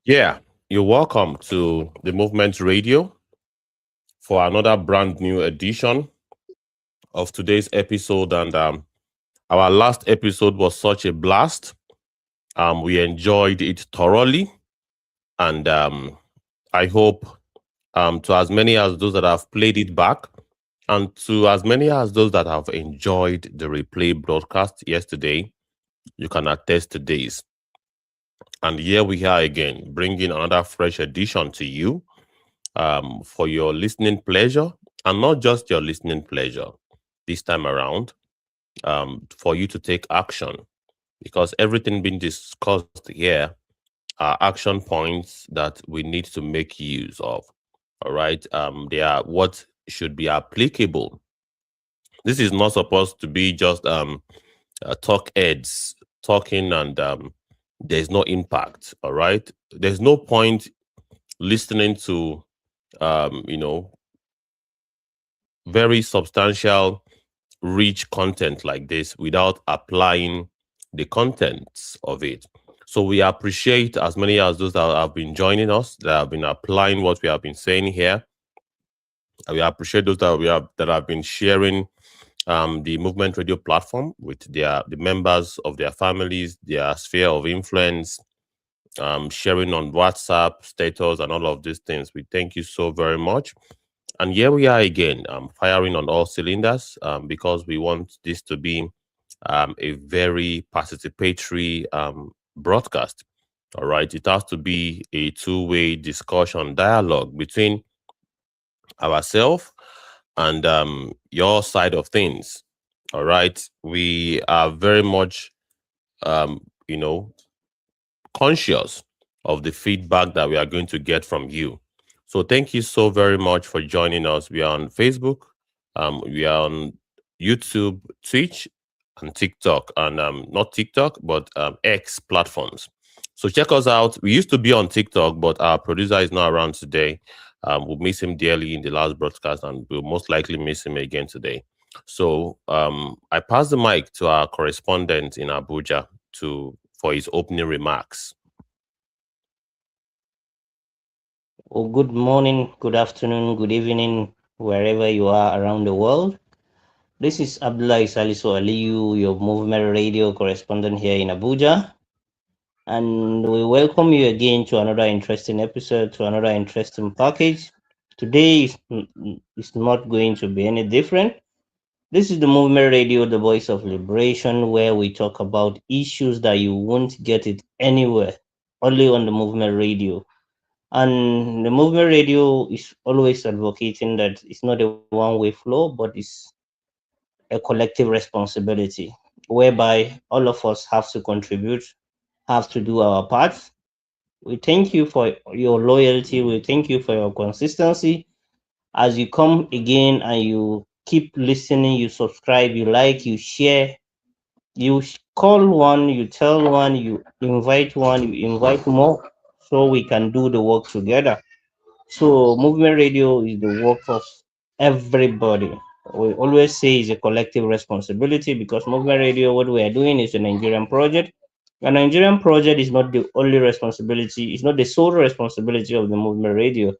Yeah, you're welcome to the Movement Radio for another brand new edition of today's episode. And our last episode was such a blast. We enjoyed it thoroughly. And I hope to as many as those that have played it back and to as many as those that have enjoyed the replay broadcast yesterday, you can attest to this. And here we are again, bringing another fresh edition to you for your listening pleasure, and not just your listening pleasure this time around, for you to take action, because everything being discussed here are action points that we need to make use of. All right. They are what should be applicable. This is not supposed to be just talk heads talking and there's no impact. All right. There's no point listening to you know very substantial, rich content like this without applying the contents of it. So we appreciate as many as those that have been joining us, that have been applying what we have been saying here. We appreciate those that have been sharing the Movement Radio platform with the members of their families, their sphere of influence, sharing on WhatsApp status and all of these things. We thank you so very much. And here we are again, firing on all cylinders, because we want this to be a very participatory broadcast. All right. It has to be a two-way discussion, dialogue between ourselves and your side of things. All right. We are very much, um, you know, conscious of the feedback that we are going to get from you. So thank you so very much for joining us. We are on Facebook, we are on YouTube, Twitch, and TikTok, and not TikTok, but X platforms. So check us out. We used to be on TikTok, but our producer is not around today. We'll miss him dearly in the last broadcast, and we'll most likely miss him again today. So I pass the mic to our correspondent in Abuja to for his opening remarks. Well, good morning, good afternoon, good evening, wherever you are around the world. This is Abdullah Salisu Aliyu, your movement radio correspondent here in Abuja. And we welcome you again to another interesting episode, to another interesting package. Today is not going to be any different. This is the movement radio, the voice of liberation, where we talk about issues that you won't get it anywhere, only on the movement radio. And the movement radio is always advocating that it's not a one-way flow, but it's a collective responsibility, whereby all of us have to contribute, have to do our part. We thank you for your loyalty. We thank you for your consistency. As you come again and you keep listening, you subscribe, you like, you share, call one, you tell one, you invite more, so we can do the work together. So movement radio is the work of everybody. We always say it's a collective responsibility because movement radio, what we are doing is a Nigerian project. A Nigerian project is not the only responsibility, it's not the sole responsibility of the movement radio.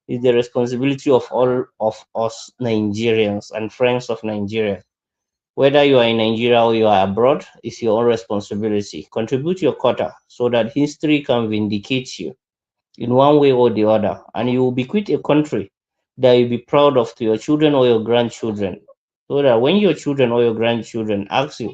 It's the responsibility of all of us Nigerians and friends of Nigeria. Whether you are in Nigeria or you are abroad, it's your own responsibility. Contribute your quota so that history can vindicate you in one way or the other, and you will bequeath a country that you'll be proud of to your children or your grandchildren. So that when your children or your grandchildren ask you,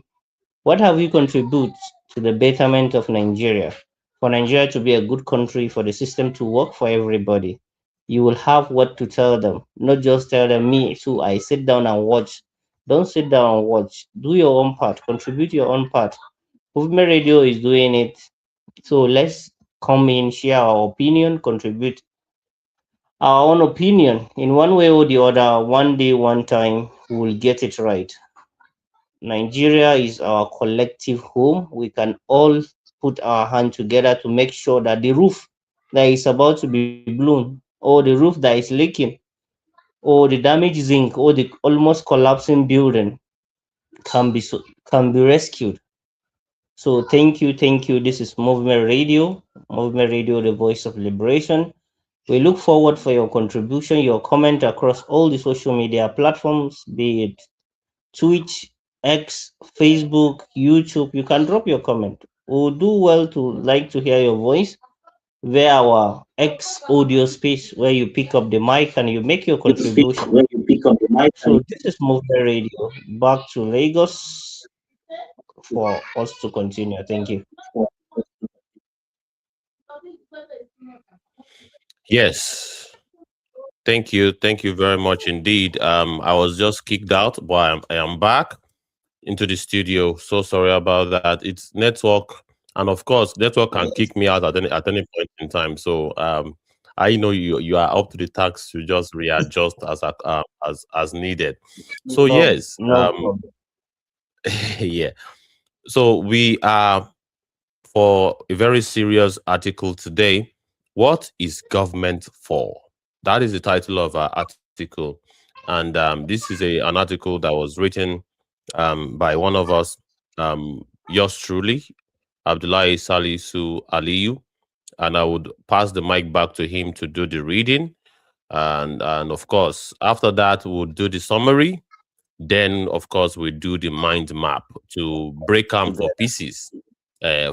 what have you contributed to the betterment of Nigeria? For Nigeria to be a good country, for the system to work for everybody, you will have what to tell them. Not just tell them, me too, I sit down and watch. Don't sit down and watch. Do your own part, contribute your own part. Movement Radio is doing it, so let's come in, share our opinion, contribute our own opinion in one way or the other. One day, one time, we will get it right. Nigeria is our collective home. We can all put our hand together to make sure that the roof that is about to be blown, or the roof that is leaking, or the damaged zinc, or the almost collapsing building can be rescued. So thank you, thank you. This is Movement Radio, the voice of liberation. We look forward for your contribution, your comment across all the social media platforms, be it Twitch, X, Facebook, YouTube. You can drop your comment. We'll do well to like to hear your voice via our X audio space where you pick up the mic and you make your You speak contribution. when you pick up the mic So and this is Movement Radio. Back to Lagos for us to continue. Thank you. Yes. Thank you very much indeed. I was just kicked out, but I am back into the studio. So sorry about that. It's network, and of course, network can kick me out at any point in time. So I know you are up to the task to just readjust as needed. So No, yes, no problem. yeah. So we are for a very serious article today. What is government for? That is the title of our article, and this is an article that was written by one of us, yours truly, Abdullahi Salisu Aliyu, and I would pass the mic back to him to do the reading, and of course after that we'll do the summary. Then of course we do the mind map to break them for pieces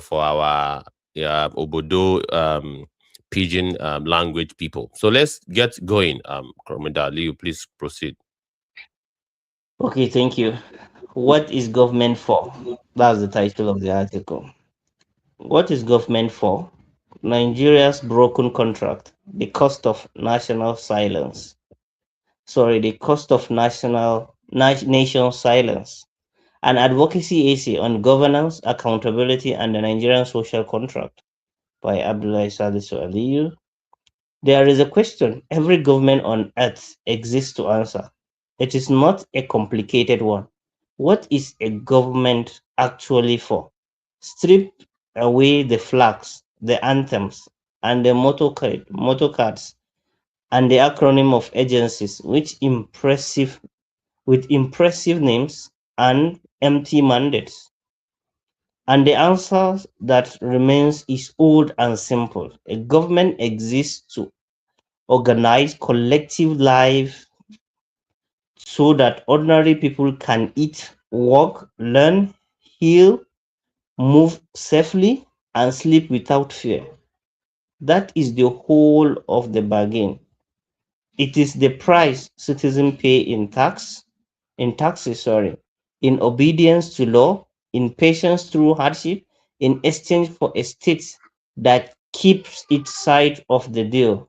for our Obodo pidgin language people. So let's get going. Commander Aliyu, please proceed. Okay, thank you. What is government for? That's the title of the article. What is government for? Nigeria's broken contract, the cost of national silence. Sorry, the cost of nation silence. An advocacy essay on governance, accountability, and the Nigerian social contract by Abdullahi Salisu Aliyu. There is a question every government on earth exists to answer. It is not a complicated one. What is a government actually for? Strip away the flags, the anthems, and the motto cards, and the acronym of agencies with impressive names and empty mandates. And the answer that remains is old and simple. A government exists to organize collective life so that ordinary people can eat, work, learn, heal, move safely, and sleep without fear. That is the whole of the bargain. It is the price citizens pay in taxes, sorry, in obedience to law, in patience through hardship, in exchange for a state that keeps its side of the deal.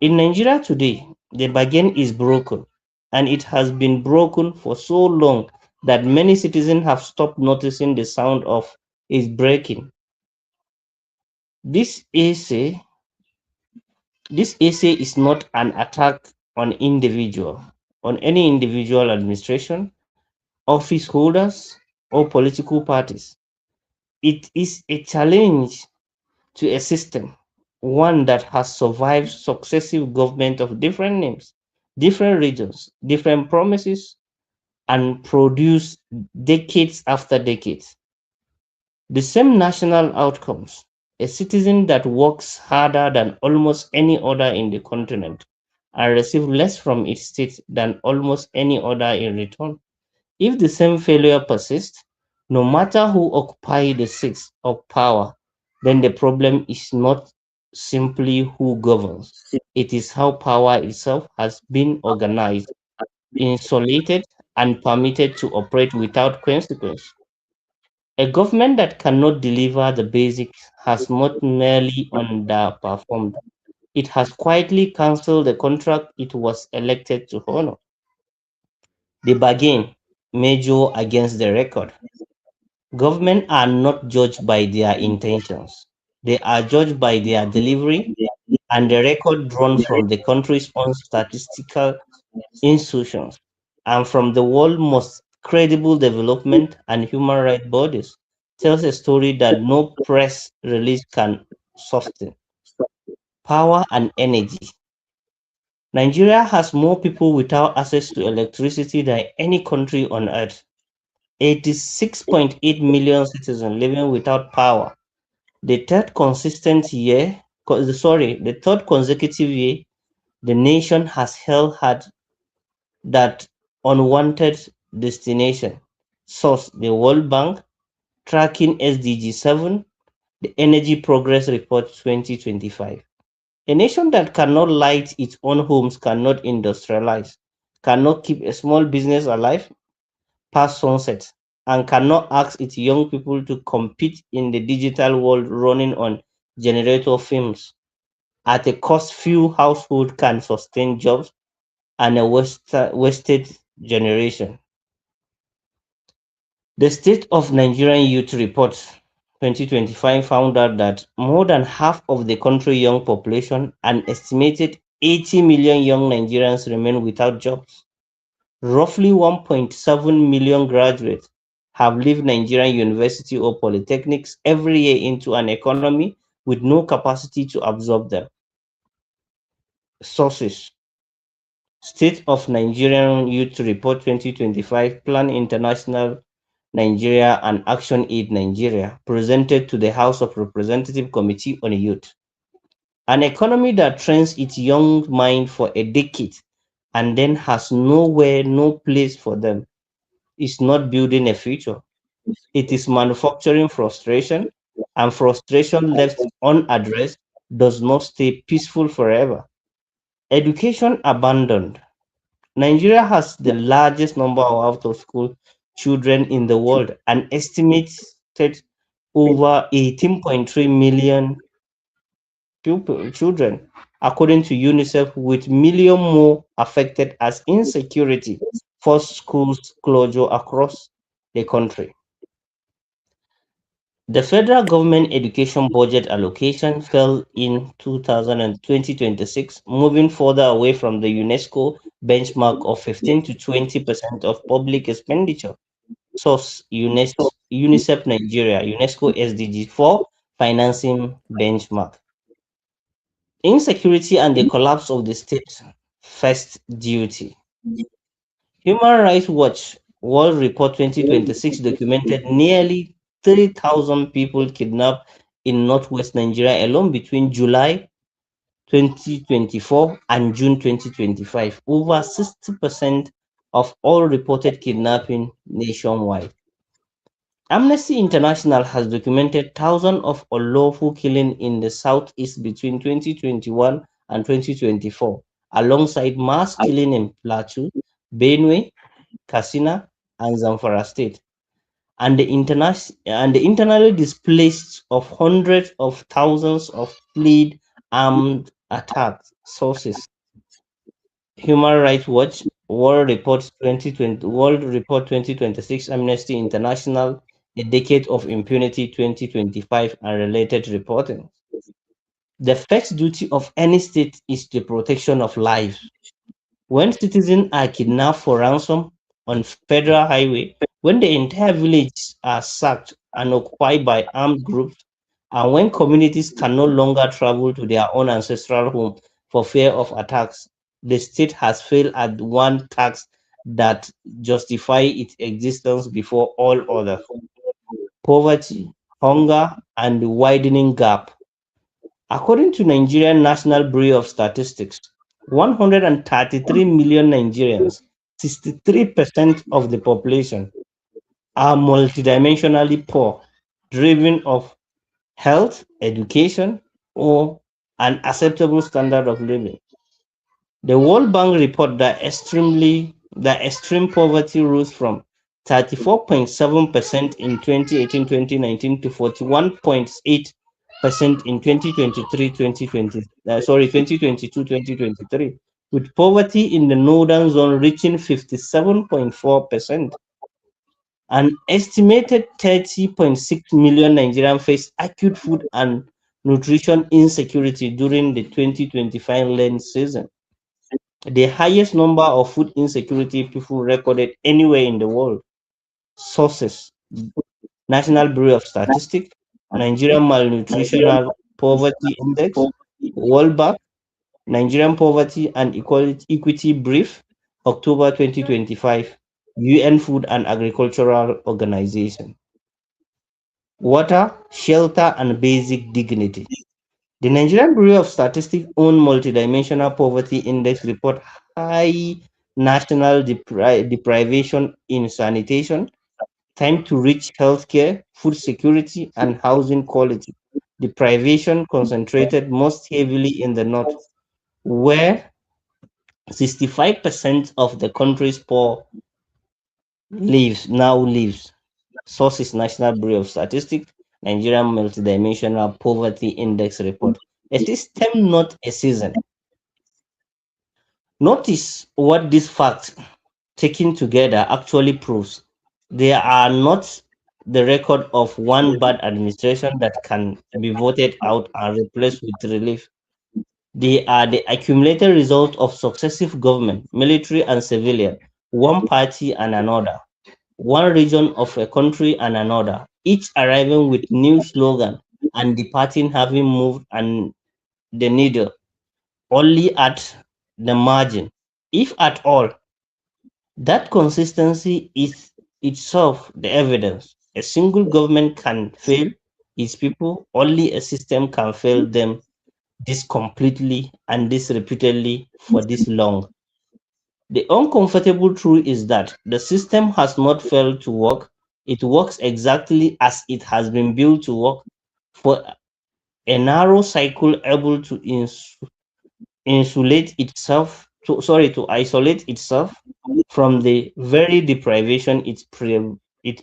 In Nigeria today, the bargain is broken, and it has been broken for so long that many citizens have stopped noticing the sound of its breaking. This essay, this essay is not an attack on any individual administration, office holders, or political parties. It is a challenge to a system, one that has survived successive government of different names, different regions, different promises, and produced decades after decades. The same national outcomes. A citizen that works harder than almost any other in the continent and receives less from its state than almost any other in return. If the same failure persists, no matter who occupies the seats of power, then the problem is not simply who governs. It is how power itself has been organized, insulated, and permitted to operate without consequence. A government that cannot deliver the basics has not merely underperformed, it has quietly cancelled the contract it was elected to honor. The bargain measure against the record. Governments are not judged by their intentions. They are judged by their delivery and the record drawn from the country's own statistical institutions and from the world's most credible development and human rights bodies tells a story that no press release can soften. Power and energy. Nigeria has more people without access to electricity than any country on earth. 86.8 million citizens living without power. The third consistent year, the third consecutive year, the nation has held had that unwanted destination. Source: the World Bank, tracking SDG 7, the Energy Progress Report 2025. A nation that cannot light its own homes, cannot industrialize, cannot keep a small business alive past sunset, and cannot ask its young people to compete in the digital world running on generator films at a cost few households can sustain jobs and a wasted generation. The State of Nigerian Youth Report 2025 found out that more than half of the country's young population, an estimated 80 million young Nigerians, remain without jobs. Roughly 1.7 million graduates have left Nigerian university or polytechnics every year into an economy with no capacity to absorb them. Sources: State of Nigerian Youth Report 2025, Plan International Nigeria and Action Aid Nigeria, presented to the House of Representatives Committee on Youth. An economy that trains its young mind for a decade and then has nowhere, no place for them is not building a future. It is manufacturing frustration, and frustration left unaddressed does not stay peaceful forever. Education abandoned. Nigeria has the largest number of out of school children in the world, an estimated over 18.3 million children, according to UNICEF, with million more affected as insecurity forced schools closure across the country. The federal government education budget allocation fell in 2026, moving further away from the UNESCO benchmark of 15 to 20% of public expenditure. Source: UNICEF Nigeria, UNESCO SDG 4 financing benchmark. Insecurity and the collapse of the state first duty. Human Rights Watch World Report 2026 documented nearly 3,000 people kidnapped in northwest Nigeria alone between July 2024 and June 2025, over 60% of all reported kidnapping nationwide. Amnesty International has documented thousands of unlawful killings in the southeast between 2021 and 2024, alongside mass killing in Plateau, Benue, Katsina, and Zamfara State, and the internally displaced of hundreds of thousands of fled armed attacks. Sources: Human Rights Watch, World Report 2026, Amnesty International, A Decade of Impunity 2025, and related reporting. The first duty of any state is the protection of life. When citizens are kidnapped for ransom on federal highway, when the entire village are sacked and occupied by armed groups, and when communities can no longer travel to their own ancestral home for fear of attacks, the state has failed at one task that justify its existence before all others: poverty, hunger, and the widening gap. According to Nigerian National Bureau of Statistics, 133 million Nigerians, 63% of the population, are multidimensionally poor, driven of health, education, or an acceptable standard of living. The World Bank report that extreme poverty rose from 34.7% in 2018-2019 to 41.8% in 2022-2023, with poverty in the northern zone reaching 57.4%. An estimated 30.6 million Nigerians face acute food and nutrition insecurity during the 2025 rain season, the highest number of food insecurity people recorded anywhere in the world. Sources: National Bureau of Statistics, Nigerian Malnutritional Poverty Index, World Bank, Nigerian Poverty and Equality Brief, October 2025. UN Food and Agricultural Organization. Water, shelter, and basic dignity. The Nigerian Bureau of Statistics own multidimensional poverty index report high national deprivation in sanitation, time to reach healthcare, food security, and housing quality. Deprivation concentrated most heavily in the north, where 65% of the country's poor lives. Source is National Bureau of Statistics, Nigerian Multidimensional Poverty Index report. A system, not a season. Notice what this fact taken together actually proves. They are not the record of one bad administration that can be voted out and replaced with relief. They are the accumulated result of successive government, military and civilian, one party and another, one region of a country and another, each arriving with new slogan and departing having moved and the needle only at the margin, if at all. That consistency is itself the evidence. A single government can fail its people, only a system can fail them this completely and this repeatedly for this long. The uncomfortable truth is that the system has not failed to work. It works exactly as it has been built to work for a narrow cycle able to insulate itself to isolate itself from the very deprivation it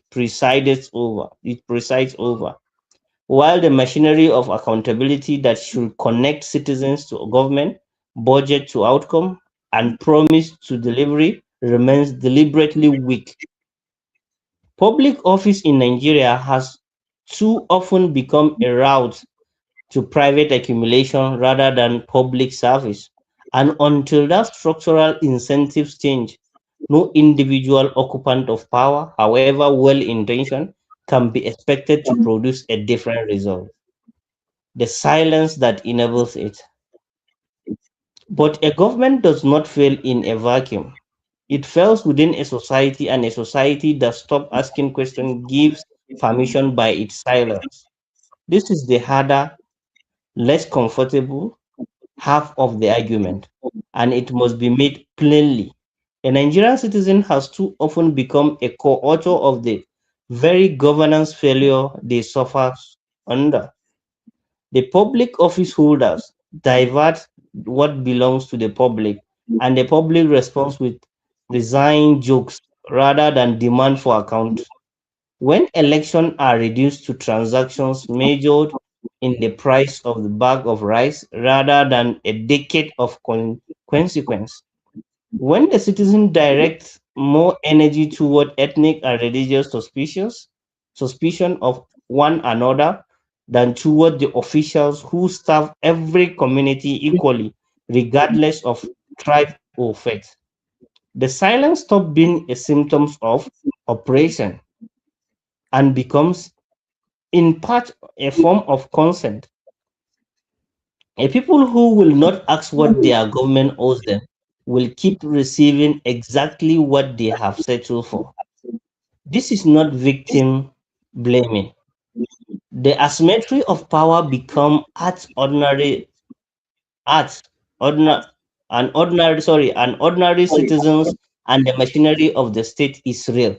presides over, while the machinery of accountability that should connect citizens to government, budget to outcome, and promise to delivery remains deliberately weak. Public office in Nigeria has too often become a route to private accumulation rather than public service. And until that structural incentives change, no individual occupant of power, however well intentioned, can be expected to produce a different result. The silence that enables it. But a government does not fail in a vacuum. It fails within a society, and a society that stops asking questions gives permission by its silence. This is the harder, less comfortable half of the argument, and it must be made plainly. A Nigerian citizen has too often become a co author of the very governance failure they suffer under. The public office holders divert what belongs to the public, and the public responds with resigned jokes rather than demand for account. When elections are reduced to transactions measured in the price of the bag of rice rather than a decade of consequence, when the citizen directs more energy toward ethnic and religious suspicion of one another than toward the officials who serve every community equally, regardless of tribe or faith, the silence stops being a symptom of oppression and becomes in part a form of consent. A people who will not ask what their government owes them will keep receiving exactly what they have settled for. This is not victim blaming. The asymmetry of power become arts ordinary and ordinary citizens, and the machinery of the state is real.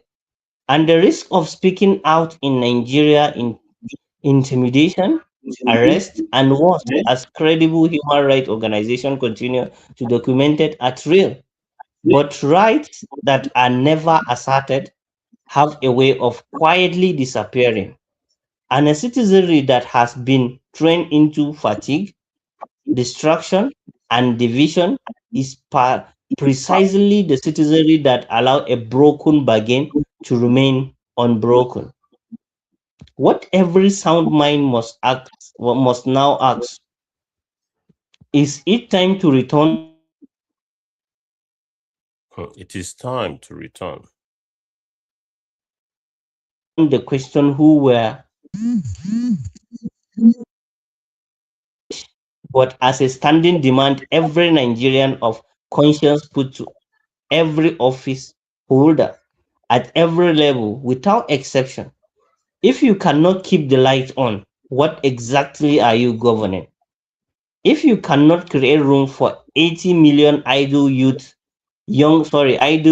And the risk of speaking out in Nigeria in intimidation, arrest, and worse, as credible human rights organizations continue to document it at real. But rights that are never asserted have a way of quietly disappearing. And a citizenry that has been trained into fatigue, distraction, and division is precisely the citizenry that allow a broken bargain to remain unbroken. What every sound mind must now ask, is it time to return the question who were It is time to return. but as a standing demand every Nigerian of conscience put to every office holder? at every level without exception. If you cannot keep the light on, what exactly are you governing? If you cannot create room for 80 million idle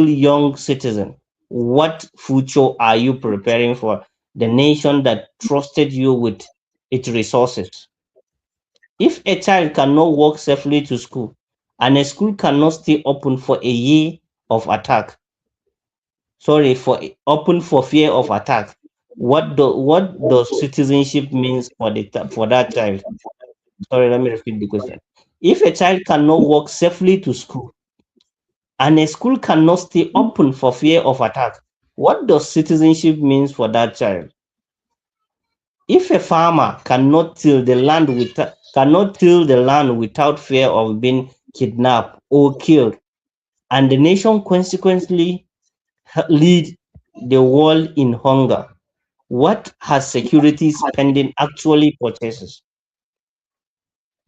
young citizen, what future are you preparing for the nation that trusted you with its resources? If a child cannot walk safely to school and a school cannot stay open for a year of attack, open for fear of attack, what does citizenship means for for that child? Sorry, let me repeat the question. If a child cannot walk safely to school and a school cannot stay open for fear of attack, what does citizenship means for that child? If a farmer cannot till the land without fear of being kidnapped or killed, and the nation consequently lead the world in hunger, what has security spending actually purchases?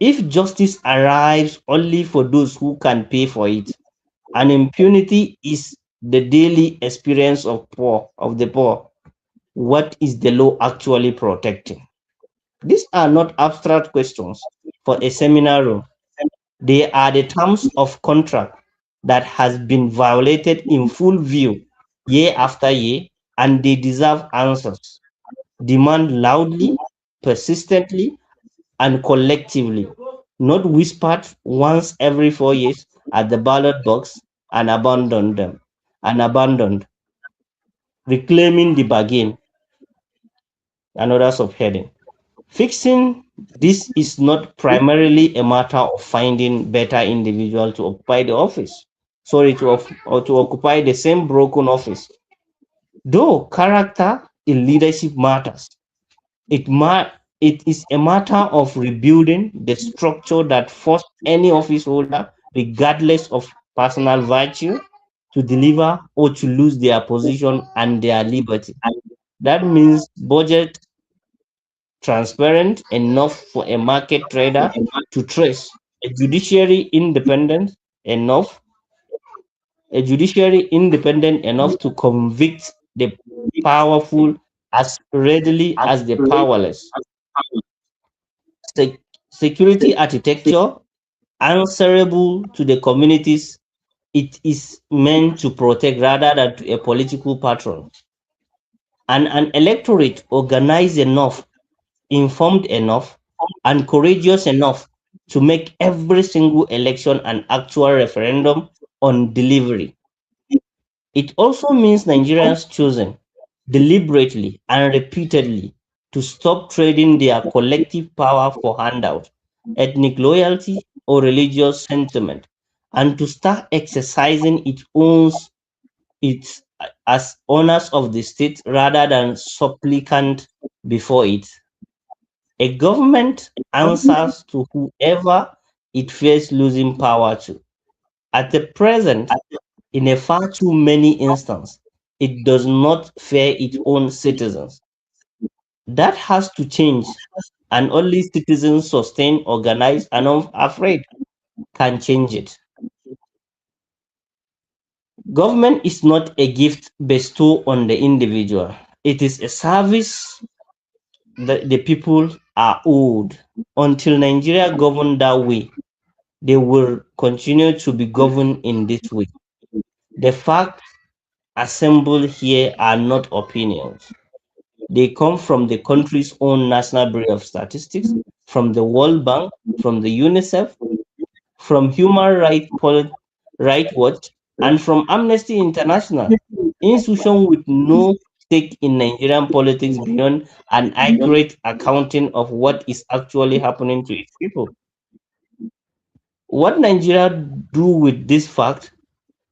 If justice arrives only for those who can pay for it, and impunity is the daily experience of the poor, what is the law actually protecting? These are not abstract questions for a seminar room. They are the terms of contract that has been violated in full view year after year, and they deserve answers. Demand loudly, persistently, and collectively, not whispered once every 4 years at the ballot box and abandoned, reclaiming the bargain and other subheading. Fixing this is not primarily a matter of finding better individual to occupy the office. Or to occupy the same broken office. Though character in leadership matters, it is a matter of rebuilding the structure that forced any office holder, regardless of personal virtue, to deliver or to lose their position and their liberty. That means budget transparent enough for a market trader to trace, a enough, independent enough to convict the powerful as readily as the powerless. Se- Security architecture answerable to the communities it is meant to protect rather than to a political patron. And an electorate organized enough, informed enough, and courageous enough to make every single election an actual referendum on delivery. It also means Nigerians choosing deliberately and repeatedly to stop trading their collective power for handout, ethnic loyalty, or religious sentiment, and to start exercising its as owners of the state rather than supplicant before it. A government answers to whoever it fears losing power to. At the present, in a far too many instances, it does not fear its own citizens. That has to change, and only citizens sustained, organized, and unafraid can change it. Government is not a gift bestowed on the individual. It is a service that the people are owed. Until Nigeria govern that way, they will continue to be governed in this way. The facts assembled here are not opinions. They come from the country's own National Bureau of Statistics, from the World Bank, from the UNICEF, from Right Watch, and from Amnesty International, institution with no stake in Nigerian politics beyond an accurate accounting of what is actually happening to its people. What Nigeria do with this fact,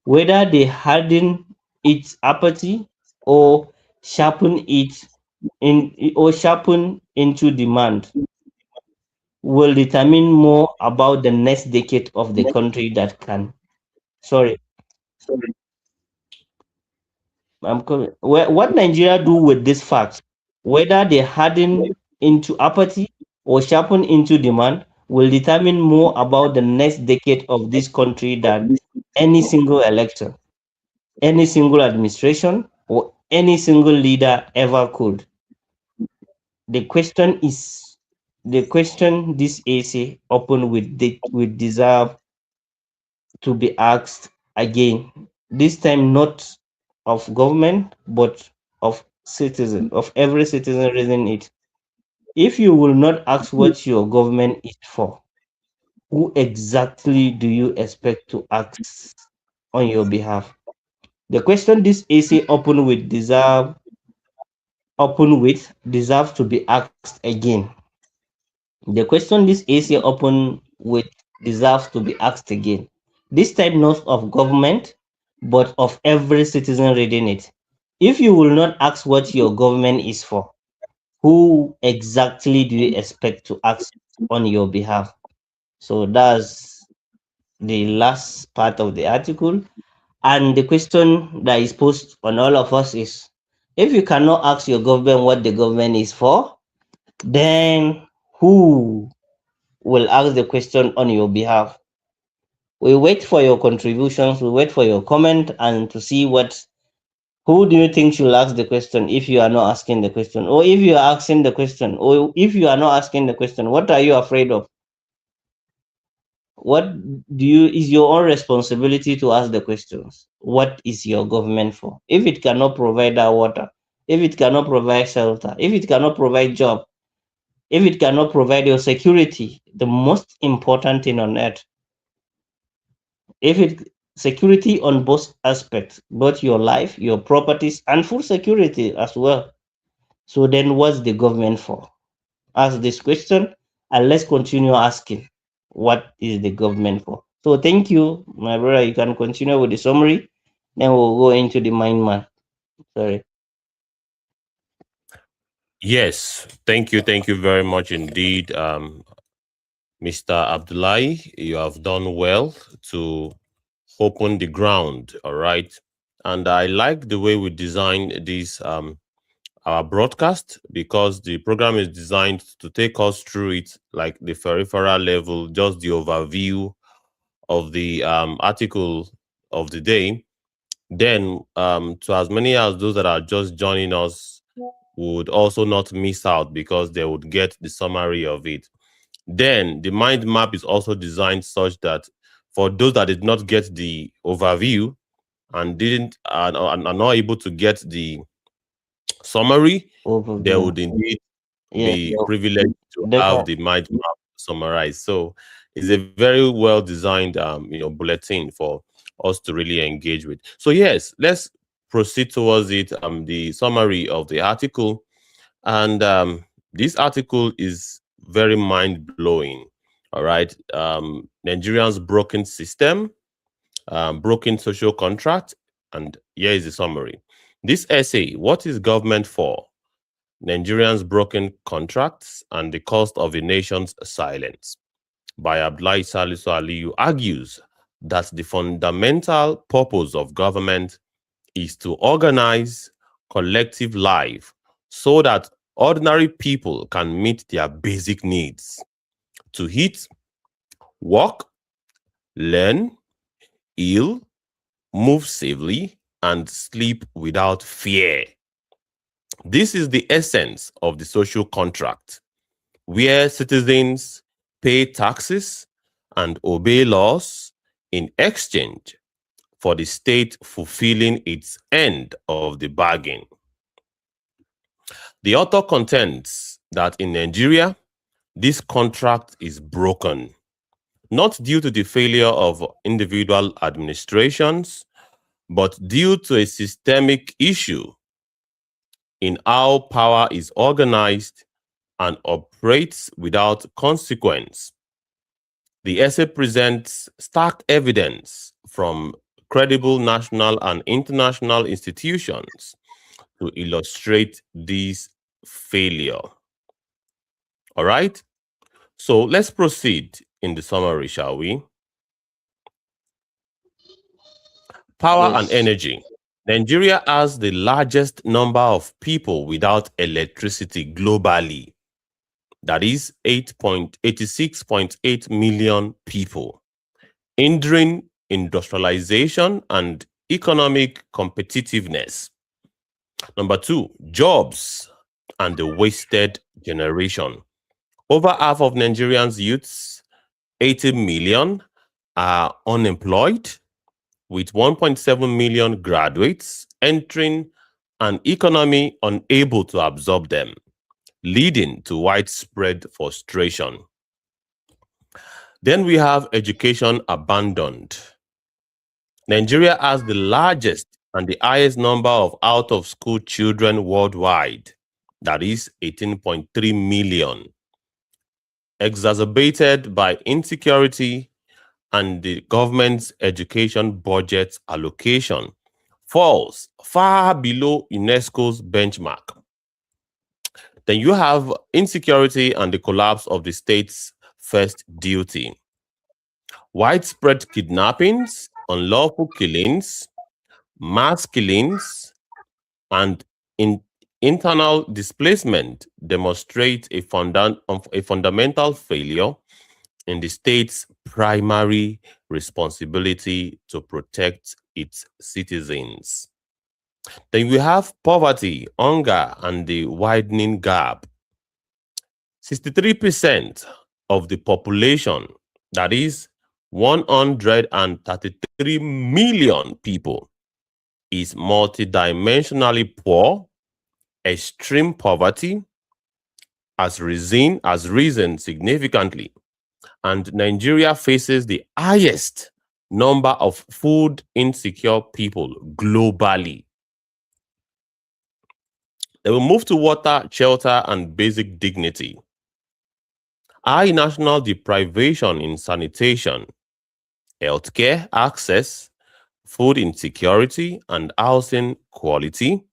whether they harden its apathy or sharpen into demand, will determine more about the next decade of the country that can. Sorry, I'm coming. What Nigeria do with this fact, whether they harden into apathy or sharpen into demand, will determine more about the next decade of this country than any single election, any single administration, or any single leader ever could. The question is the question this essay open with deserve to be asked again. This time not of government but of citizen, of every citizen reading it. If you will not ask what your government is for, who exactly do you expect to ask on your behalf? The question this essay open with deserve to be asked again. The question this essay open with deserves to be asked again. This time not of government, but of every citizen reading it. If you will not ask what your government is for, who exactly do you expect to ask on your behalf? So that's the last part of the article. And the question that is posed on all of us is, if you cannot ask your government what the government is for, then who will ask the question on your behalf? We wait for your contributions, we wait for your comment and to see what who do you think should ask the question if you are not asking the question, or if you are asking the question, or if you are not asking the question, what are you afraid of? What do you is your own responsibility to ask the questions. What is your government for? If it cannot provide that water, if it cannot provide shelter, if it cannot provide job, if it cannot provide your security, the most important thing on earth, if it security on both aspects, both your life, your properties, and food security as well. So then what's the government for? Ask this question and let's continue asking, what is the government for? So thank you, my brother. You can continue with the summary. Then we'll go into the mind map. Sorry. Yes, thank you very much indeed, Mr. Abdullahi. You have done well to open the ground, all right? And I like the way we designed this our broadcast, because the program is designed to take us through it like the peripheral level, just the overview of the article of the day. Then, to as many as those that are just joining us would also not miss out because they would get the summary of it. Then, the mind map is also designed such that for those that did not get the overview and didn't are not able to get the summary, they Overview. would indeed Yeah, be privileged to have definitely. the mind map summarized. So it's a very well designed, bulletin for us to really engage with. So yes, let's proceed towards it. The summary of the article, and this article is very mind blowing. All right, Nigerians' broken system, broken social contract, and here is the summary. This essay, "What is Government For? Nigerians' Broken Contracts and the Cost of a Nation's Silence," by Abdullahi Salisu Aliyu, argues that the fundamental purpose of government is to organize collective life so that ordinary people can meet their basic needs to eat, work, learn, heal, move safely, and sleep without fear. This is the essence of the social contract, where citizens pay taxes and obey laws in exchange for the state fulfilling its end of the bargain. The author contends that in Nigeria, this contract is broken, not due to the failure of individual administrations, but due to a systemic issue in how power is organized and operates without consequence. The essay presents stark evidence from credible national and international institutions to illustrate this failure. All right? So let's proceed in the summary, shall we? Power and Yes. energy. Nigeria has the largest number of people without electricity globally. That is 86.8 million people, hindering industrialization and economic competitiveness. Number two, jobs and the wasted generation. Over half of Nigerians' youths, 80 million, are unemployed, with 1.7 million graduates entering an economy unable to absorb them, leading to widespread frustration. Then we have education abandoned. Nigeria has the largest and the highest number of out of school children worldwide, that is 18.3 million, exacerbated by insecurity and the government's education budget allocation falls far below UNESCO's benchmark. Then you have insecurity and the collapse of the state's first duty. Widespread kidnappings, unlawful killings, mass killings, and internal displacement demonstrate a fundamental failure in the state's primary responsibility to protect its citizens. Then we have poverty, hunger, and the widening gap. 63% of the population, that is 133 million people, is multidimensionally poor. Extreme poverty has risen significantly, and Nigeria faces the highest number of food insecure people globally. They will move to water, shelter, and basic dignity. High national deprivation in sanitation, healthcare access, food insecurity, and housing quality,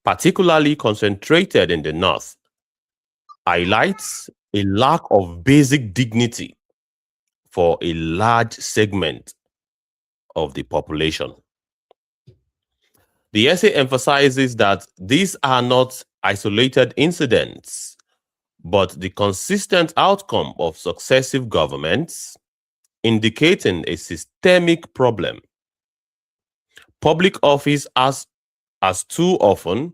particularly concentrated in the north, highlights a lack of basic dignity for a large segment of the population. The essay emphasizes that these are not isolated incidents, but the consistent outcome of successive governments, indicating a systemic problem. Public office has too often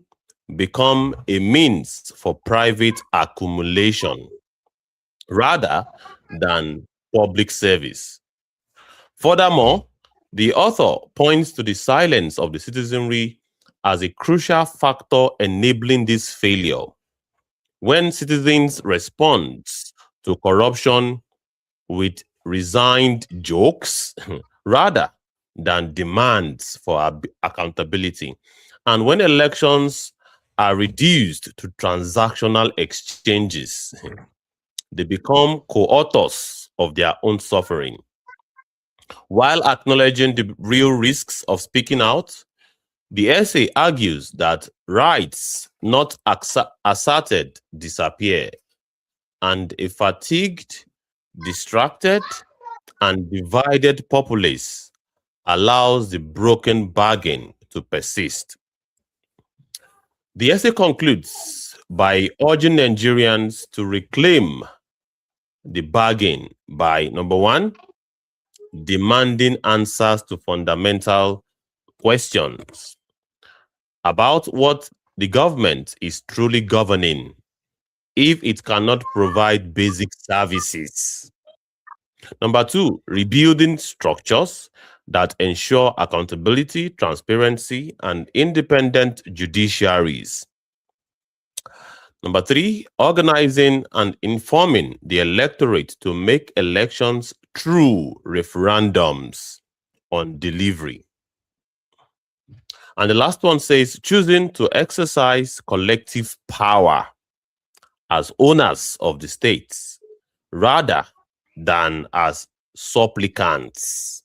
become a means for private accumulation rather than public service. Furthermore, the author points to the silence of the citizenry as a crucial factor enabling this failure. When citizens respond to corruption with resigned jokes rather than demands for accountability, and when elections are reduced to transactional exchanges, they become co-authors of their own suffering. While acknowledging the real risks of speaking out, the essay argues that rights not asserted disappear, and a fatigued, distracted, and divided populace allows the broken bargain to persist. The essay concludes by urging Nigerians to reclaim the bargain by, number one, demanding answers to fundamental questions about what the government is truly governing if it cannot provide basic services. Number two, rebuilding structures that ensure accountability, transparency, and independent judiciaries. Number three, organizing and informing the electorate to make elections true referendums on delivery. And the last one says, choosing to exercise collective power as owners of the states rather than as supplicants.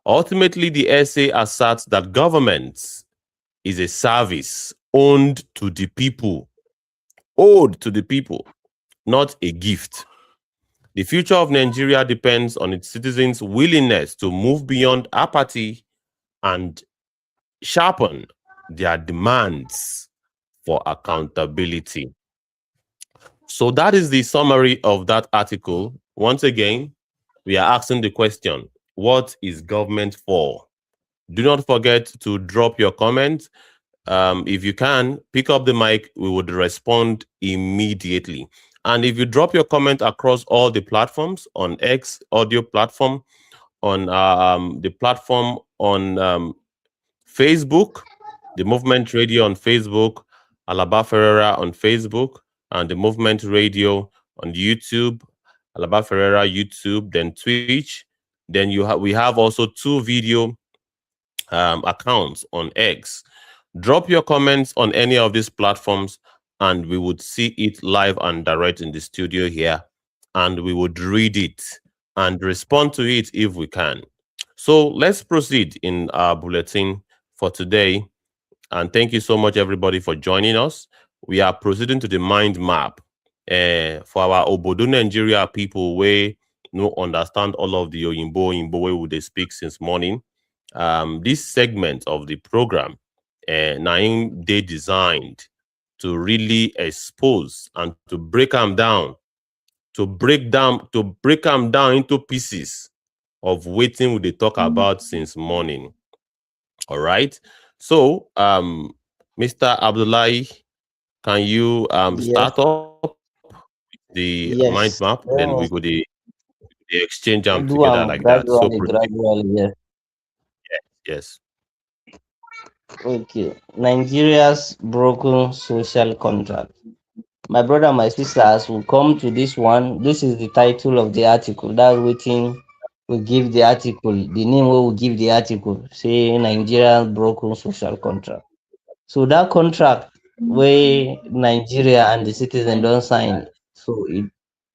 Ultimately, the essay asserts that government is a service owed to the people, not a gift. The future of Nigeria depends on its citizens' willingness to move beyond apathy and sharpen their demands for accountability. So that is the summary of that article. Once again, we are asking the question, what is government for? Do not forget to drop your comments. If you can pick up the mic, we would respond immediately. And if you drop your comment across all the platforms on X audio platform, on the platform on Facebook, the Movement Radio on Facebook, Alaba Ferreira on Facebook, and the Movement Radio on YouTube, Alaba Ferreira YouTube, then Twitch. Then we have also 2 video accounts on X. Drop your comments on any of these platforms, and we would see it live and direct in the studio here, and we would read it and respond to it if we can. So let's proceed in our bulletin for today. And thank you so much, everybody, for joining us. We are proceeding to the mind map for our Obodo Nigeria people where no understand all of the Oyinbo way they speak since morning. This segment of the program, Naim they designed to really expose and to break them down, to break them down into pieces of waiting they talk about since morning. All right. So, Mr. Abdullahi, can you Yes, start up the mind yes. map? Then we go the exchange them Do together like that. So proceed. gradually, yes. Yes. Okay. Nigeria's broken social contract. My brother, my sisters will come to this one. This is the title of the article. That's waiting. We give the article. The name we will give the article. Say Nigeria's broken social contract. So that contract where Nigeria and the citizen don't sign. So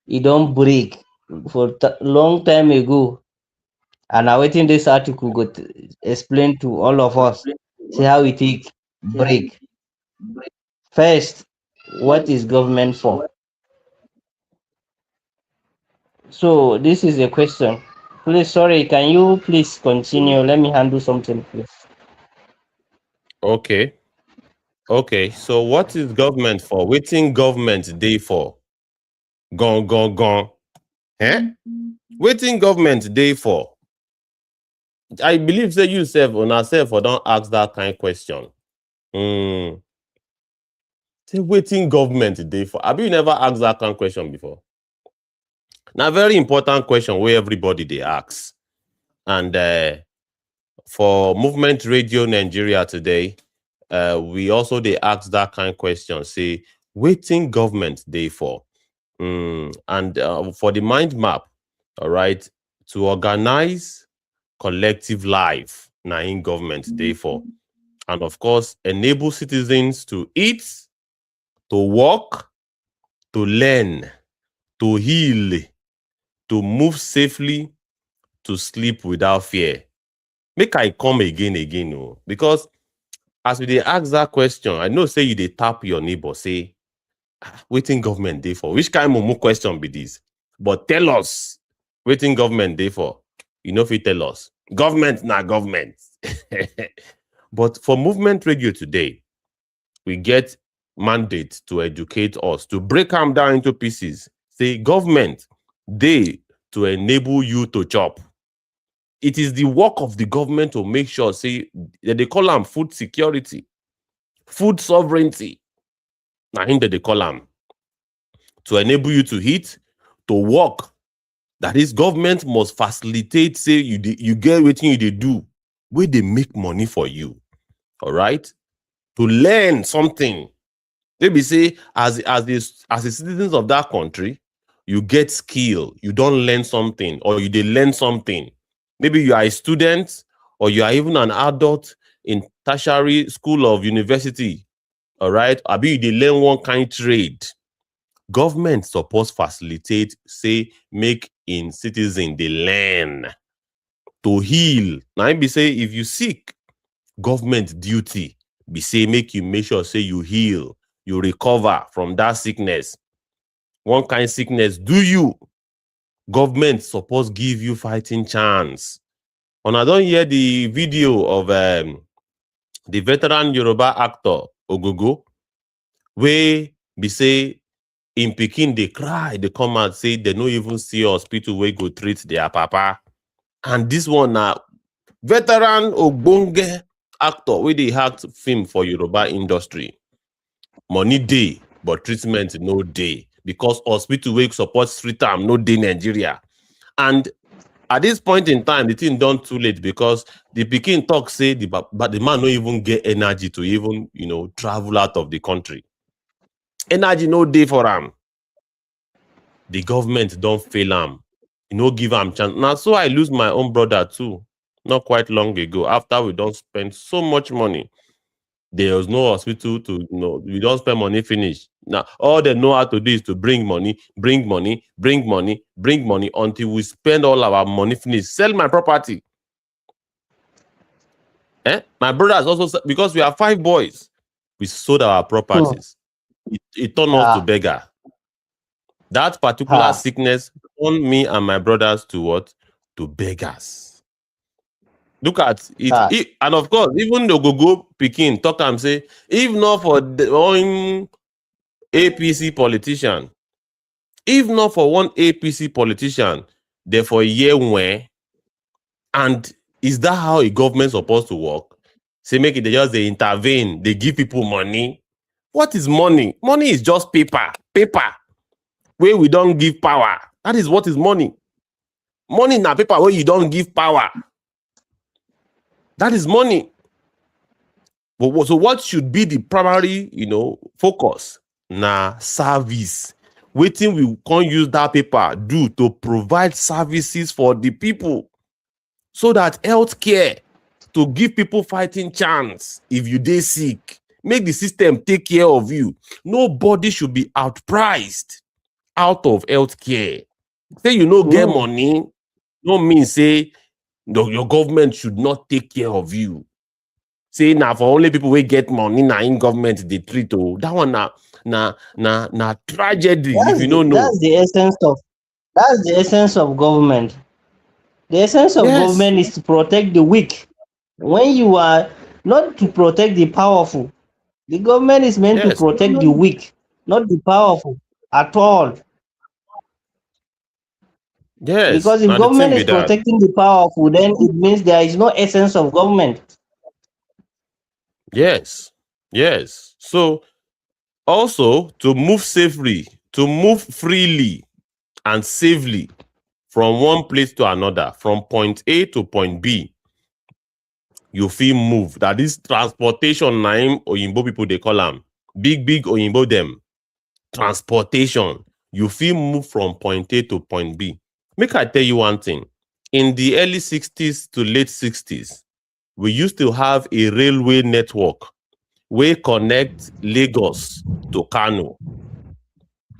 it don't break for long time ago. And I waiting this article go to explain to all of us. See how it take break. First, what is government for? So this is a question. Please, sorry, can you please continue? Let me handle something, please. Okay. Okay. So what is government for? Waiting government day for? Gone. Eh? Waiting government day for? I believe say you self on ourselves or don't ask that kind of question. Say waiting government day for. Have you never asked that kind of question before? Now, very important question where everybody they ask. And for Movement Radio Nigeria today, we also they ask that kind of question. Say waiting government day for. And for the mind map, all right, to organize collective life, na in government day for. And of course, enable citizens to eat, to work, to learn, to heal, to move safely, to sleep without fear. Make I come again, oh, because as we dey ask that question, I know say you dey tap your neighbor, say, wetin government dey for? Which kind mumu question be this? But tell us, wetin government dey for? You know if you tell us. Government na government. But for Movement Radio today, we get mandate to educate us, to break them down into pieces. Say government, they to enable you to chop. It is the work of the government to make sure, say, they call them food security, food sovereignty. Now, him that they call them to enable you to eat, to work. That is, government must facilitate, say, you get everything you do, where they make money for you. All right? To learn something. Maybe say, as the citizens of that country, you get skill, you don't learn something, or you did learn something. Maybe you are a student, or you are even an adult in tertiary school of university. All right? Abi you dey learn one kind trade. Government suppose facilitate, say, make in citizen they learn to heal. Now be say if you sick, government duty be say make you make sure say you heal, you recover from that sickness. One kind sickness do you, government suppose give you fighting chance. And I don't hear the video of the veteran Yoruba actor Ogogo, where be say in Pekin they cry, they come out say they no even see hospital where go treat their papa. And this one now, veteran Ogbonge actor wey dey act film for Yoruba industry, money dey but treatment no dey because hospital wey support treat am no dey Nigeria. And at this point in time, the thing done too late because the pikin talk say but the man no even get energy to even travel out of the country. Energy no dey for am. The government don fail am. No give am chance. Now, so I lose my own brother too, not quite long ago. After we don't spend so much money, there was no hospital to, we don't spend money finish. Now, all they know how to do is to bring money until we spend all our money finish. Sell my property. My brothers also, because we are 5 boys, we sold our properties. It turned us to beggar. That particular sickness turned me and my brothers to what? To beggars. Look at it. And of course, even the go pikin talk and say, if not for one APC politician, therefore year when, and is that how a government supposed to work? Say make it they intervene, they give people money. What is money? Money is just paper. Where we don't give power. That is what is money. Money na paper where you don't give power. That is money. But so what should be the primary, focus? Na service. Waiting we can't use that paper do to provide services for the people. So that healthcare to give people fighting chance if you dey sick. Make the system take care of you. Nobody should be outpriced out of healthcare. Say you get money, no mean say your government should not take care of you. Say now for only people who get money now in government they treat. That one na tragedy. If you don't know. That's the essence of government. The essence of government is to protect the weak. When you are not to protect the powerful, the government is meant to protect the weak, not the powerful at all. Yes. Because if government is protecting the powerful, then it means there is no essence of government. Yes. So also to move safely, to move freely and safely from one place to another, from point A to point B, you feel move. That is transportation name Oyinbo people they call them. Big Oyinbo them. Transportation. You feel move from point A to point B. Make I tell you one thing. In the early 60s to late 60s, we used to have a railway network where connect Lagos to Kano.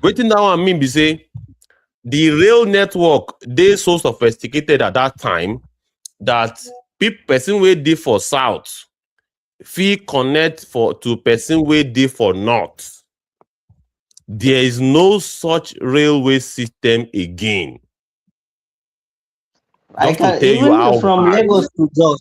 Waiting now I mean be say the rail network they so sophisticated at that time that person wey dey for south fit connect to person wey dey for north. There is no such railway system again. I can even from Lagos to Jos,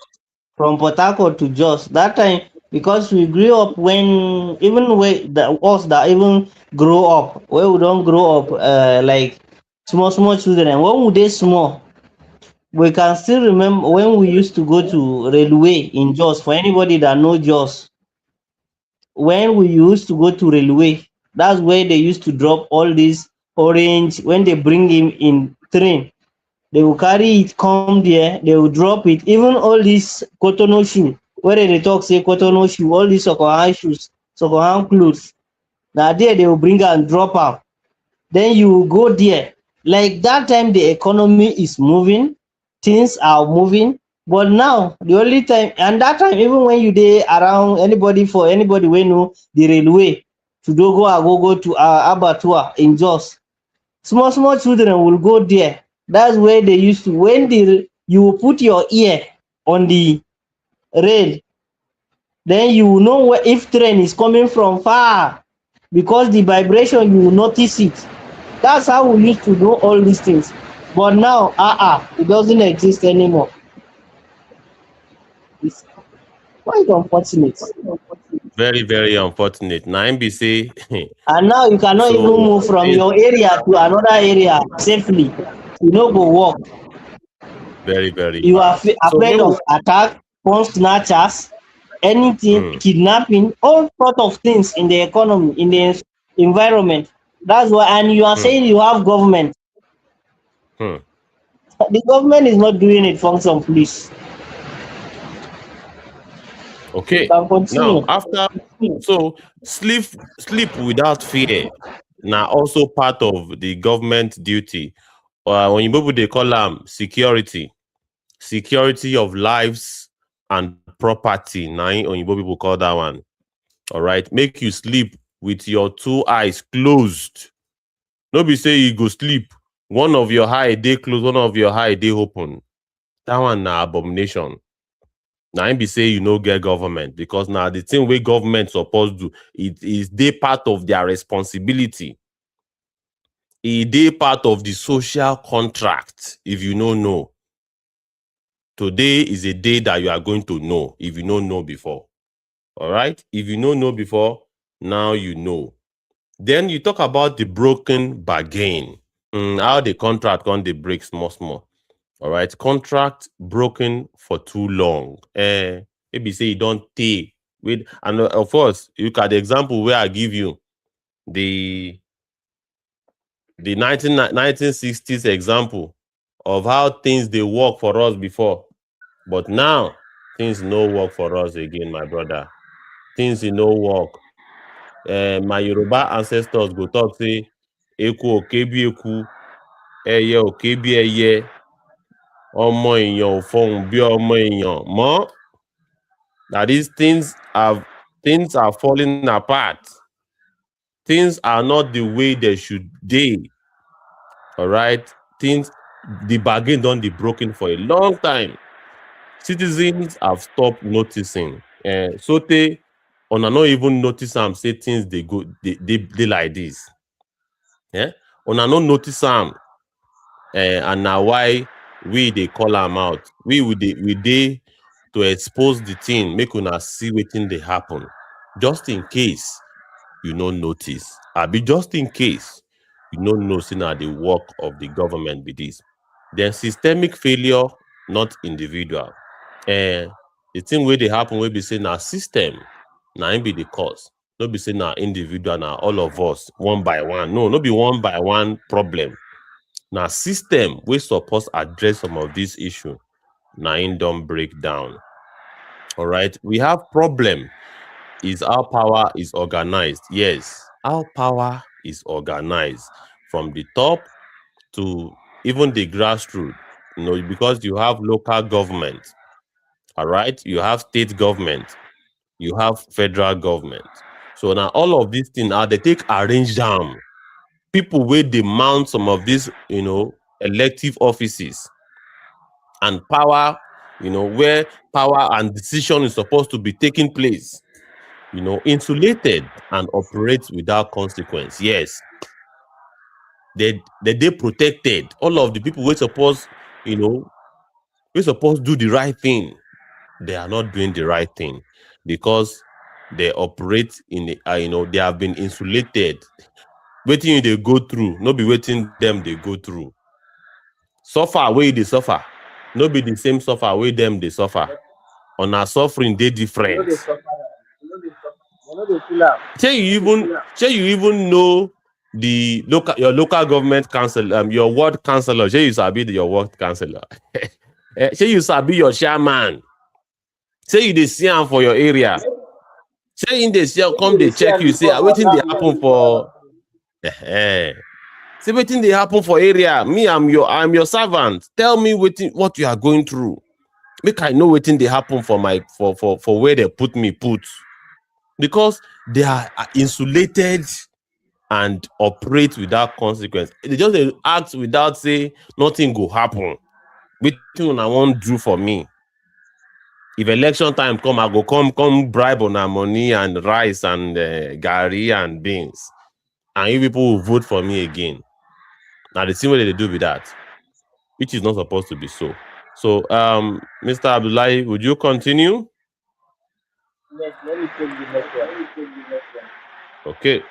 from Port Harcourt to Jos. That time, because we grew up when even us that even grow up, where we don't grow up like small children. When we dey small, we can still remember when we used to go to railway in Jos. For anybody that know Jos, when we used to go to railway, that's where they used to drop all these orange. When they bring him in train, they will carry it, come there, they will drop it. Even all these Cotonou shoe, where they talk say Cotonou shoe, all these Sokohan shoes, Sokohan clothes, now there they will bring and drop out. Then you will go there. Like that time, the economy is moving, things are moving. But now, the only time, and that time, even when you dey around anybody we know the railway to go to Abattoir in Jos, small children will go there. That's where they used to, when you will put your ear on the rail, then you will know if train is coming from far, because the vibration, you will notice it. That's how we used to know all these things. But now, it doesn't exist anymore. It's quite unfortunate. Very, very unfortunate. Now MBC. And now you cannot even move from your area to another area safely. You no go walk. Very, very. You are afraid of attack, phone snatchers. anything, Hmm. kidnapping, all sort of things in the economy, in the environment. That's why, and you are Hmm. saying you have government. Hmm. The government is not doing it. Function, please. You Okay. can Now, continue. after so sleep without fear. Now, also part of the government duty. When you people they call them security of lives and property. Now, when you people call that one. All right. Make you sleep with your two eyes closed. No be say you go sleep. One of your eye they close, one of your eye they open. That one na abomination. Now im be say you no get government because now the thing wey government suppose do, it is dey part of their responsibility. E dey part of the social contract. If you no know, today is a day that you are going to know if you no know before. All right? If you no know before, now you know. Then you talk about the broken bargain. How the contract con dey break small small. All right, contract broken for too long. Maybe say you don tey with, and of course, you look at the example where I give you, the 1960s example of how things dey work for us before, but now things no work for us again, my brother. Things e no work. My Yoruba ancestors go talk say, "Eku ò ké bí eku, ẹyẹ ò ké bí ẹyẹ, ọmọ èèyàn ò fọhùn bí ọmọ èèyàn mọ́." That is, things are falling apart. Things are not the way they should dey. All right, the bargain don dey broken for a long time. Citizens have stopped noticing. Sotey una no even notice am say things dey go dey like this. Una no notice am, and na why we dey call am out. We dey to expose the thing, make una see wetin dey happen, just in case you no notice, abi just in case you no know say na the work of the government be this. Then systemic failure, not individual. The thing wey dey happen wey be say na system na im be the cause. No be say na individual, na all of us one by one. No be one by one problem. Na system wey suppose address some of these issue na im don break down. All right, we have problem is how power is organized. Yes, how power is organized from the top to even the grassroots. Because you have local government, all right, you have state government, you have federal government. So now all of these things, how they take arrange them. People wey dey mount some of these, elective offices and power, where power and decision is supposed to be taking place, insulated and operate without consequence. Yes, they dey protected. All of the people wey suppose, do the right thing, they are not doing the right thing because they operate in they have been insulated. Wetin you dey go through, no be wetin dem dey go through. Suffer wey you dey suffer, no be the same suffer wey dem dey suffer. Una suffering dey different. Shey you even know your local government council, your ward councillor? Shey you sabi your ward councillor? Shey you sabi your chairman? Say you dey see am for your area. Say im dey come dey check you, say wetin dey happen for say wetin dey happen for area. Me, I'm your servant. Tell me what you are going through. Make I know wetin dey happen for where they put me put. Because they are insulated and operate without consequence. They just dey act without say nothing go happen. Wetin una wan do for me? If election time come, I go come bribe una money and rice and garri and beans, and you people will vote for me again. Now the thing wey they do with that, which is not supposed to be so. So, Mr. Abdullahi, would you continue? Yes, let me take the next one. Okay.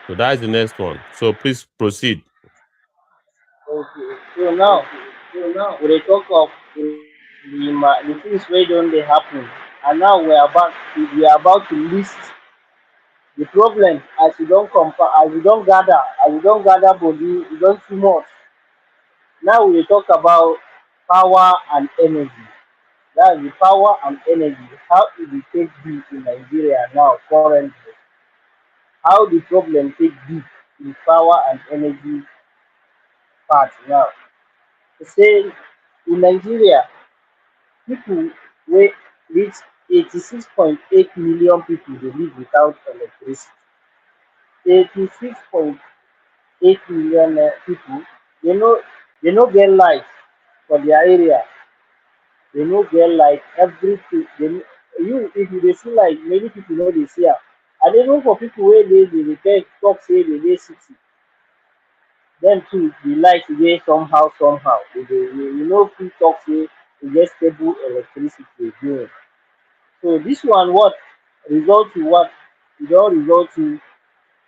So that is the next one. So please proceed. Okay. So now we talk of the things wey don dey happen, and now we are about to list the problem as e don gather body, e don too much. Now we dey talk about power and energy. That's the power and energy, how e dey take be in Nigeria now currently, how the problem take be in power and energy part now. Say in Nigeria, people wey reach 86.8 million people dey live without electricity. 86.8 million people, dey no get light for their area. Dey no get light, everything you, if you dey see light, many people no dey see am. And even for people wey dey talk say dey dey city, dem too the light dey somehow. You no fit talk say e get stable electricity again. So this one what result to what? E don result to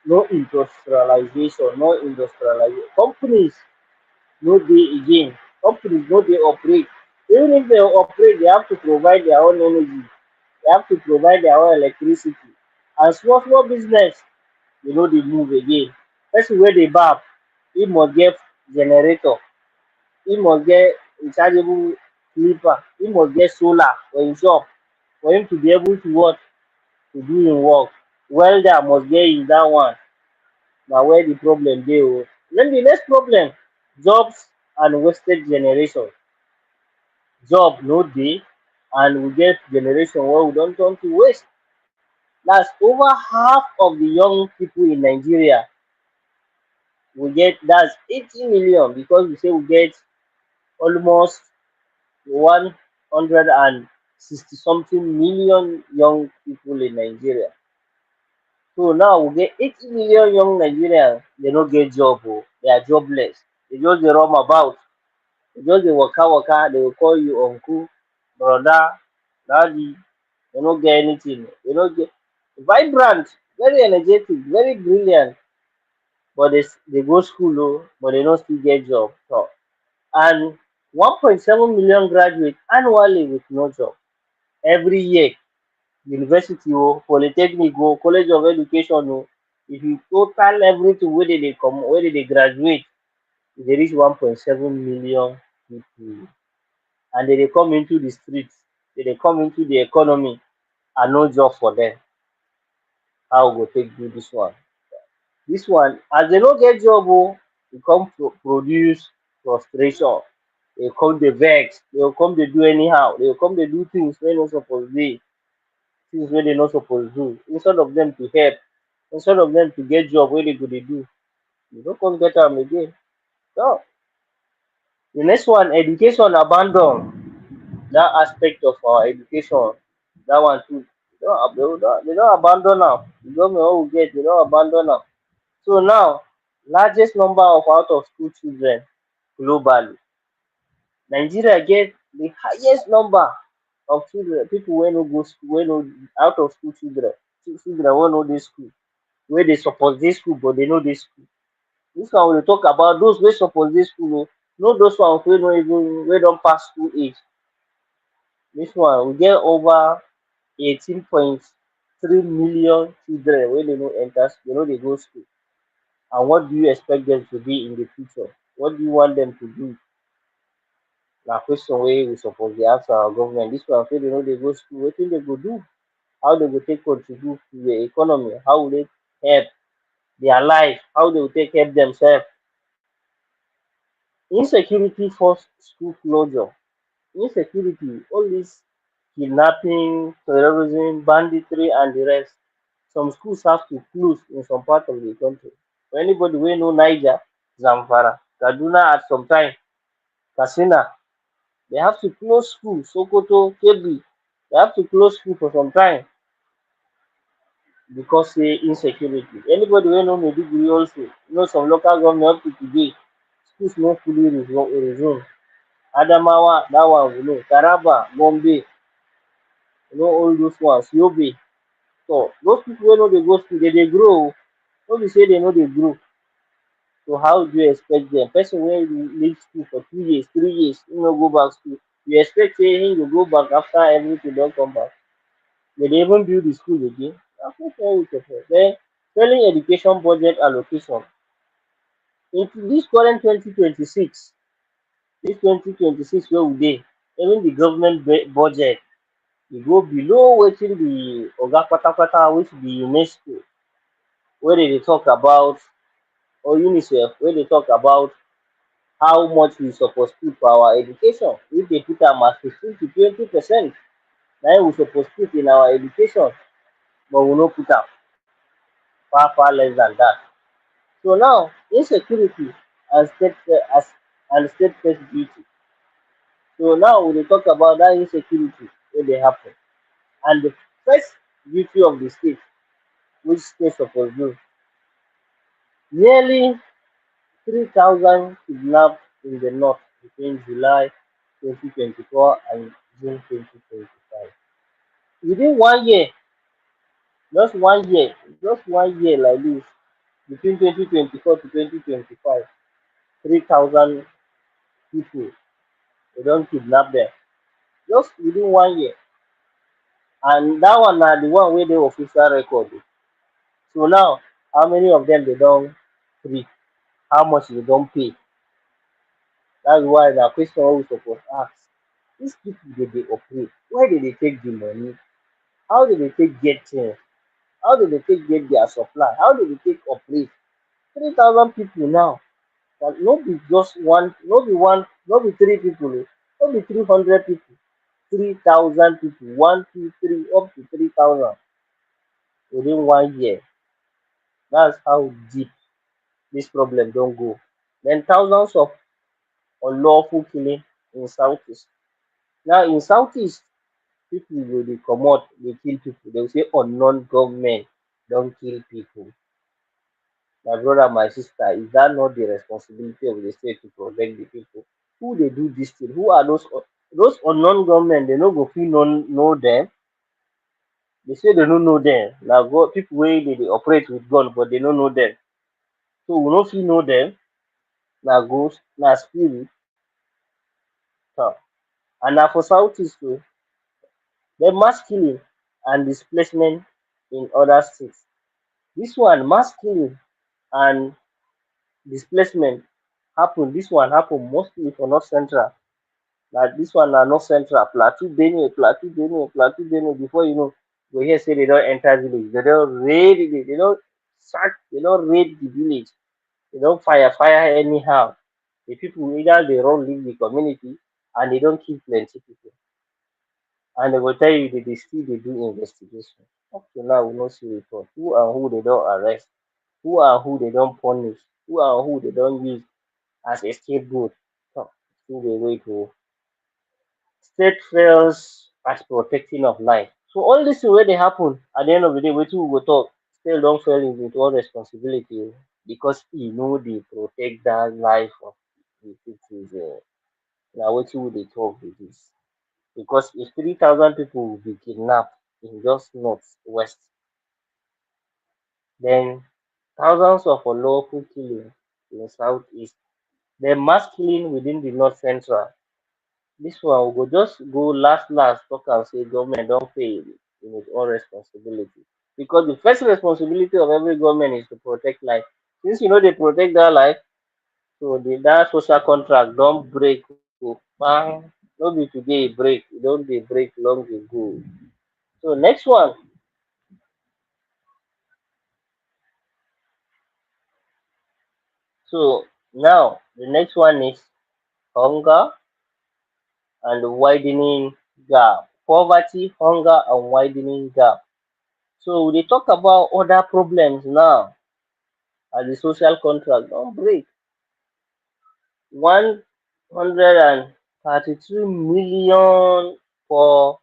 no industrialization. Companies no dey again, companies no dey operate. Even if dem operate, they have to provide their own energy, they have to provide their own electricity. And small business, dey no dey move again. Person wey dey barb, e must get generator, e must get rechargeable clipper, e must get solar for im shop for him to be able to what? To do im work. Welder must get his dat one. Na where the problem dey o. Den the next problem, jobs and wasted generation. Job no dey, and we get generation wey we don turn to waste. That's over half of the young people in Nigeria. We get, that's 80 million, because we say we get almost 160 something million young people in Nigeria. So now we get 80 million young Nigerians, they no get job o, they are jobless. They just dey roam about, they just dey waka, they will call you uncle, brother, daddy. They no get anything. They no get vibrant, very energetic, very brilliant, but they go school o, but they no still get job. And 1.7 million graduate annually with no job. Every year, university o, polytechnic o, college of education o, if you total everything wey dey graduate, e dey reach 1.7 million people. And they dey come into the streets, they dey come into the economy, and no job for them. How we go take do this one? This one, as they no get job o, e come produce frustration. They come dey vex, they go come dey do anyhow, they go come dey do things wey no suppose dey, things wey they no suppose do. Instead of them to help, instead of them to get job wey they go dey do, they no come get am again. So the next one, education abandon. That aspect of our education, that one too, they don abandon am. The government wey we get, they don abandon am. So now, largest number of out of school children globally. Nigeria get the highest number of children, people wey no go school, wey no out of school children wey no dey school, wey dey suppose dey school but they no dey school. This one we dey talk about those wey suppose dey school o, no those ones wey don pass school age. This one we get over 18.3 million children wey dey no enter school, they no dey go school. And what do you expect them to be in the future? What do you want them to do? Na question wey we suppose dey ask our government. This one say they no dey go school, wetin they go do? How they go take contribute to the economy? How will they help their life? How they will take help themselves? Insecurity force school closure. Insecurity, all this kidnapping, terrorism, banditry, and the rest. Some schools have to close in some part of the country. For anybody wey know Niger, Zamfara, Kaduna at some time, Katsina, they have to close school. Sokoto, Kebbi, they have to close school for some time because say insecurity. Anybody wey know Maiduguri also, know some local government up to today, schools no fully resume. Adamawa, that one we know. Taraba, Gombe, all those ones. Yobe. So those people wey no dey go school, they dey grow o. No be say they no dey grow. So how do you expect them? Person wey leave school for 2 years, 3 years, he no go back school. You expect say him go go back after everything don come back. They dey even build the school again. Na so far we suppose. Den failing education budget allocation. Into dis current 2026, dis 2026 wey we dey, even the government budget e go below wetin the oga kpatakpata which be UNESCO wey dey dey talk about, or UNICEF wey dey talk about how much we suppose put for our education. If dey put am as 15 to 20%, na im we suppose put in our education, but we no put am, far far less than dat. So now insecurity and state security. So now we dey talk about dat insecurity wey dey happen, and the first duty of the state which state suppose do. Nearly 3,000 kidnapped in the north between July 2024 and June 2025. Within 1 year, just one year like dis, between 2024 to 2025, 3,000 pipu dey don kidnap dem, just within 1 year. And dat one na the one wey dey official record o. So now, how many of dem dey don free? How much dey don pay? That's why na question wey we suppose ask. Dis pipu dey dey operate, where dey dey take the money? How dey dey take get things? How dey dey take get their supply? How dey dey take operate? 3,000 pipu now, and no be just one, no be three pipu o, no be 300 pipu, 3,000 pipu, one, two, three, up to 3,000 within 1 year. That's how deep dis problem don go. Den thousands of unlawful killing in southeast. Now in southeast, pipu go dey comot dey kill pipu, dey go say unknown government don kill pipu. My brother, my sister, is dat not the responsibility of the state to protect the pipu? Who dey do dis thing? Who are those unknown government? Dey no go fit know dem? Dey say dey no know dem, na pipu wey dey dey operate with gun, but dey no know dem. So we no fit know dem? Na ghost? Na spirit? And na for southeast o. Den mass killing and displacement in other states. Dis one, mass killing and displacement happen, dis one happen mostly for north central. Like dis one na north central, Plateau, Benue. Before you know, you go hear say dey don enter village, dey don raid, dey don sack, dey don raid the village, dey don fire anyhow. The pipu either dey run leave the community, and dey don kill plenty pipu. And dey go tell you dey still dey do investigation. Up to now we no see report. Who and who dey don arrest? Who and who dey don punish? Who and who dey don use as a scapegoat? Still dey wait o. State fails at protecting of life. So all dis thing wey dey happen, at the end of the day, wetin we go talk? State don fail in its own responsibility o, because e no dey protect dat life of the pipu dem. Na wetin we dey talk be dis. Because if 3,000 pipu be kidnapped in just north west, den thousands of unlawful killing in southeast, den mass killing within the north central. Dis one we go just go last talk am say government don fail in its own responsibility, because the first responsibility of every government is to protect life. Since you no dey protect dat life, so dat social contract don break o, kpang. No be today e break, e don dey break long ago. So next one, so now the next one is hunger and widening gap. Poverty, hunger and widening gap. So we dey talk about other problems now, as the social contract don break. 133 million poor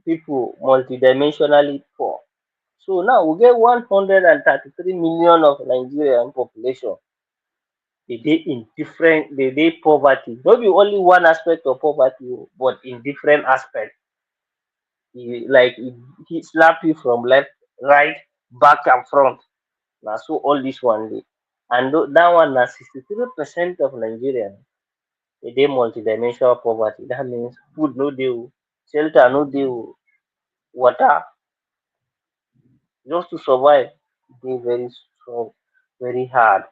pipu, multidimensionally poor. So now we get 133 million of Nigerian population dey dey poverty. No be only one aspect of poverty o, but in different aspect. Like e slap you from left, right, back and front. Na so all dis one dey. And dat one na 63% of Nigeria. e dey multidimensional poverty. That means food no dey o, shelter no dey o, water just to survive dey very strong, very hard.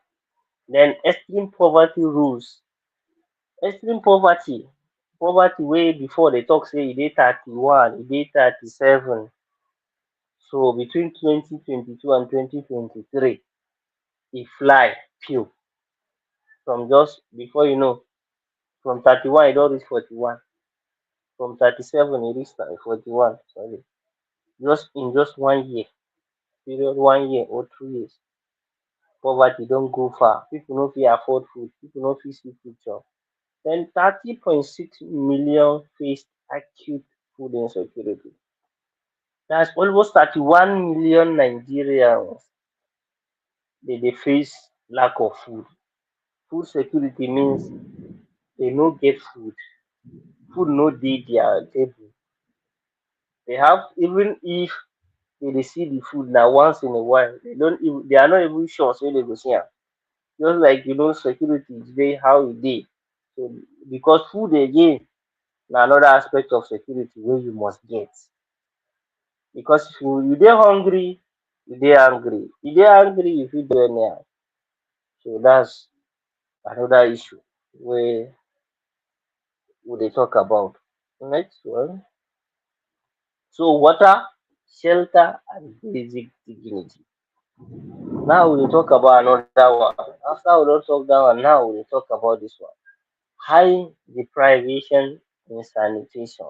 Then extreme poverty rules. Extreme poverty wey before dey talk say e dey 31, e dey 37. So between 2022 and 2023 e fly pew, from just before you know, from 31 e don reach 41, from 37 e reach 41, sorry, just in just 1 year period, 1 year or 2 years. Poverty don go far, people no fit afford food, people no fit see food chop. Then 30.6 million faced acute food insecurity. That's almost 31 million Nigerians dey face lack of food. Food security means they no get food, food no dey their table. They have, even if dey see the food na once in a while, they are not even sure say they go see am. Just like security dey how e dey. So because food again na another aspect of security wey you must get. Because if you dey hungry, you dey angry. You dey angry, you fit do anyhow. So that's another issue wey we dey talk about. Next one. So water, shelter and basic dignity. Now we dey talk about another one. After we don talk that one, now we dey talk about this one. High deprivation in sanitation,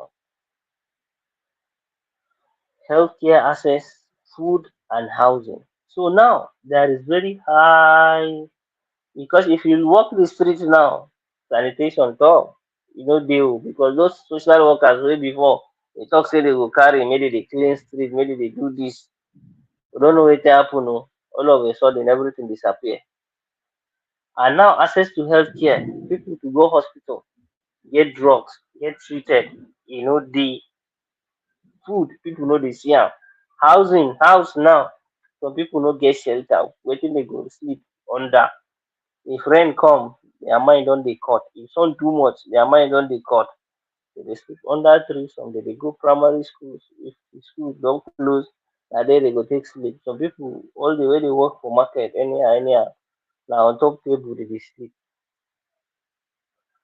healthcare access, food and housing. So now there is very high, because if you walk the street now, sanitation talk, e no dey o, because those social workers wey before dey talk say they go carry make dem dey clean street, make dem dey do this, we don't know wetin happen o. All of a sudden everything disappear. And now access to healthcare, people to go hospital, get drugs, get treated, e no dey. Food, people no dey see am. Housing, house now, some people no get shelter, wetin dey go sleep under. If rain come, their mind don dey cut. If sun too much, their mind don dey cut. They dey sleep under tree, some dey go primary schools. If the schools don close, na there they go take sleep. Some people, all the way dey work for market anyhow, na on top table they dey sleep.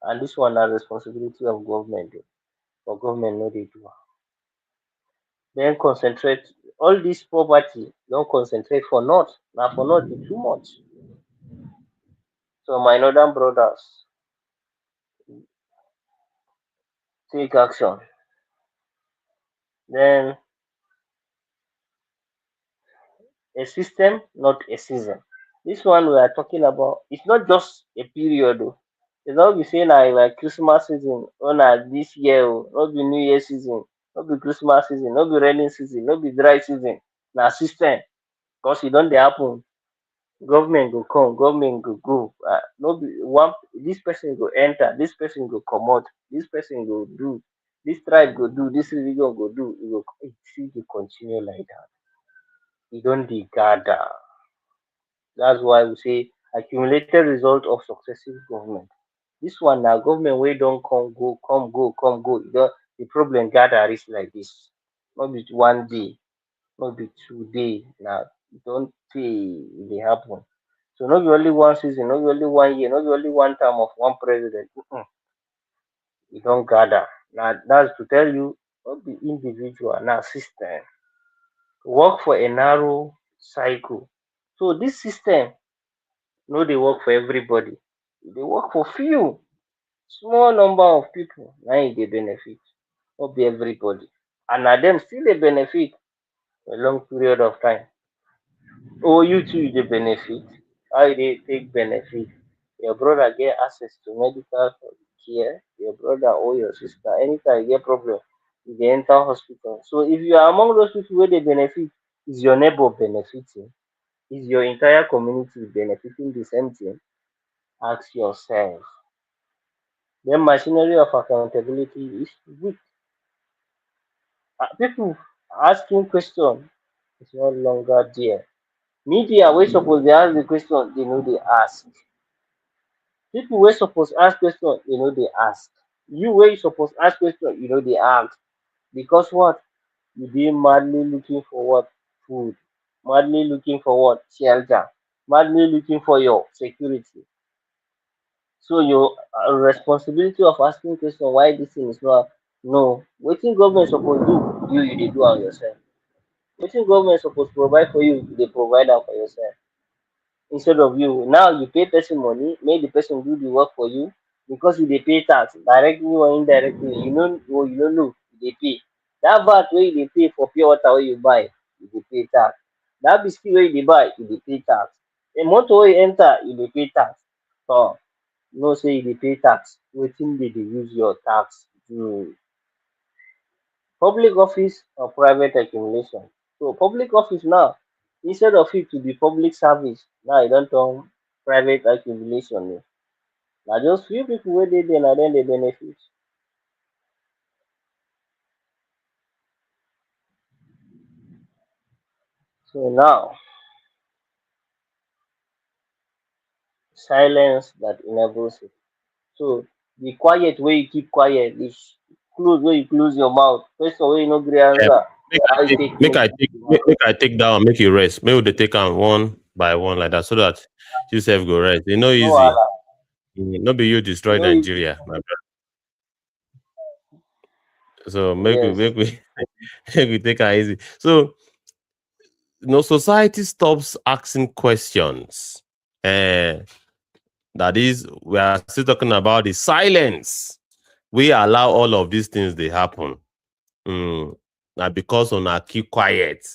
And this one na responsibility of government o, but government no dey do am. Then concentrate, all this poverty don concentrate for north. Na for north e too much. So my northern brothers, take action. Then a system, not a season. This one we are talking about, it's not just a period o. It's not be say na like Christmas season or na this year o, no be New Year season, no be Christmas season, no be rainy season, no be dry season. Na system, because e don dey happen. Government go come, government go go. No be one, this person go enter, this person go comot, this person go do, this tribe go do, this religion go do. E go still dey continue like that. E don dey gather. That's why we say accumulated result of successive government. This one na government wey don come go, come go, come go. The problem gather reach like this. No be one day, no be 2 day. Na e don tey e dey happen. So no be only one season, no be only 1 year, no be only one term of one president. E don gather. Na that's to tell you, no be individual, na system. Work for a narrow cycle. So this system no dey work for everybody. E dey work for few, small number of people, na e dey benefit, no be everybody. And na dem still dey benefit for a long period of time. Or you too you dey benefit. How you dey take benefit? Your brother get access to medical care, your brother or your sister, anytime you get problem, you dey enter hospital. So if you are among those people wey dey benefit, is your neighbor benefiting? Is your entire community benefiting the same thing? Ask yourself. Then machinery of accountability is weak. People asking question is no longer there. Media wey suppose dey ask the question, they no dey ask. People wey suppose ask question, dey ask. You wey you suppose ask question, dey ask. Because what? You dey madly looking for what? Food. Madly looking for what? Shelter. Madly looking for your security. So your responsibility of asking question why this thing is not, no. Wetin government suppose do, you dey do am yourself. Wetin government suppose provide for you dey provide am for yourself. Instead of you now you pay person money make the person do the work for you, because you dey pay tax directly or indirectly, you no know you dey pay. Dat VAT wey you dey pay for pure water wey you buy, you dey pay tax. Dat biscuit wey you dey buy, you dey pay tax. A motor wey you enter, you dey pay tax. Know say you dey pay tax. Wetin dey use your tax do? Public office or private accumulation. So public office now, instead of it to be public service, now e don turn private accumulation o. Na just few people wey dey there na dem dey benefit. So now, silence that enables it. So the quiet wey you keep quiet, the close wey you close your mouth, question wey you no gree Um, answer, make how I you take take make make I you take the make, matter. make I take that one, make you rest. Maybe they take am one by one like that so that you self go rest. E no No easy. wahala, No be you e destroy no easy. Nigeria, my brother. So make we Yes. make we make we take am easy. So society stops asking questions. That is, we are still talking about the silence. We allow all of these things they happen. Now because on our keep quiet.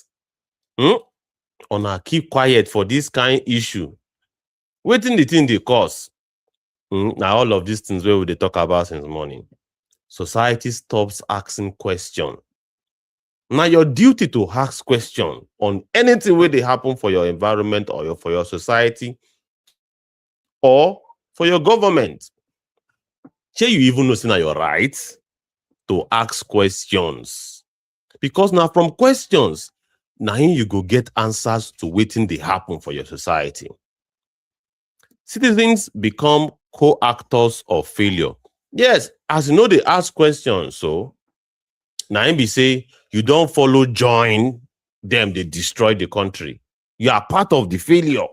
On our keep quiet for this kind issue. Wetin the thing they cause? Now all of these things where we dey talk about since morning. Society stops asking question. Now your duty to ask question on anything where they happen for your environment or for your society or for your government. Shey you even know say na your right to ask questions, because now from questions na you go get answers to wetin dey happen for your society. Citizens become co-actors of failure. Yes, as you know they ask questions, so na im be say you don't follow join them, they destroy the country. You are part of the failure,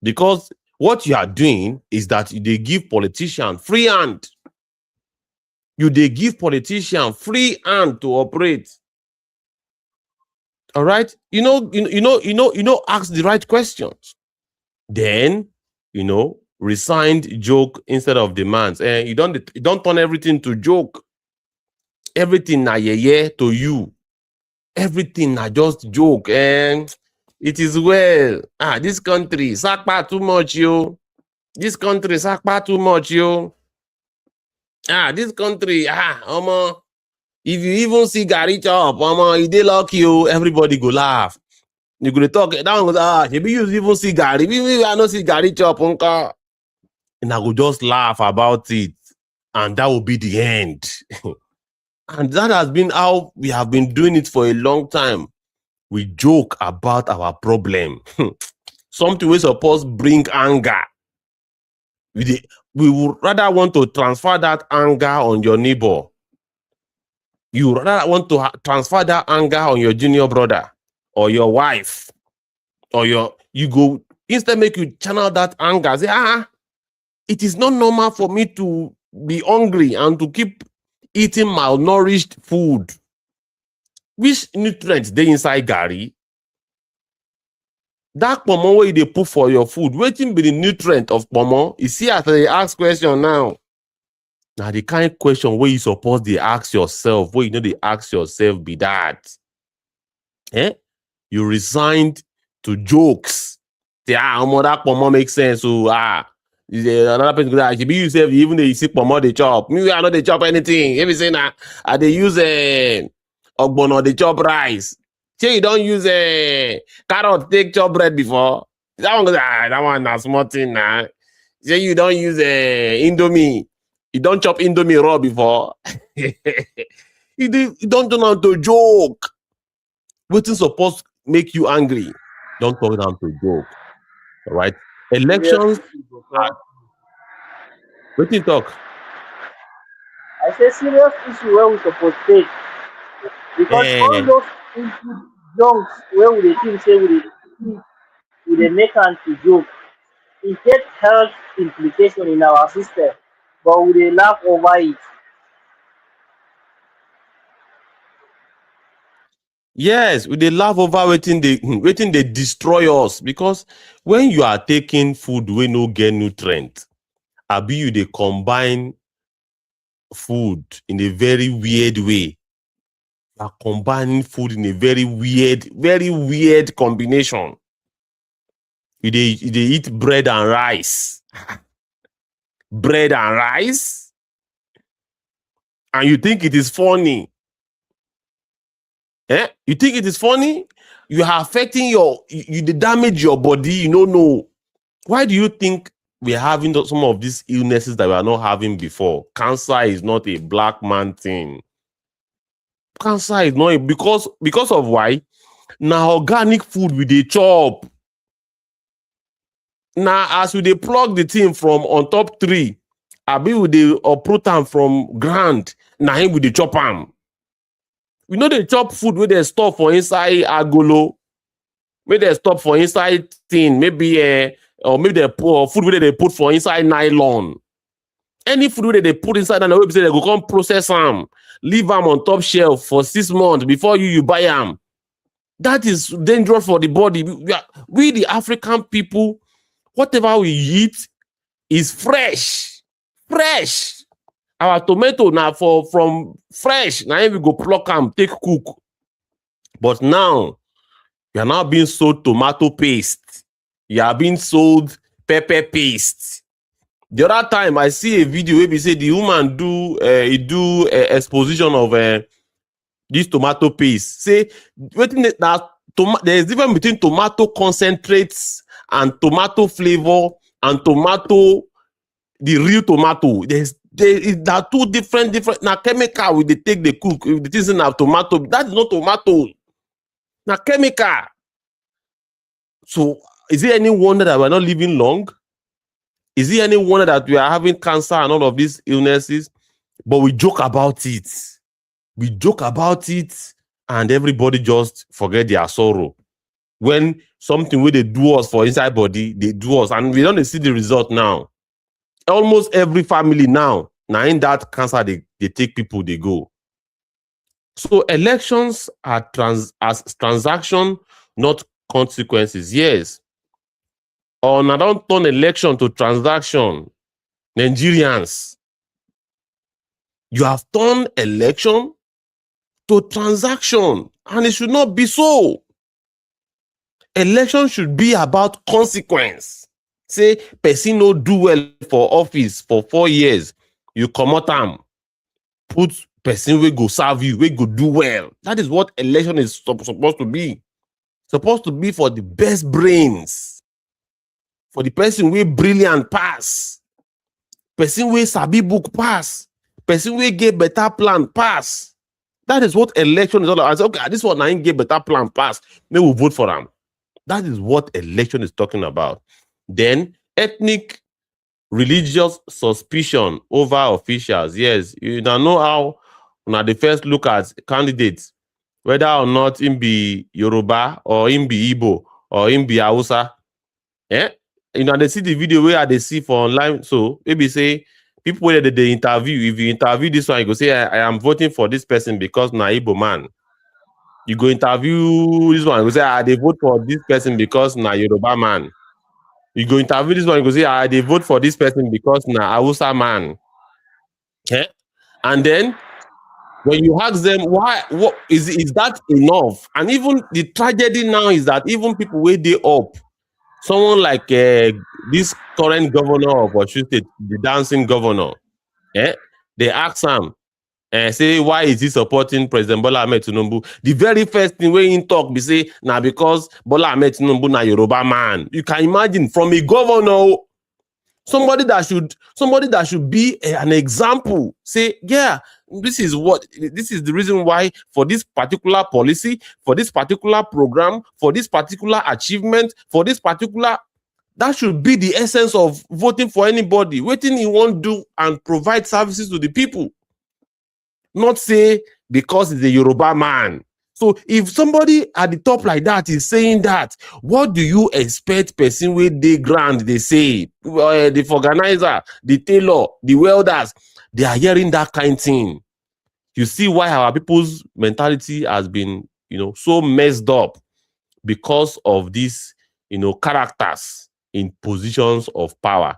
because what you are doing is that they give politicians free hand. They give politicians free hand to operate. All right, ask the right questions. Then resigned joke instead of demands. You don't turn everything to joke. Everything na yeye to you. Everything na just joke. And it is well. This country sakpa too much, yo. This country sakpa too much, yo. This country, omo. If you even see Gary chop, omo, you dey lucky, yo. Everybody go laugh. You go talk. That one goes, maybe you even see Gary. Maybe I don't see Gary chop, uncle. And I will just laugh about it. And that will be the end. And that has been how we have been doing it for a long time. We joke about our problem. Something we suppose bring anger. We would rather want to transfer that anger on your neighbor. You rather want to transfer that anger on your junior brother or your wife or you go instead make you channel that anger. Say, it is not normal for me to be hungry and to keep eating malnourished food. Which nutrients they inside Gary? That pomo where they put for your food, waiting be the nutrient of pomo. You see, after they ask question now. Now the kind of question where you suppose they ask yourself, where they ask yourself be that. You resigned to jokes. Say, that pomo makes sense. So another person go be yourself, even though you see pomo they chop. Me, I know they chop anything. If you say now, they use ogbono, they chop rice. Say you don't use carrot take chop bread before. That one goes, that one na small thing now. Say you don't use indomie. You don't chop indomie raw before. You don't turn out to joke. What's supposed make you angry? Don't turn out to joke. All right. Elections. What you talk? I say serious issue where we suppose take, because all Eh, those input junks where we dey think say we dey make am to joke, e get health implication in our system, but we dey laugh over it. yes, we dey laugh over waiting they destroy us, because when you are taking food wey no get nutrient, abi you dey combine food in a very weird way. You are combining food in a very weird combination. You dey eat bread and rice. Bread and rice, and you think it is funny. You think it is funny? You are affecting you dey damage your body, you don't know. Why do you think we're having some of these illnesses that we are not having before? Cancer is not a black man thing. Cancer is not because of why? Now organic food we dey chop. Now as we dey plug the thing from on top tree, abi we dey uproot am from ground, na him we dey chop am. We know dey chop food wey dey store for inside agolo, wey dey store for inside thing, maybe or maybe they put food wey dey put for inside nylon. Any food wey dey put inside nylon, wey be say they go come process am, leave am on top shelf for 6 months before you buy am. That is dangerous for the body. We the African people, whatever we eat is fresh. Fresh. Our tomato now from fresh. Now we go pluck am, take cook. But now, you are now being sold tomato paste. You are being sold pepper paste. The other time, I see a video where we say the woman do exposition of this tomato paste. Say, there is difference between tomato concentrates and tomato flavor and tomato, the real tomato. There are two different. Now chemical we they take the cook. If the thing is not tomato, that is not tomato. Now chemical. So is it any wonder that we're not living long? Is it any wonder that we are having cancer and all of these illnesses? But we joke about it. We joke about it, and everybody just forget their sorrow. When something where they do us for inside body, they do us, and we don't see the result now. Almost every family now in that cancer, they take people, they go. So elections are as transaction, not consequences. Yes. Or now don't turn election to transaction. Nigerians, you have turned election to transaction, and it should not be so. Election should be about consequence. Say, person no do well for office for 4 years, you comot am, put person wey go serve you, wey go do well. That is what election is supposed to be. Supposed to be for the best brains, for the person wey brilliant pass, person wey sabi book pass, person wey get better plan pass. That is what election is all about. I say, okay, this one I get better plan pass, may we vote for them. That is what election is talking about. Then ethnic, religious suspicion over officials. Yes, you now know how when they first look at candidates, whether or not him be Yoruba or him be Igbo or him be Hausa. You know, they see the video where they see for online. So maybe say people where they interview, if you interview this one, you go say, I am voting for this person because na Igbo man. You go interview this one, you go say, they vote for this person because na Yoruba man. You go interview this one, you go say, they vote for this person because na Hausa man. And then when you ask them why, what is that enough? And even the tragedy now is that even people where they up, someone like this current governor of Osun State, the dancing governor, they ask him, say, why is he supporting President Bola Ahmed Tinubu? The very first thing when he talk, be say, now because Bola Ahmed Tinubu na Yoruba man. You can imagine from a governor, somebody that should be an example. Say, yeah, this is the reason why for this particular policy, for this particular program, for this particular achievement, for this particular That should be the essence of voting for anybody. Waiting he won't do and provide services to the people. Not say because he's a Yoruba man. So if somebody at the top like that is saying that, what do you expect person with the ground they say? The organizer, the tailor, the welders, they are hearing that kind of thing. You see why our people's mentality has been, so messed up because of these, characters in positions of power.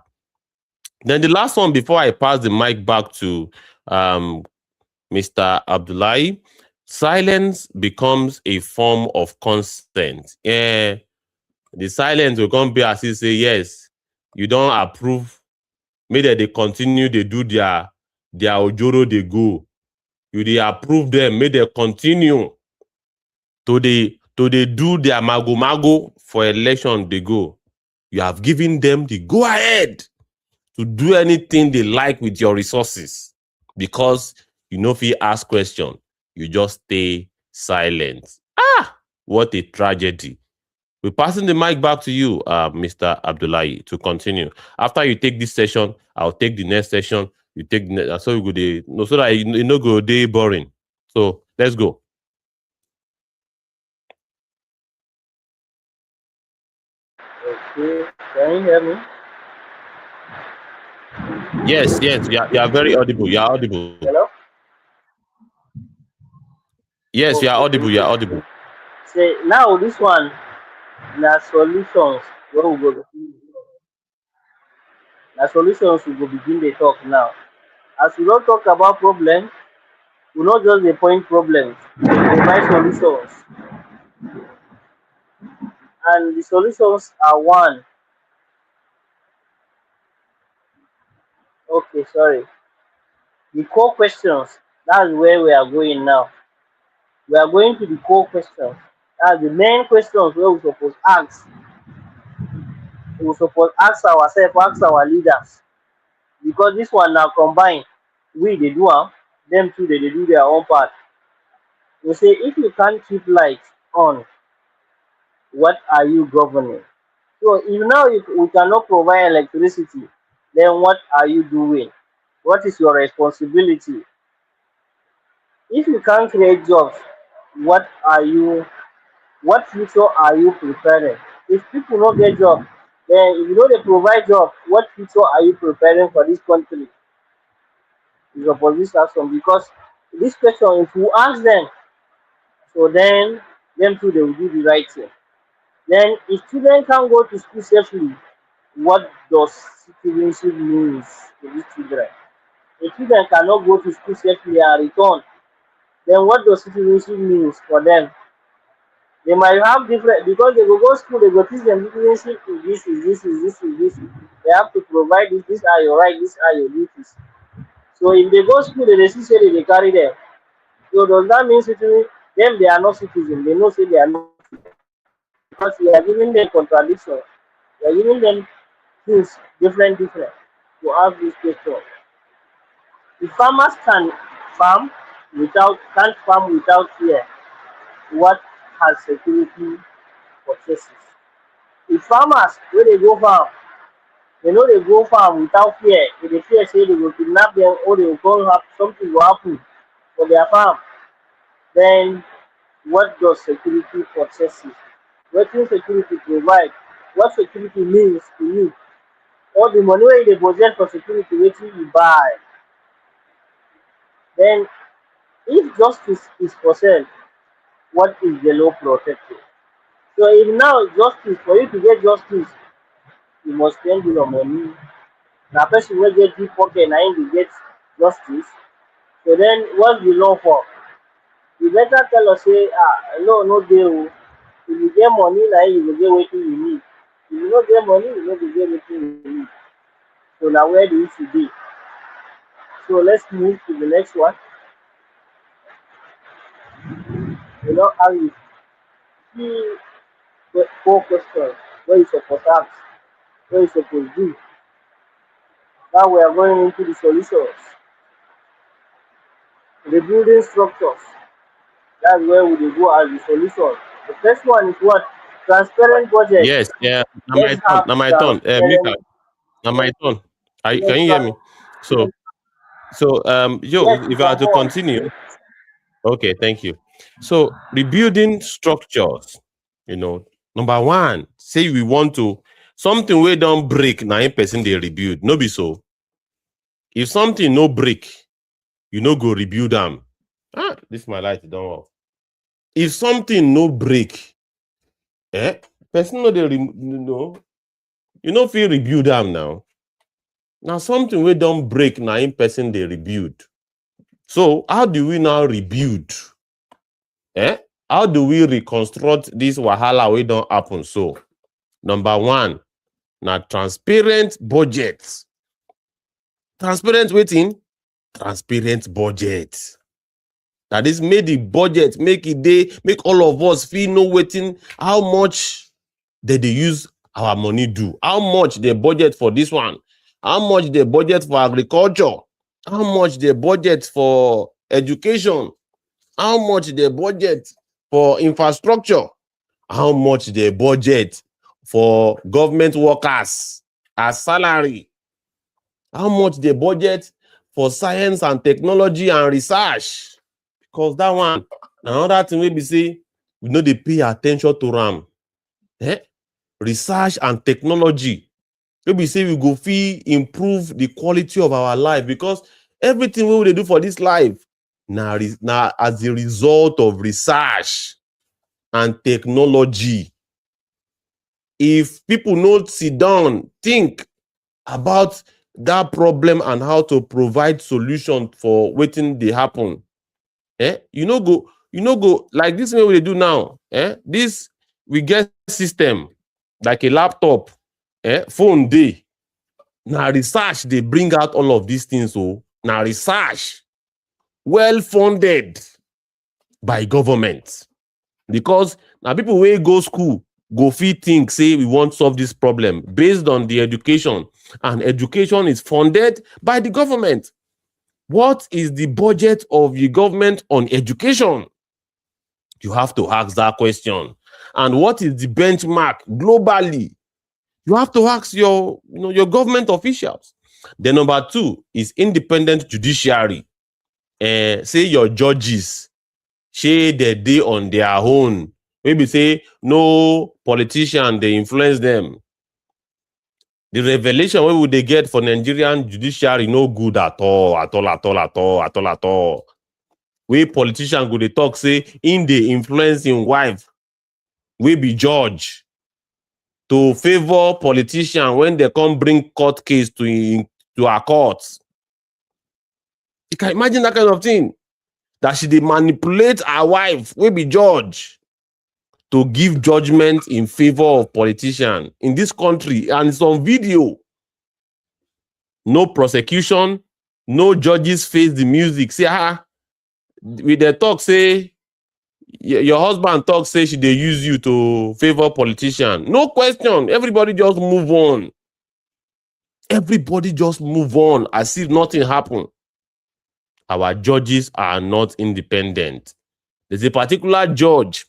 Then the last one before I pass the mic back to Mr. Abdullahi, silence becomes a form of consent. Yeah, the silence will come be as you say, yes, you don't approve. Maybe they continue, they do their ojoro, they go. You they approve them, may they continue to they do their mago for election, they go. You have given them the go ahead to do anything they like with your resources, because you know if you ask question, you just stay silent. What a tragedy. We're passing the mic back to you, Mr. Abdullahi, to continue. After you take this session, I'll take the next session. You take the next, so we go day, no, so that you no go day boring. So let's go. Okay, can you hear me? Yes, you are very audible. You are audible. Hello? Yes, you are Okay, audible. thank You you. are audible. Say now this one na solutions wey we go na solutions we go begin dey talk now. As we don talk about problem, we no just dey point problems, we dey provide solutions. And the solutions are one, okay, sorry. The core questions, that's where we are going now. We are going to the core questions. That's the main questions wey we suppose ask. We suppose ask ourselves, ask our leaders. Because this one na combine. We dey do am, them too they dey do their own part. We say if you can't keep lights on, what are you governing? So if now we cannot provide electricity, then what are you doing? What is your responsibility? If you can't create jobs, what are you what future are you preparing? If people no get job, then if you no dey provide job, what future are you preparing for this country? Is opposition action, because this question if you ask them, so then them too they will do the right thing. Then if children can go to school safely, what does citizenship means to these children? If children cannot go to school safely and return, then what does citizenship means for them? They might have different, because they go school, they go teach them citizenship is this, is this, is this, is this. They have to provide this, these are your rights, these are your duties. So if they go school, they see say they carry them. So does that mean citizen them they are not citizens? They know say they are not, because we are giving them contradiction. We are giving them things different to ask this question. If farmers can't farm without fear, what has security purchases? If farmers when they go farm, they know they go farm without fear, they fear say they will kidnap them or they will come have something will happen for their farm, then what does security purchases? What will security provide? What security means to you? All the money wey you dey budget for security, wetin you buy? Then if justice is for sale, what is the law protecting? So if now justice, for you to get justice, you must spend your money. Na person wey get deep pocket na him dey get justice. So then what's the law for? You better tell us say law no dey o. If you get money na you go get wetin you need. If you no get money, you no go get wetin you need. So na where the issue dey. So let's move to the next one. You know how you see four questions wey you suppose ask, wey you suppose do. Now we are going into the solutions. The building structures. That's where we dey go as the solution. The first one is what? Transparent budget. Yes, yeah. Now Let's my turn. have Now my turn. Mika, transparent. now my turn. Can Yes, you hear me? So, yo, yes, we if I can are go to on. continue, okay, thank you. So, rebuilding structures, you know, number one, say we want to something we don't break, 9% they rebuild. No be so. If something no break, you no go rebuild them. This my light don't work. If something no break, person no they no, you no feel rebuild them now. Now something we don't break, 9% they rebuild. So how do we now rebuild? How do we reconstruct this wahala we don't happen? So number one, now transparent budgets. Transparent waiting, transparent budget. That is made the budget, make it day, make all of us feel no waiting how much they use our money do, how much they budget for this one, how much they budget for agriculture, how much they budget for education, how much they budget for infrastructure, how much they budget for government workers as salary, how much they budget for science and technology and research. Because that one, another thing we be say, we know they pay attention to RAM. Research and technology. We say we go feel improve the quality of our life because everything we will do for this life now as a result of research and technology. If people not sit down, think about that problem and how to provide solution for waiting they happen. You know go like this way we do now. This we get system like a laptop, phone day. Now research they bring out all of these things. So now research well funded by government because now people wey go school go fit think say we want solve this problem based on the education, and education is funded by the government. What is the budget of the government on education? You have to ask that question. And what is the benchmark globally? You have to ask your government officials. Then number two is independent judiciary. Say your judges, say they dey on their own. Maybe say no politician they influence them. The revelation wey would they get for Nigerian judiciary no good at all. Wey politician go dey talk say in dey influence im wife wey be judge to favor politician when they come bring court case to our courts. You can imagine that kind of thing. That she dey manipulate her wife wey be judge to give judgment in favor of politician in this country, and it's on video. No prosecution, no judges face the music. Say, with the talk, say, your husband talk, say she dey use you to favor politician. No question. Everybody just move on. Everybody just move on as if nothing happened. Our judges are not independent. There's a particular judge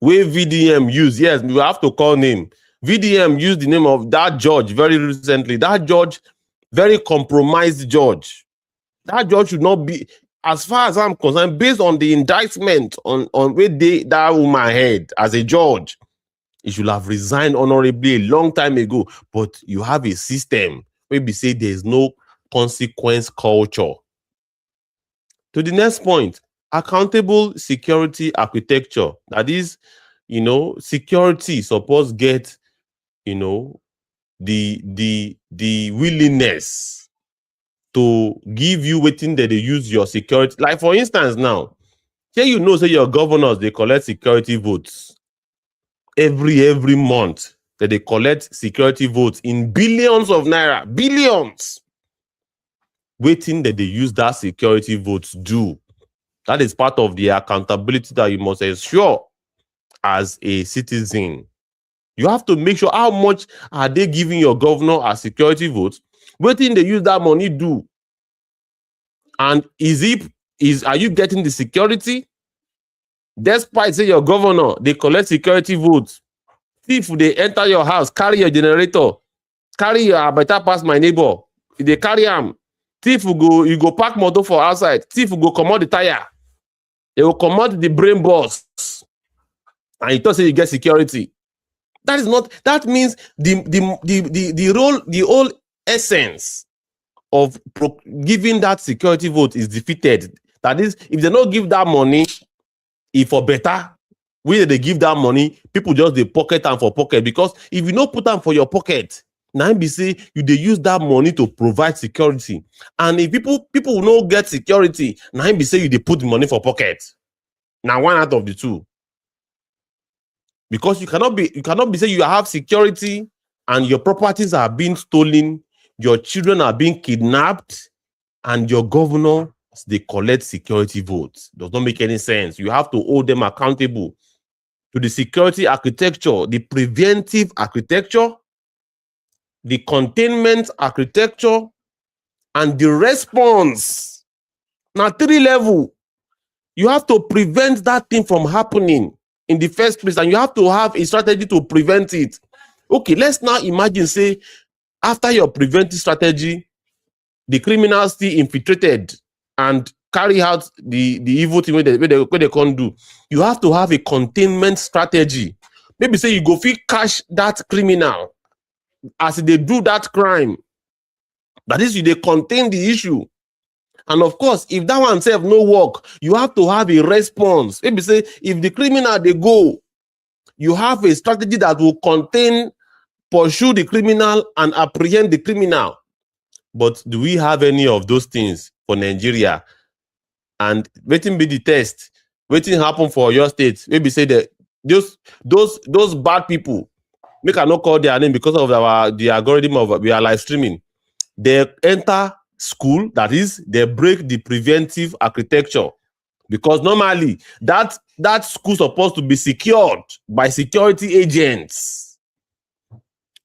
where VDM use. Yes, we have to call name. VDM used the name of that judge very recently. That judge, very compromised judge. That judge should not be, as far as I'm concerned, based on the indictment on where that woman had as a judge, he should have resigned honorably a long time ago. But you have a system where we say there's no consequence culture. To the next point, accountable security architecture. That is, security supposed get, the willingness to give you waiting that they use your security. Like for instance, now, say say your governors they collect security votes every month. That they collect security votes in billions of naira, billions. Waiting that they use that security votes do. That is part of the accountability that you must ensure as a citizen. You have to make sure how much are they giving your governor as security votes. Waiting they use that money do. And are you getting the security Despite say your governor, they collect security votes. Thief, they enter your house, carry your generator, carry your better pass my neighbor. If they carry him, thief will go, you go park motor for outside. Thief will go commode the tire. They will commode the brain box. And you thought say you get security. That is not, that means the role, the whole essence of giving that security vote is defeated. That is, if they don't give that money, if for better, where they give that money, people just they pocket them for pocket. Because if you don't put them for your pocket, now be say you they use that money to provide security. And if people will not get security, now be say you they put the money for pocket. Now one out of the two. Because you cannot be say you have security and your properties are being stolen, your children are being kidnapped, and your governor they collect security votes. Does not make any sense. You have to hold them accountable to the security architecture, the preventive architecture, the containment architecture, and the response. Now, 3 level. You have to prevent that thing from happening in the first place, and you have to have a strategy to prevent it. Okay, let's now imagine, say, after your preventive strategy, the criminals still infiltrated and carry out the evil thing where they can't do. You have to have a containment strategy. Maybe say you go fit catch that criminal as they do that crime. That is, they contain the issue. And of course, if that one self no work, you have to have a response. Maybe say, if the criminal they go, you have a strategy that will contain, pursue the criminal and apprehend the criminal. But do we have any of those things for Nigeria? And waiting be the test. Waiting happen for your state. Maybe say that those bad people, make I not call their name because of the algorithm of we are live streaming. They enter school, that is, they break the preventive architecture. Because normally that school supposed to be secured by security agents.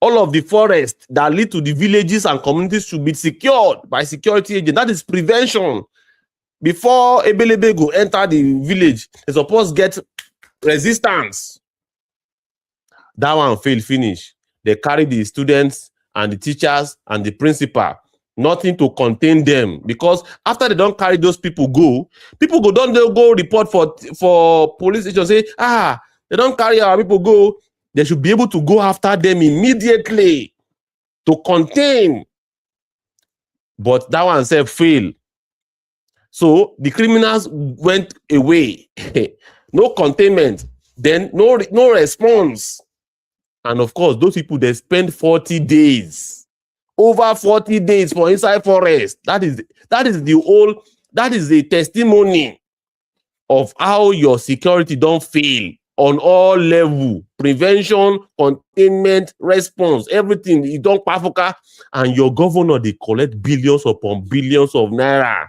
All of the forest that lead to the villages and communities should be secured by security agents. That is prevention. Before Ebelebe go enter the village, they supposed get resistance. That one failed finish. They carry the students and the teachers and the principal. Nothing to contain them, because after they don't carry those people go don't go report for police station, say, they don't carry our people go. They should be able to go after them immediately to contain. But that one said fail. So the criminals went away. No containment, then no response. And of course, those people, they spend 40 days. Over 40 days for inside forest. That is the testimony of how your security don't fail on all level. Prevention, containment, response, everything. You don't pafuka, and your governor, they collect billions upon billions of naira.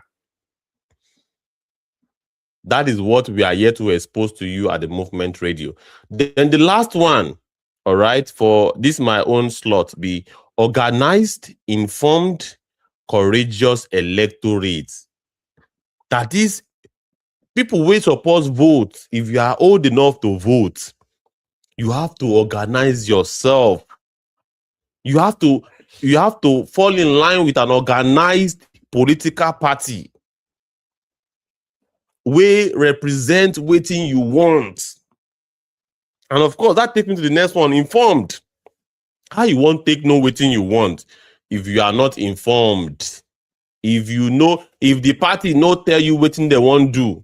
That is what we are here to expose to you at the Movement Radio. Then the last one, all right, for this my own slot be organized, informed, courageous electorate. That is, people will suppose vote. If you are old enough to vote, you have to organize yourself. You have to fall in line with an organized political party wey represent wetin you want. And of course, that takes me to the next one, informed. How you want take know wetin you want if you are not informed? If you know, if the party no tell you wetin they want do,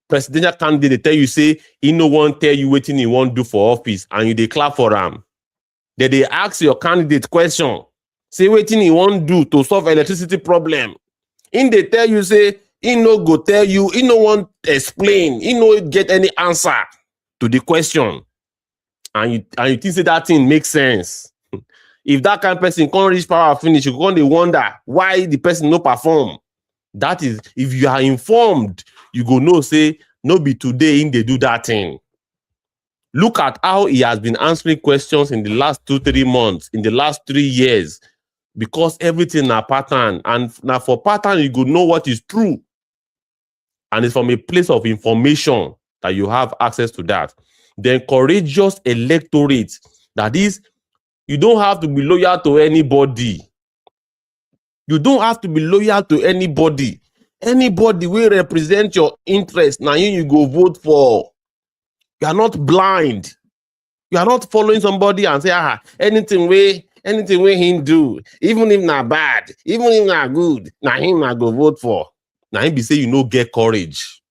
presidential candidate tell you say he no one tell you wetin he want do for office, and you dey clap for am. Then they ask your candidate question, say wetin he want do to solve electricity problem. In they tell you say he no go tell you, he no want explain, he no get any answer to the question. And you think say that thing makes sense. If that kind of person can't reach power finish, you can't wonder why the person no perform. That is, if you are informed, you go know say no be today in they do that thing. Look at how he has been answering questions in the last 2-3 months, in the last 3 years, because everything na pattern, and now for pattern you go know what is true. and it's from a place of information that you have access to that. Then courageous electorate, that is, you don't have to be loyal to anybody. You don't have to be loyal to anybody. Anybody will represent your interest. Now you go vote for. You are not blind. You are not following somebody and say, anything we him do, even if not bad, even if not good, now him I go vote for. Now him be say you no get courage.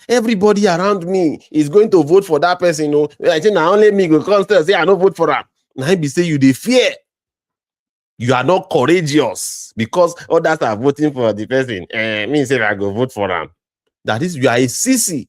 Everybody around me is going to vote for that person. You know, I think now only me go come say I no vote for that. Now him be say you dey fear. You are not courageous because others are voting for the person. Me say I go vote for them. That is, you are a sissy.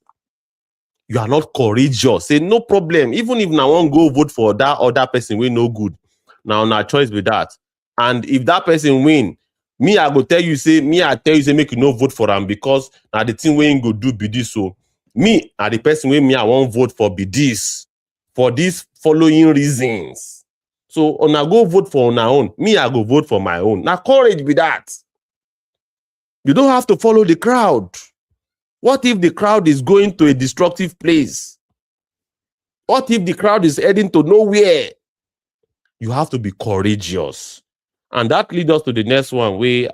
You are not courageous. Say no problem. Even if now one go vote for that other person, we no good. Now choice with that. And if that person win, me I go tell you say make you no vote for them because now the thing we go do be this. So me are the person me I won't vote for be this for these following reasons. So I go vote for on our own. Me I go vote for my own. Now courage be that. You don't have to follow the crowd. What if the crowd is going to a destructive place? What if the crowd is heading to nowhere? You have to be courageous. And that leads us to the next one where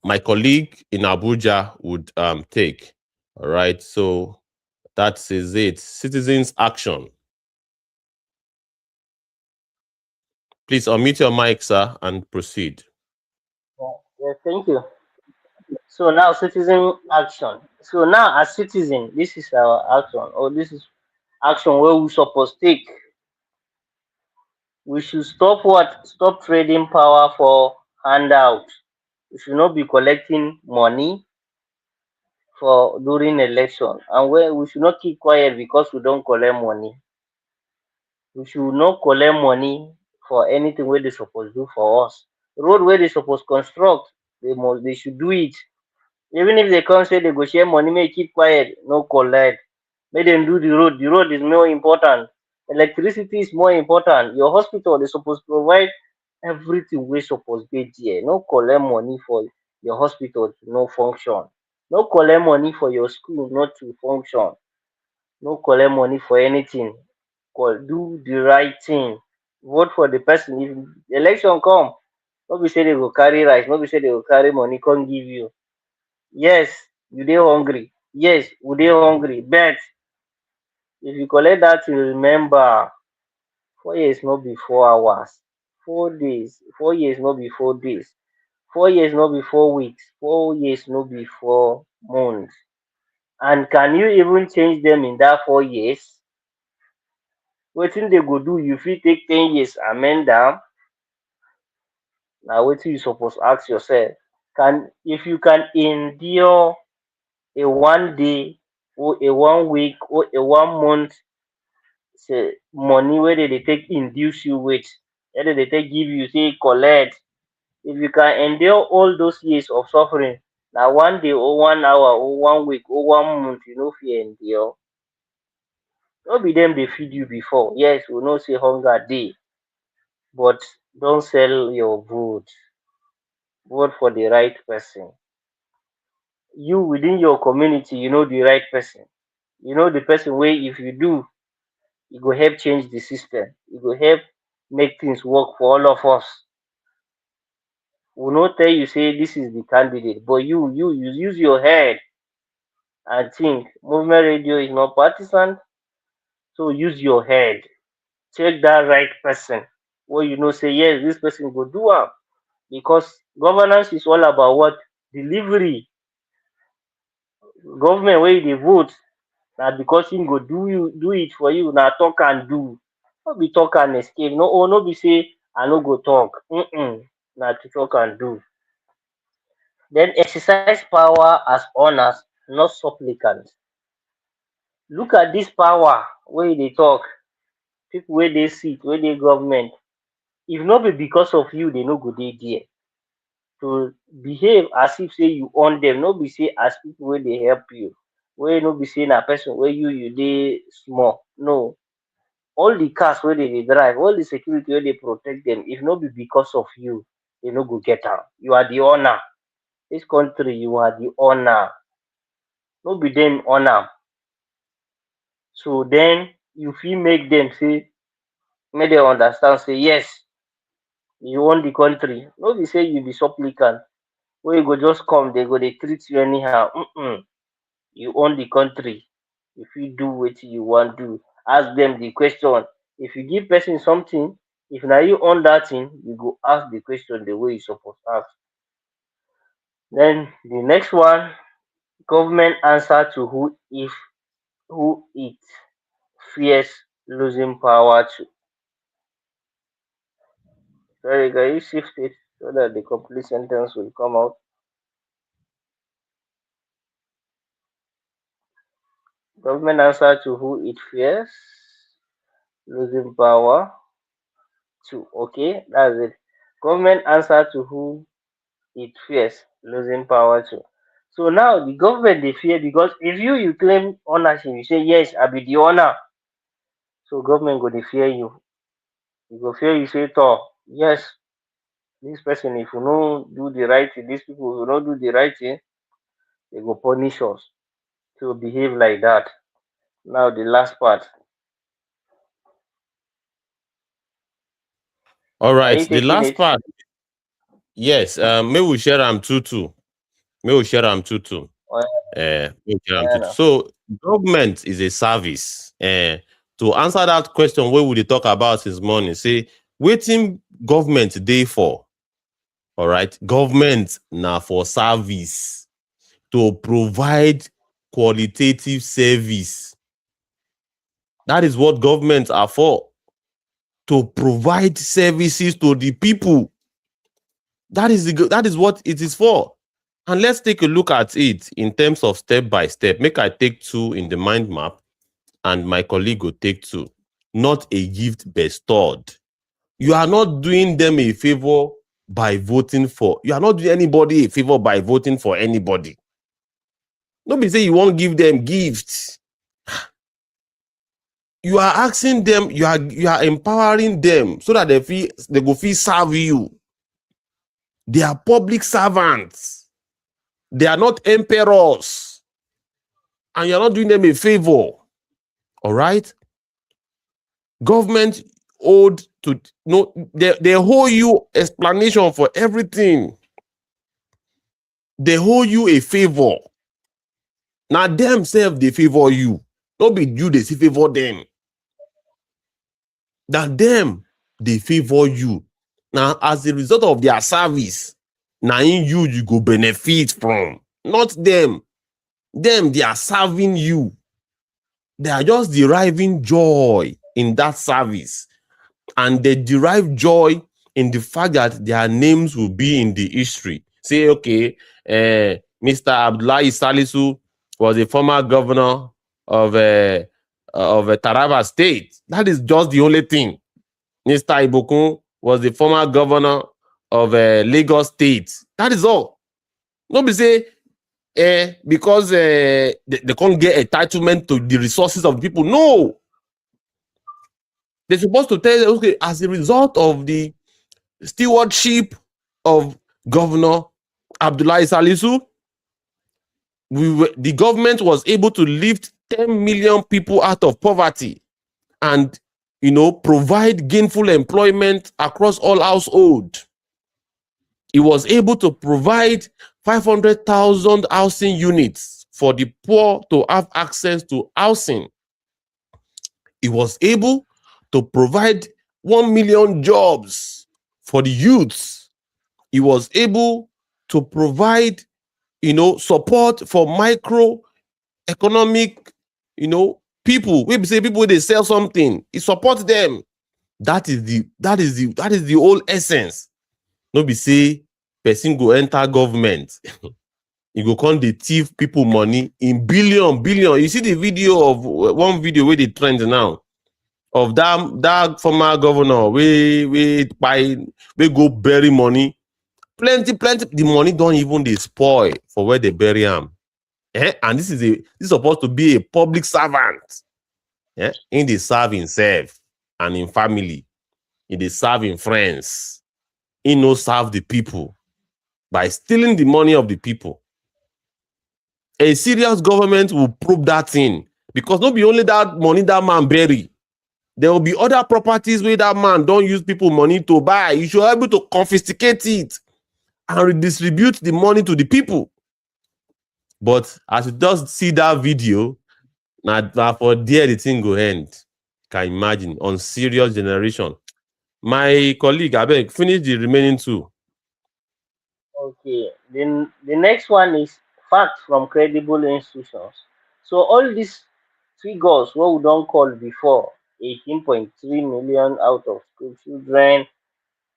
my colleague in Abuja would take. All right. So that is it. Citizens action. Please unmute your mic, sir, and proceed. Yeah, thank you. So now citizen action. So now as citizen, this is our action, or this is action where we supposed take. We should stop what? Stop trading power for handout. We should not be collecting money for during election, and where we should not keep quiet because we don't collect money. We should not collect money for anything where they supposed to do for us. Road where they supposed construct, they should do it. Even if they come say they go share money, may keep quiet, no collect. Make them do the road. The road is more important. Electricity is more important. Your hospital is supposed to provide everything we supposed to be there. No collect money for your hospital to no function. No collect money for your school not to function. No collect money for anything. Do the right thing. Vote for the person. If election come, nobody say they go carry rice, nobody say they go carry money, can't give you. Yes, you dey hungry. Yes, we dey hungry. But if you collect that, you remember 4 years no be 4 hours. 4 days. 4 years no be 4 days. 4 years no be 4 weeks. 4 years no be 4 months. And can you even change them in that 4 years? Wetin they go do? You fit take 10 years amend am. Na wetin you suppose ask yourself. If you can endure a 1 day or a 1 week or a 1 month say money wey dey take induce you with, wey dey take give you say collect, if you can endure all those years of suffering, na 1 day or 1 hour or 1 week or 1 month you no fit endure. No be dem dey feed you before. Yes, we know say hunger dey, but don sell your vote. Vote for the right person. You within your community, you know the right person. You know the person wey if you do, e go help change the system. E go help make things work for all of us. We no tell you say this is the candidate, but you use your head and think. Movement radio is not partisan, so use your head. Check that right person wey you know say yes, this person go do am. Because governance is all about what? Delivery. Government wey you dey vote, na because him go do it for you. Na talk and do. No be talk and escape. No be say I no go talk. Na to talk and do. Then exercise power as honors, not supplicants. Look at this power wey you dey talk. People wey dey seat, wey dey government. If no be because of you, they no go dey there. To behave as if say you own them, no be say as people wey dey help you. Wey no be say na person wey you dey small. No. All the cars wey they dey drive, all the security wey dey protect them, if no be because of you, they no go get am. You are the owner. This country you are the owner, no be them owner. So then you fit make them say, make them understand say yes, you own the country. No be say you be supplicant wey you go just come, they go dey treat you anyhow. You own the country. You fit do wetin you wan do. Ask them the question. If you give person something, if na you own that thing, you go ask the question the way you suppose ask. Then the next one, government answer to who it fears losing power to. Sorry, can you shift it so that the complete sentence will come out? Government answer to who it fears losing power to. Okay, that's it. Government answer to who it fears losing power to. So now the government they fear because if you claim ownership, you say yes, I be the owner. So government go they fear you. You go fear you say, "Toh, yes, this person if you no do the right thing, these people will not do the right thing, they go punish us." To behave like that. Now the last part. All Are right, you the taking last it? part. Yes, may we share am two. May we share am two. Or no? So government is a service. To answer that question, wey we dey talk about since morning, say wetin government dey for? All right, government na for service, to provide qualitative service. That is what governments are for. To provide services to the people. That is what it is for. And let's take a look at it in terms of step by step. Make I take two in the mind map, and my colleague will take two. Not a gift bestowed. You are not doing them a favor by voting for. You are not doing anybody a favor by voting for anybody. Nobody say you won't give them gifts. You are asking them, you are empowering them so that they go feel serve you. They are public servants. They are not emperors. And you're not doing them a favor. All right? Government owed to no, they owe you explanation for everything. They owe you a favor. Now themselves they favor you. Don't be you, they favor them. Now them they favor you. Now, as a result of their service, now in you go benefit from. Not them. Them, they are serving you. They are just deriving joy in that service. And they derive joy in the fact that their names will be in the history. Say, okay, Mr. Abdullahi Salisu was a former governor of Taraba State. That is just the only thing. Mr. Ibukun was the former governor of Lagos State. That is all. Nobody say, because they can't get entitlement to the resources of the people. No. They're supposed to tell you, okay, as a result of the stewardship of Governor Abdullahi Salisu, the government was able to lift 10 million people out of poverty and, provide gainful employment across all households. It was able to provide 500,000 housing units for the poor to have access to housing. It was able to provide 1 million jobs for the youths. He was able to provide, support for microeconomic, people. We say people they sell something, he supports them. That is the whole essence. No be say person go enter government. You go come the thief people money in billion. You see the video of one video where they trend now of that former governor we go bury money. Plenty. The money don't even they spoil for where they bury him. And this is supposed to be a public servant. In the serve himself and in family. In the serve in friends. He no serve the people. by stealing the money of the people. A serious government will probe that thing, because not be only that money that man bury. There will be other properties where that man don't use people money to buy. You should be able to confiscate it and redistribute the money to the people. But as you just see that video, now for there the thing go end. Can imagine, on serious generation. My colleague, I beg, finish the remaining two. Okay. Then the next one is facts from credible institutions. So all these figures what we don't call before, 18.3 million out of school children,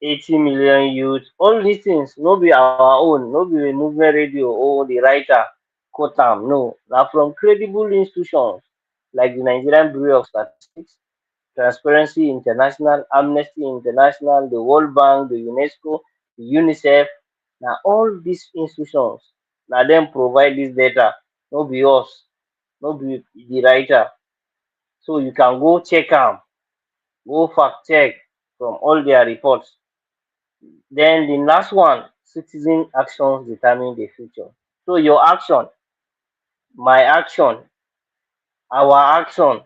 80 million youth, all these things no be our own, no be the movement radio or the writer quote am. No, na from credible institutions like the Nigerian Bureau of Statistics, Transparency International, Amnesty International, the World Bank, the UNESCO, the UNICEF. Na all these institutions na dem provide this data, no be us, no be the writer. So you can go check am, go fact check from all their reports. Then the last one, citizen actions determine the future. So your action, my action, our action,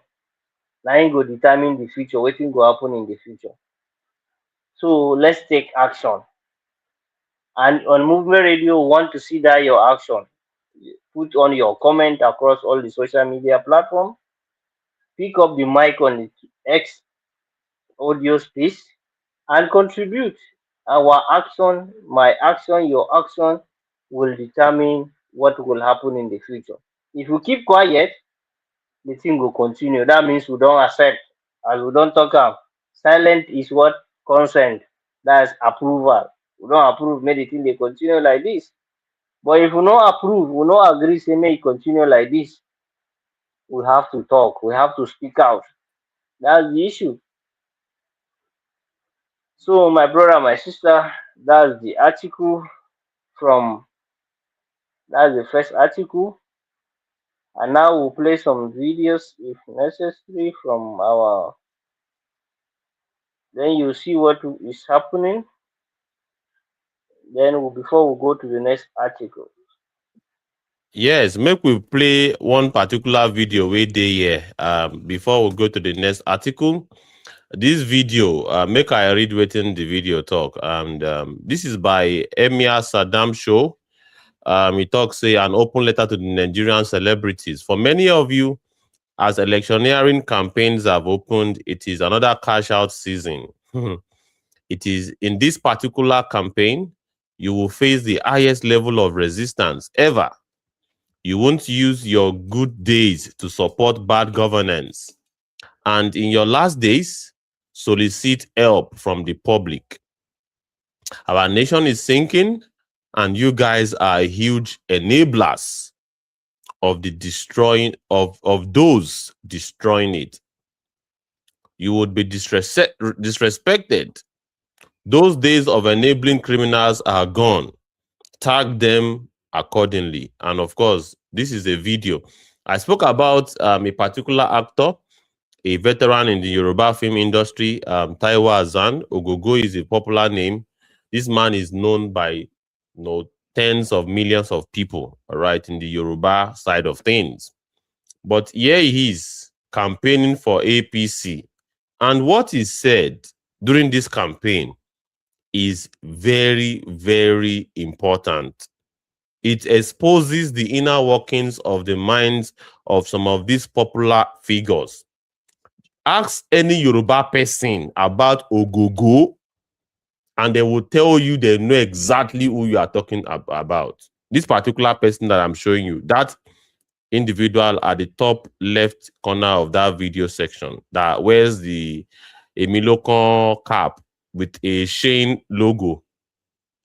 na im go determine the future, wetin go happen in the future. So let's take action. And on Movement Radio, we want to see that your action. Put on your comment across all the social media platforms. Pick up the mic on the X audio space and contribute. Our action, my action, your action will determine what will happen in the future. If we keep quiet, the thing will continue. That means we don't accept. As we don't talk am, silent is what? Consent. That's approval. We don't approve, make the thing dey continue like this. But if we no approve, we no agree say make e continue like this, we have to talk, we have to speak out. That's the issue. So my brother, my sister, that's the article from that's the first article. And now we'll play some videos if necessary from our, then you see what is happening. Then before we go to the next article. Yes, make we play one particular video wey dey here before we go to the next article. This video, make I read wetin the video talk. And this is by Emir Saddam Show. He talks, say, an open letter to the Nigerian celebrities. For many of you, as electioneering campaigns have opened, it is another cash out season. It is in this particular campaign, you will face the highest level of resistance ever. You won't use your good days to support bad governance. And in your last days, solicit help from the public. Our nation is sinking, and you guys are huge enablers of the destroying of those destroying it. You would be disrespected. Those days of enabling criminals are gone. Tag them accordingly. And of course, this is a video. I spoke about a particular actor, a veteran in the Yoruba film industry, Taiwo Hassan. Ogogo is a popular name. This man is known by tens of millions of people, all right, in the Yoruba side of things. But here he is campaigning for APC. And what he said during this campaign is very, very important. It exposes the inner workings of the minds of some of these popular figures. Ask any Yoruba person about Ogogo, and they will tell you they know exactly who you are talking about. This particular person that I'm showing you, that individual at the top left corner of that video section that wears the Emilokon cap with a Shane logo.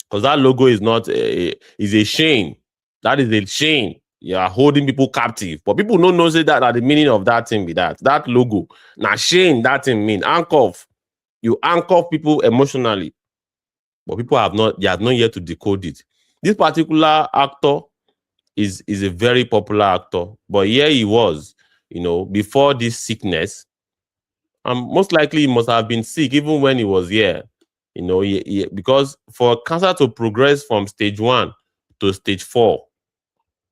Because that logo is not is a chain. That is a chain. You are holding people captive. But people don't know say that the meaning of that thing be that. That logo. Now chain, that thing mean handcuff. You handcuff people emotionally. But people have not yet to decode it. This particular actor is a very popular actor. But here he was, before this sickness. And most likely he must have been sick even when he was here. You know, because for cancer to progress from stage 1 to stage 4,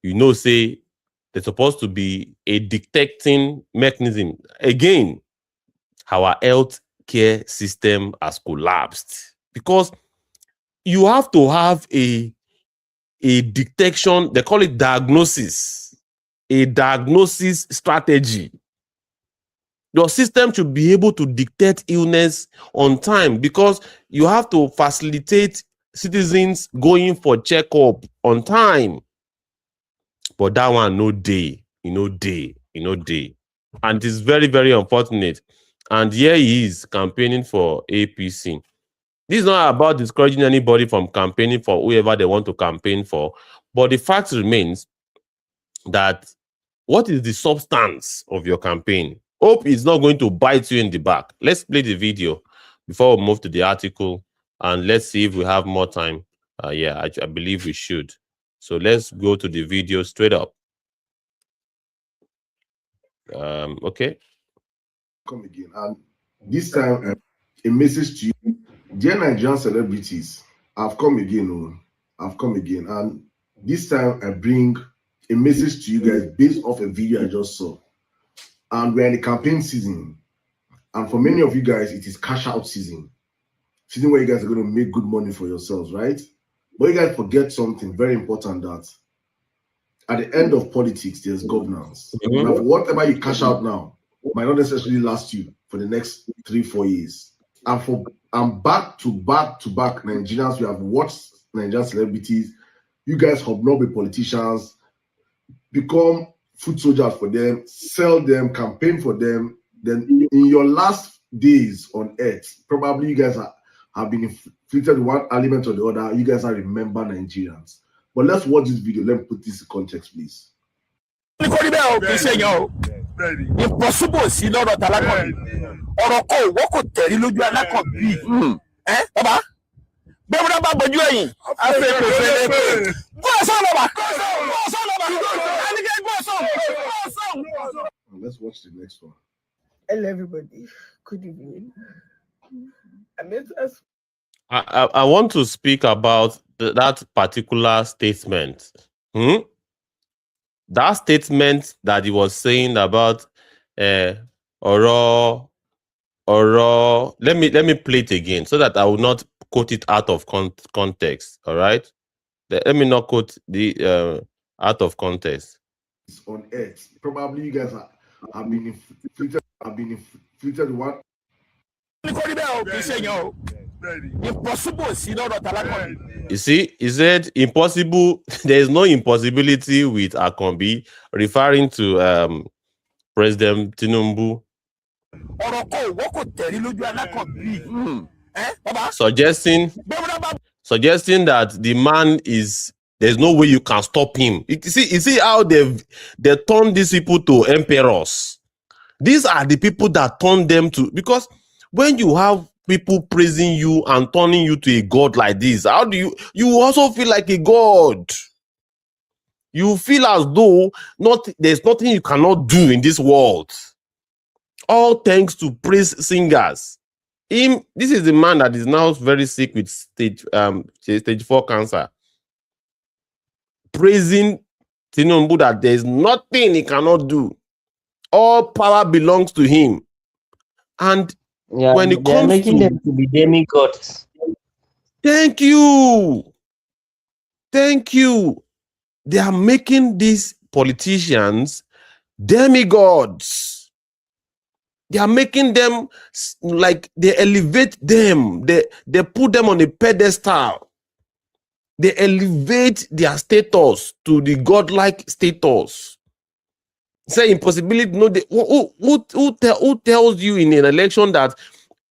you know, say there's supposed to be a detecting mechanism. Again, our health care system has collapsed because you have to have a detection, they call it diagnosis, a diagnosis strategy. Your system should be able to detect illness on time because you have to facilitate citizens going for checkup on time. But that one, no day. And it's very, very unfortunate. And here he is campaigning for APC. This is not about discouraging anybody from campaigning for whoever they want to campaign for. But the fact remains that what is the substance of your campaign? Hope is not going to bite you in the back. Let's play the video before we move to the article, and let's see if we have more time. I believe we should. So let's go to the video straight up. Okay. Come again, and this time a message to you, dear Nigerian celebrities. I've come again, and this time I bring a message to you guys based off a video I just saw. And we're in the campaign season, and for many of you guys, it is cash out season where you guys are going to make good money for yourselves, right? But you guys forget something very important, that at the end of politics, there's governance. Now, for whatever you cash out now might not necessarily last you for the next 3-4 years. And back to back Nigerians, we have watched Nigerian celebrities. You guys have not been politicians, become foot soldiers for them, sell them, campaign for them. Then in your last days on earth, probably you guys have been inflicted one element or the other. You guys are remember Nigerians. But let's watch this video. Let me put this in context, please. Impossible sí lọ́rọ̀ tálákàn ọ̀rọ̀ kò wọ́kò tẹ̀rí lójú alákàn bíi bàbá gbẹ́múdá bá bójú ẹ̀yìn afẹ́ kò fẹ́lẹ́ pé gbọ́sọ̀ lọ́ba ẹnikẹ́ gbọ́sọ̀. Let's watch the next one. Hello everybody, good evening. I want to speak about that particular statement. That statement that he was saying about Oro. Let me play it again so that I will not quote it out of context. All right, let me not quote the out of context. It's on earth. Probably you guys have been inflicted one. You see, he said impossible. There is no impossibility with Akombi, referring to President Tinubu, suggesting that the man is, there's no way you can stop him. You see how they turn these people to emperors. These are the people that turn them to, because when you have people praising you and turning you to a god like this, how do you also feel like a god? You feel as though there's nothing you cannot do in this world. All thanks to praise singers. This is the man that is now very sick with stage 4 cancer. Praising Tinubu that there's nothing he cannot do. All power belongs to him. And when it comes making them to be demigods. Thank you. They are making these politicians demigods. They are making them like they elevate them. They put them on a pedestal. They elevate their status to the godlike status. Say impossibility. No, who tells you in an election that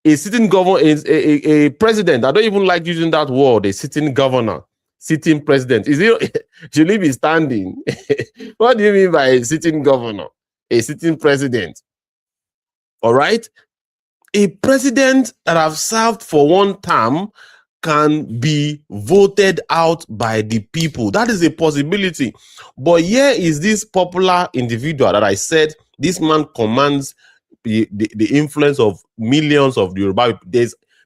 a sitting governor is a president? I don't even like using that word. A sitting governor, sitting president. Should he be standing? What do you mean by a sitting governor? A sitting president? All right, a president that have served for one term can be voted out by the people. That is a possibility. But here is this popular individual that I said, this man commands the influence of millions of Yoruba.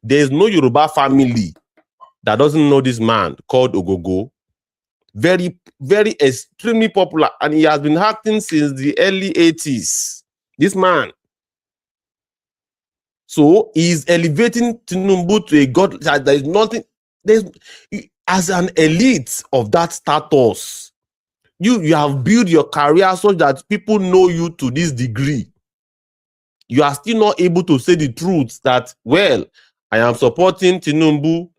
There is no Yoruba family that doesn't know this man called Ogogo. Very, very extremely popular, and he has been acting since the early 80s. This man. So he's elevating Tinubu to a god. There is nothing. There's as an elite of that status. You have built your career such that people know you to this degree. You are still not able to say the truth that, well, I am supporting Tinubu.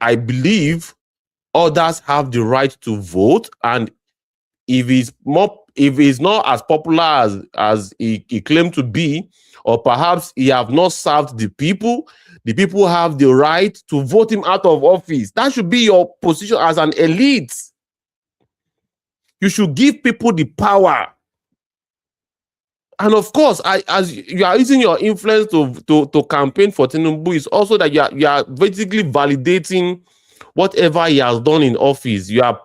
I believe others have the right to vote, and if he's not as popular as he claimed to be, or perhaps he have not served the people have the right to vote him out of office. That should be your position as an elite. You should give people the power. And of course, as you are using your influence to campaign for Tinubu, is also that you are basically validating whatever he has done in office. You are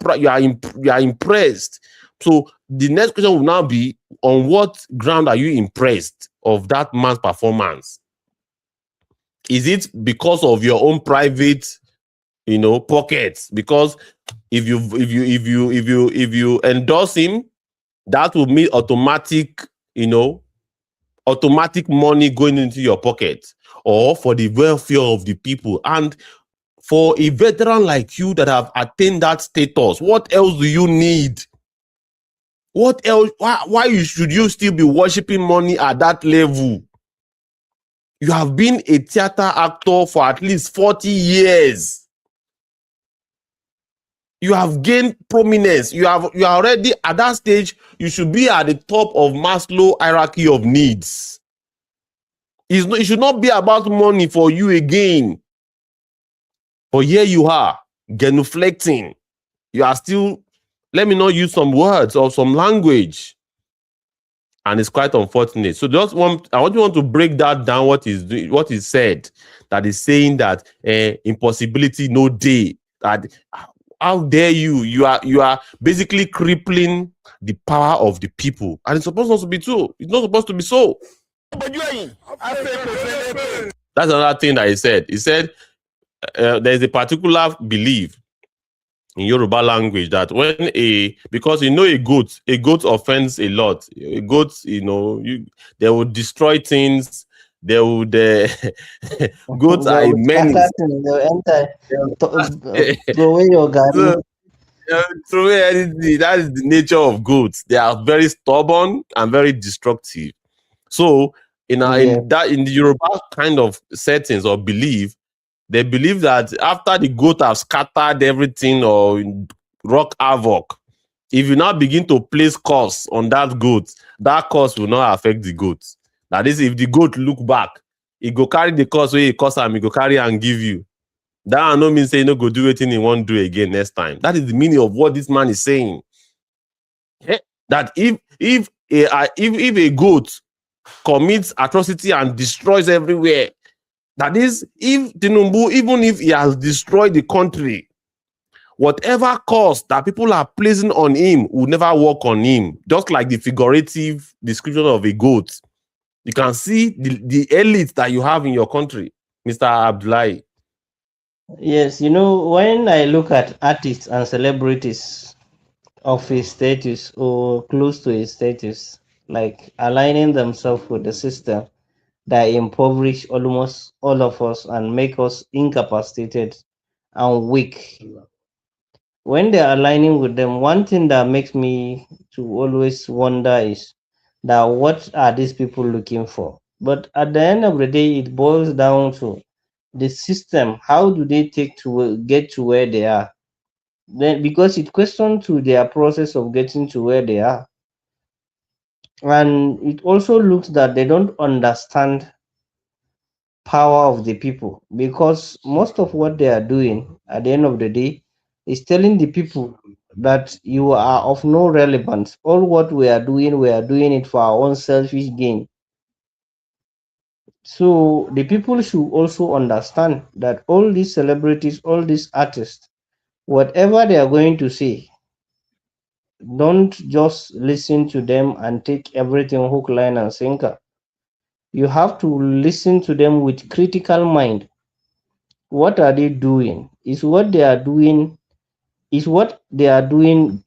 impressed. So the next question will now be, on what ground are you impressed of that man's performance? Is it because of your own private, pockets? Because if you endorse him, that will mean automatic money going into your pocket, or for the welfare of the people. And for a veteran like you that have attained that status, what else do you need? What else? Why should you still be worshiping money at that level? You have been a theater actor for at least 40 years. You have gained prominence. You are already at that stage. You should be at the top of Maslow hierarchy of needs. It should not be about money for you again. But here you are, genuflecting. You are still, let me not use some words or some language. And it's quite unfortunate. So I want to break that down, what is said, that is saying that impossibility no day. That how dare you? You are basically crippling the power of the people. And it's supposed not to be so. It's not supposed to be so. That's another thing that he said. He said there's a particular belief in Yoruba language that because a goat offends a lot. A goat, they will destroy things. They would goats are immense. Throw away your garden. Throw away anything. That is the nature of goats. They are very stubborn and very destructive. So in the Yoruba kind of settings or belief, they believe that after the goat have scattered everything or wreak havoc, if you now begin to place curse on that goat, that curse will not affect the goat. That is, if the goat look back, he go carry the curse where he curse him, he go carry and give you. That no mean say no go do anything he won't do again next time. That is the meaning of what this man is saying. That if a goat commits atrocity and destroys everywhere, that is, if Tinubu, even if he has destroyed the country, whatever cost that people are placing on him will never work on him. Just like the figurative description of a goat. You can see the elite that you have in your country, Mr. Abdullahi. Yes, when I look at artists and celebrities of his status or close to his status, like aligning themselves with the system that impoverish almost all of us and make us incapacitated and weak. When they're aligning with them, one thing that makes me to always wonder is that what are these people looking for? But at the end of the day, it boils down to the system. How do they take to get to where they are? Then, because it questions to their process of getting to where they are. And it also looks that they don't understand power of the people, because most of what they are doing at the end of the day is telling the people that you are of no relevance. All what we are doing it for our own selfish gain. So the people should also understand that all these celebrities, all these artists, whatever they are going to say, don't just listen to them and take everything hook, line, and sinker. You have to listen to them with critical mind. What are they doing? Is what they are doing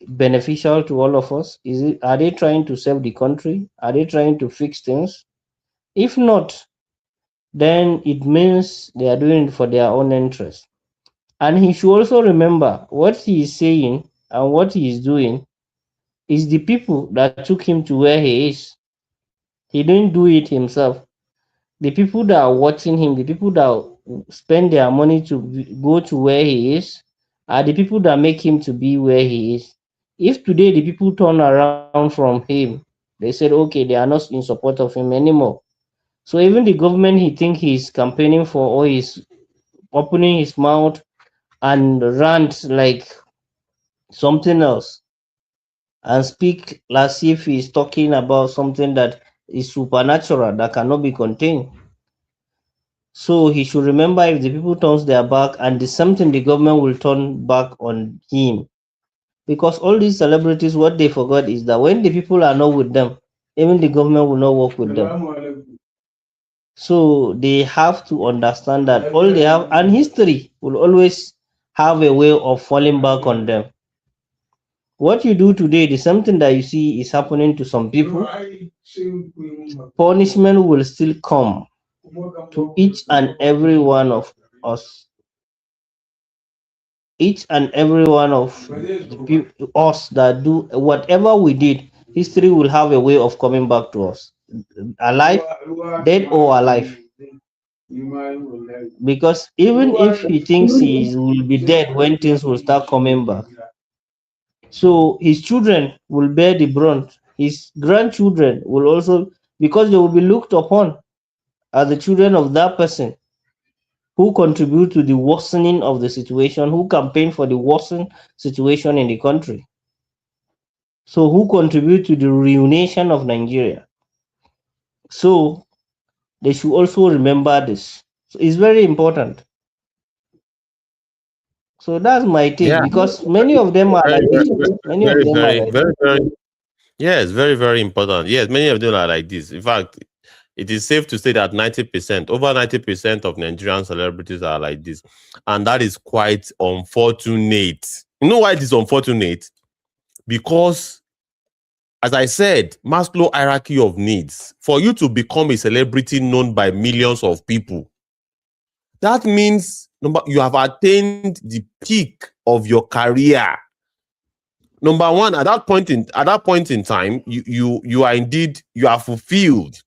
beneficial to all of us? Are they trying to save the country? Are they trying to fix things? If not, then it means they are doing it for their own interest. And he should also remember what he is saying and what he is doing is the people that took him to where he is. He didn't do it himself. The people that are watching him, the people that spend their money to go to where he is, are the people that make him to be where he is. If today the people turn around from him, they said, okay, they are not in support of him anymore. So even the government he think he's campaigning for, or he's opening his mouth and rant like something else and speak as if he's talking about something that is supernatural that cannot be contained. So he should remember if the people turns their back and the something the government will turn back on him. Because all these celebrities, what they forgot is that when the people are not with them, even the government will not work with them. So they have to understand that all they have, and history will always have a way of falling back on them. What you do today is something that you see is happening to some people. Punishment will still come to each and every one of us. Each and every one of us that do whatever we did, history will have a way of coming back to us, alive, dead or alive. Because even if he thinks he will be dead when things will start coming back, so his children will bear the brunt. His grandchildren will also, because they will be looked upon as the children of that person who contribute to the worsening of the situation, who campaign for the worsened situation in the country. So who contribute to the ruination of Nigeria. So they should also remember this. So it's very important. So that's my take, Yeah. because many of them are Very, like very, this. Many of them are like very, very. Yes, very, very important. Yes, many of them are like this. In fact, it is safe to say that 90%, over 90% of Nigerian celebrities are like this. And that is quite unfortunate. You know why it is unfortunate? Because, as I said, Maslow hierarchy of needs. For you to become a celebrity known by millions of people, that means you have attained the peak of your career. Number one, at that point in time, you are fulfilled,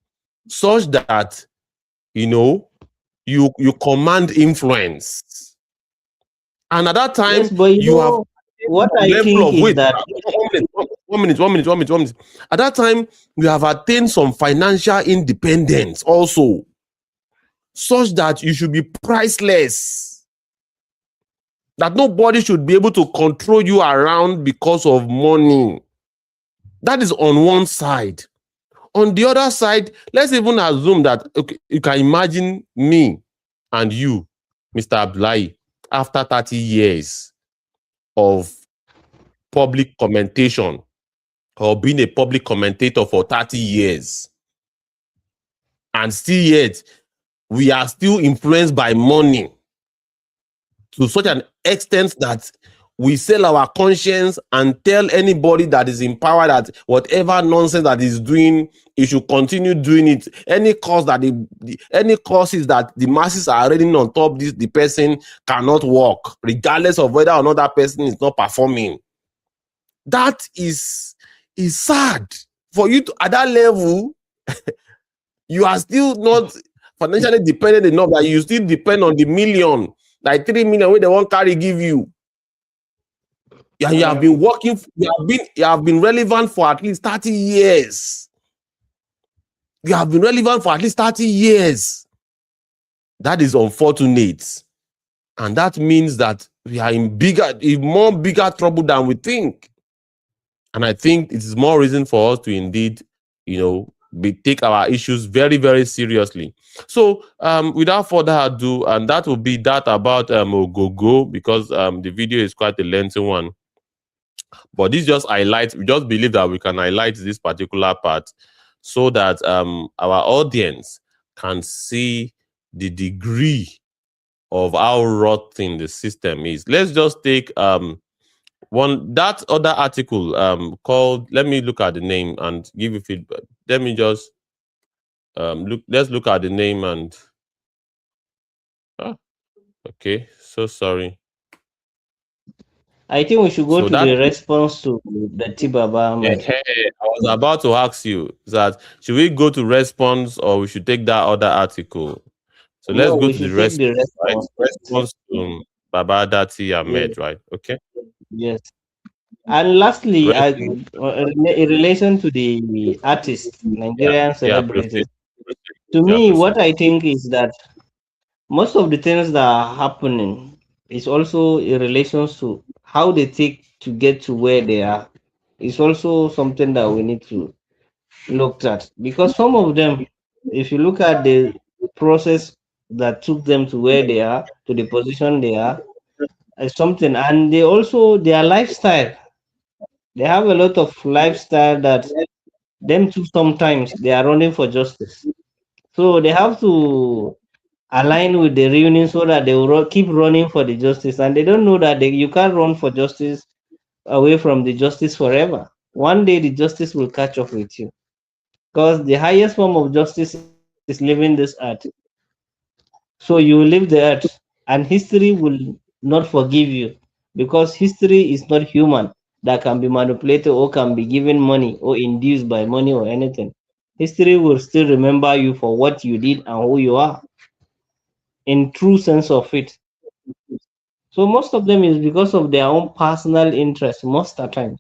such that you command influence, and at that time yes, but you have what I level think of is wait. that 1 minute. At that time, you have attained some financial independence also, such that you should be priceless. That nobody should be able to control you around because of money. That is on one side. On the other side, let's even assume that you can imagine me and you, Mr. Abdullahi, after 30 years of public commentation, or being a public commentator for 30 years, and still yet we are still influenced by money to such an extent that we sell our conscience and tell anybody that is in power that whatever nonsense that is doing, he should continue doing it. Any cause that any causes that the masses are reading on top, the person cannot work, regardless of whether or not that person is not performing. That is sad. For you to, at that level, you are still not financially dependent enough that you still depend on the million, like 3 million where they won't carry give you. Yeah, you have been working, you have been relevant for at least 30 years. You have been relevant for at least 30 years. That is unfortunate. And that means that we are in more bigger trouble than we think. And I think it is more reason for us to indeed, take our issues very, very seriously. So without further ado, and that will be that about Ogogo, because the video is quite a lengthy one. But this just highlights, we just believe that we can highlight this particular part so that our audience can see the degree of how rotten the system is. Let's just take that other article called, let me look at the name and give you feedback. Let me just let's look at the name and okay, so sorry. I think we should go So to that the response to the Tibaba Ahmed. I was about to ask you that should we go to response or we should take that other article? So let's No, go we to the should take the response, right? response. Response to Baba Dati Yes, Ahmed, right? Okay. yes. And lastly, Response, in relation to the artists, Nigerian yeah, proceed. celebrities, to Yeah, me, what proceed. I think is that most of the things that are happening is also in relation to how they take to get to where they are. It's also something that we need to look at, because some of them, if you look at the process that took them to where they are, to the position they are, is something, and they also their lifestyle. They have a lot of lifestyle that them too sometimes they are running for justice. So they have to align with the reunion so that they will keep running for the justice, and they don't know that you can't run for justice away from the justice forever. One day the justice will catch up with you, because the highest form of justice is living this earth. So you will leave the earth, and history will not forgive you, because history is not human that can be manipulated or can be given money or induced by money or anything. History will still remember you for what you did and who you are in true sense of it. So most of them is because of their own personal interest most of the times,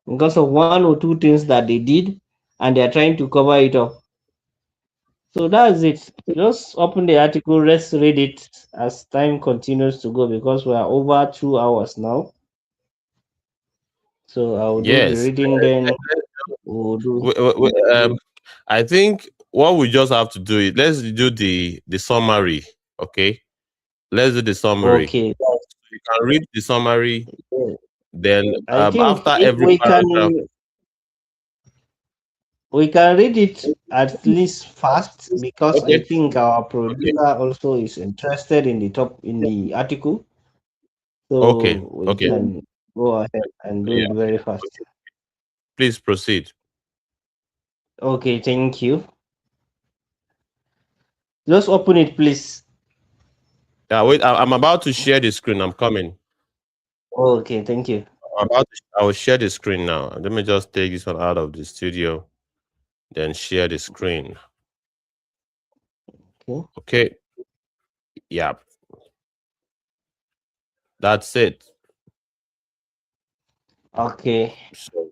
because of one or two things that they did, and they are trying to cover it up. So that's it. Just open the article, let's read it as time continues to go, because we are over 2 hours now. So I'll do the Yes. reading, then we'll do. I think what we just have to do is let's do the summary. Okay. Let's do the summary. Okay. You can read the summary. Yeah. Then I think after every paragraph. we can read it at least fast, because I Okay. think our Okay. producer also is interested in the article. Okay. So we Okay. can go ahead and do Yeah. it very fast. Please proceed. Okay, thank you. Just open it, please. Yeah, wait, I'm about to share the screen. I'm coming. Okay, thank you. I will share the screen now. Let me just take this one out of the studio, then share the screen. Okay. Okay. Yeah. That's it. Okay. So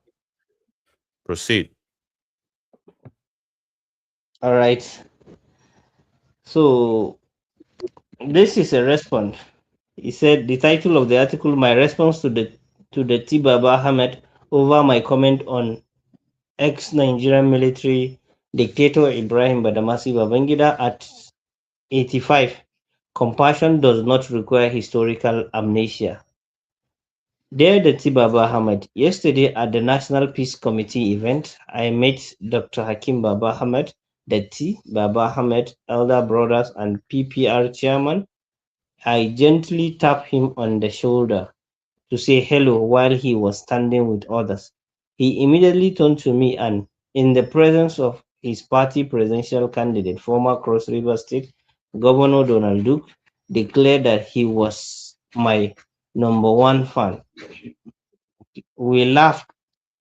proceed. All right. So this is a response. He said the title of the article, my response to the Tibaba Ahmed over my comment on ex-Nigerian military dictator Ibrahim Badamasi Babangida at 85. Compassion does not require historical amnesia. Dear Dati Baba Ahmed, yesterday at the National Peace Committee event, I met Dr. Hakim Baba Ahmed, Dati Baba Ahmed, elder brothers and PPR chairman. I gently tapped him on the shoulder to say hello while he was standing with others. He immediately turned to me and, in the presence of his party presidential candidate, former Cross River State Governor Donald Duke, declared that he was my number one fan. We laughed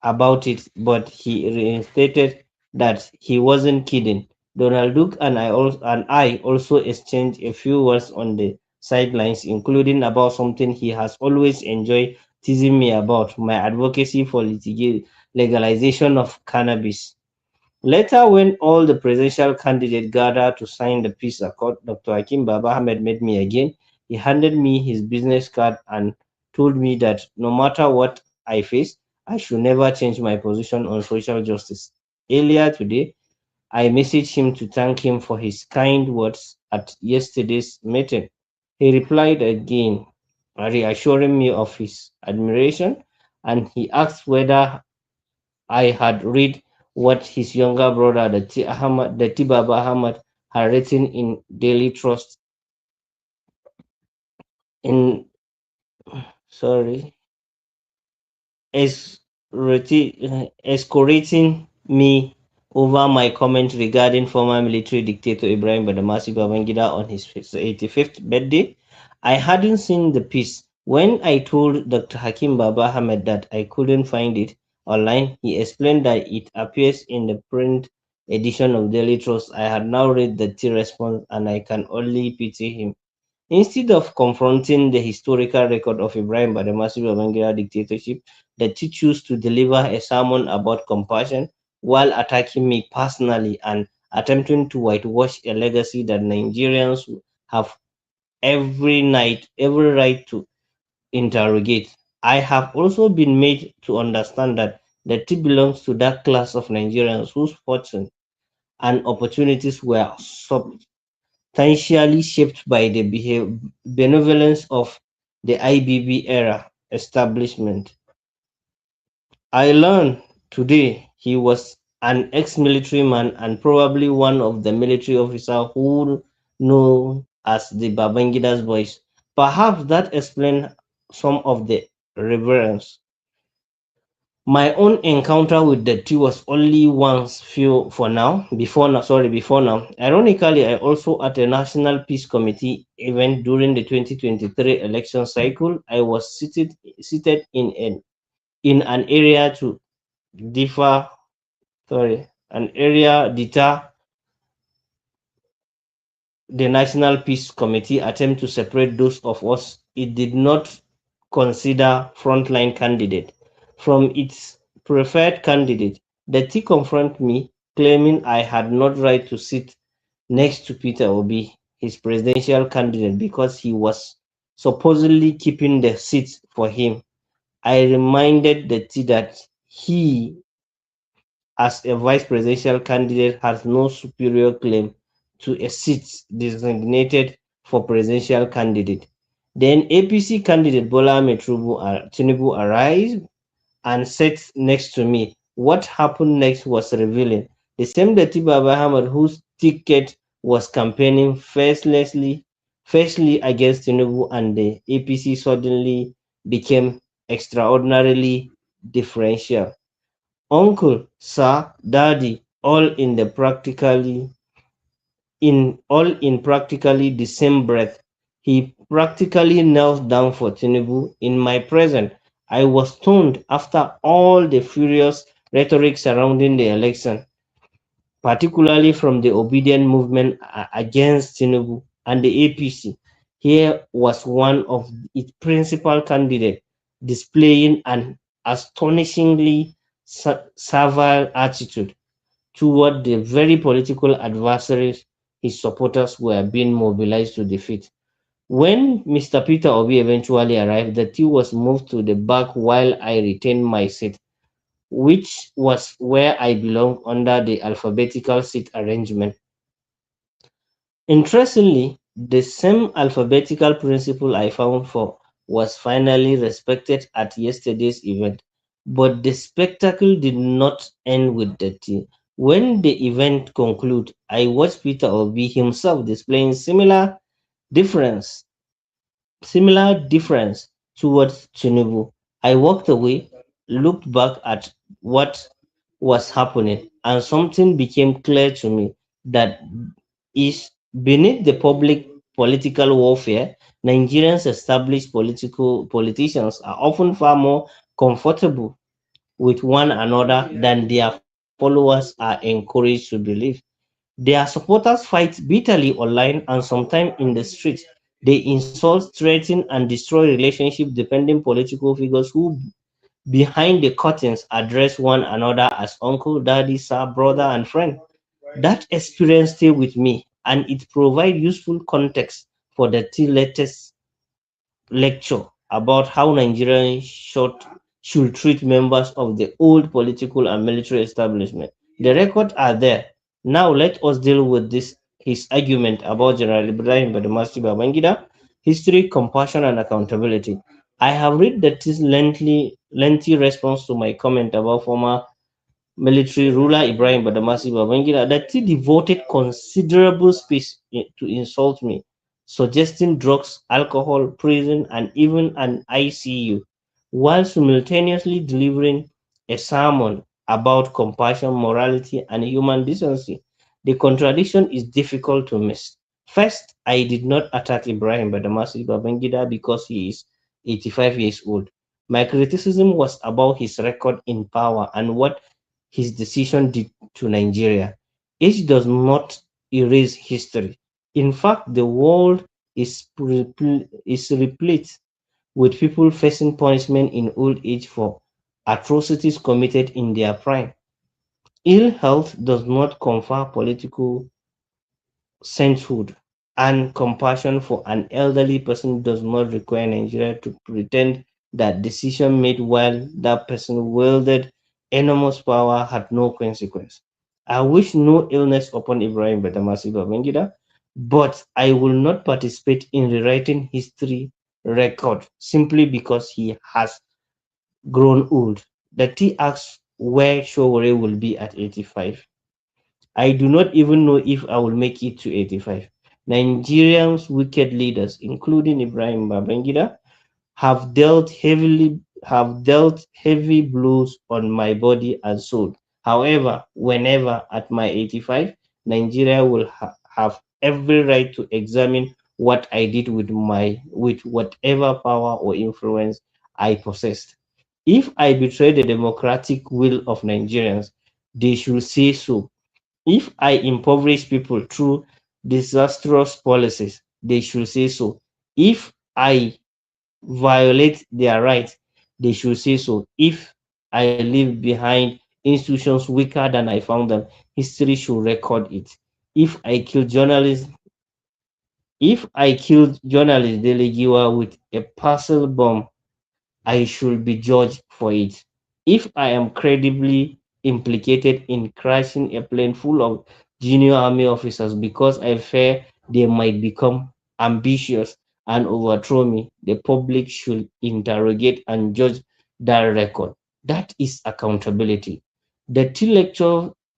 about it, but he reinstated that he wasn't kidding. Donald Duke and I also exchanged a few words on the sidelines, including about something he has always enjoyed teasing me about, my advocacy for legalization of cannabis. Later, when all the presidential candidates gathered to sign the peace accord, Dr. Hakim Baba Ahmed met me again. He handed me his business card and told me that no matter what I face, I should never change my position on social justice. Earlier today, I messaged him to thank him for his kind words at yesterday's meeting. He replied again, reassuring me of his admiration, and he asked whether I had read what his younger brother, the T. Baba Ahmad, had written in Daily Trust in sorry escalating me over my comment regarding former military dictator Ibrahim Badamasi Babangida on his 85th birthday. I hadn't seen the piece. When I told Dr. Hakim Baba Ahmed that I couldn't find it online, he explained that it appears in the print edition of Daily Trust. I had now read the T response and I can only pity him. Instead of confronting the historical record of Ibrahim Badamasi Babangida dictatorship, the two chose to deliver a sermon about compassion while attacking me personally and attempting to whitewash a legacy that Nigerians have every right to interrogate. I have also been made to understand that the tea belongs to that class of Nigerians whose fortune and opportunities were substantially shaped by the benevolence of the IBB era establishment. I learned today he was an ex-military man and probably one of the military officers who know as the Babangida's voice. Perhaps that explains some of the reverence. My own encounter with the tea was only once few for now, before now. Ironically, I also at a National Peace Committee event during the 2023 election cycle. I was seated in an area to differ an area deter the National Peace Committee attempt to separate those of us it did not consider frontline candidate from its preferred candidate. The T confront me, claiming I had not right to sit next to Peter Obi, his presidential candidate, because he was supposedly keeping the seat for him. I reminded the T that he, as a vice presidential candidate, has no superior claim to a seat designated for presidential candidate. Then APC candidate Bola Ahmed Tinubu arrived and sat next to me. What happened next was revealing. The same Dati Baba Ahmed, whose ticket was campaigning fiercely against Tinubu and the APC, suddenly became extraordinarily differential. Uncle, sir, daddy, all in practically the same breath. He practically knelt down for Tinubu in my presence. I was stunned after all the furious rhetoric surrounding the election, particularly from the obedient movement against Tinubu and the APC. Here was one of its principal candidates displaying an astonishingly servile attitude toward the very political adversaries his supporters were being mobilized to defeat. When Mr. Peter Obi eventually arrived, the tea was moved to the back while I retained my seat, which was where I belong under the alphabetical seat arrangement. Interestingly, the same alphabetical principle I found for was finally respected at yesterday's event, but the spectacle did not end with the tea. When the event concluded, I watched Peter Obi himself displaying difference, similar difference towards Tinubu. I walked away, looked back at what was happening, and something became clear to me that is beneath the public political warfare, Nigerians established politicians are often far more comfortable with one another than their followers are encouraged to believe. Their supporters fight bitterly online and sometimes in the streets. They insult, threaten, and destroy relationships depending political figures who behind the curtains address one another as uncle, daddy, sir, brother, and friend. That experience stay with me and it provides useful context for the latest lecture about how Nigerians should treat members of the old political and military establishment. The records are there. Now let us deal with this his argument about General Ibrahim Badamasi Babangida, history, compassion, and accountability. I have read that this lengthy response to my comment about former military ruler Ibrahim Badamasi Babangida that he devoted considerable space to insult me, suggesting drugs, alcohol, prison, and even an ICU, while simultaneously delivering a sermon about compassion, morality, and human decency. The contradiction is difficult to miss. First, I did not attack Ibrahim Badamasi Babangida because he is 85 years old. My criticism was about his record in power and what his decision did to Nigeria. Age does not erase history. In fact, the world is replete with people facing punishment in old age for atrocities committed in their prime. Ill health does not confer political sainthood, and compassion for an elderly person does not require Nigeria to pretend that decision made while that person wielded enormous power had no consequence. I wish no illness upon Ibrahim Badamasi Babangida, but I will not participate in rewriting history record simply because he has grown old. The T asks where Showore will be at 85. I do not even know if I will make it to 85. Nigerians' wicked leaders, including Ibrahim Babangida, have dealt heavy blows on my body and soul. However, whenever at my 85, Nigeria will have every right to examine what I did with whatever power or influence I possessed. If I betray the democratic will of Nigerians, they should say so. If I impoverish people through disastrous policies, they should say so. If I violate their rights, they should say so. If I leave behind institutions weaker than I found them, history should record it. If I kill journalists, if I killed journalist Delegiwa with a parcel bomb, I should be judged for it. If I am credibly implicated in crashing a plane full of junior army officers because I fear they might become ambitious and overthrow me, the public should interrogate and judge that record. That is accountability. The T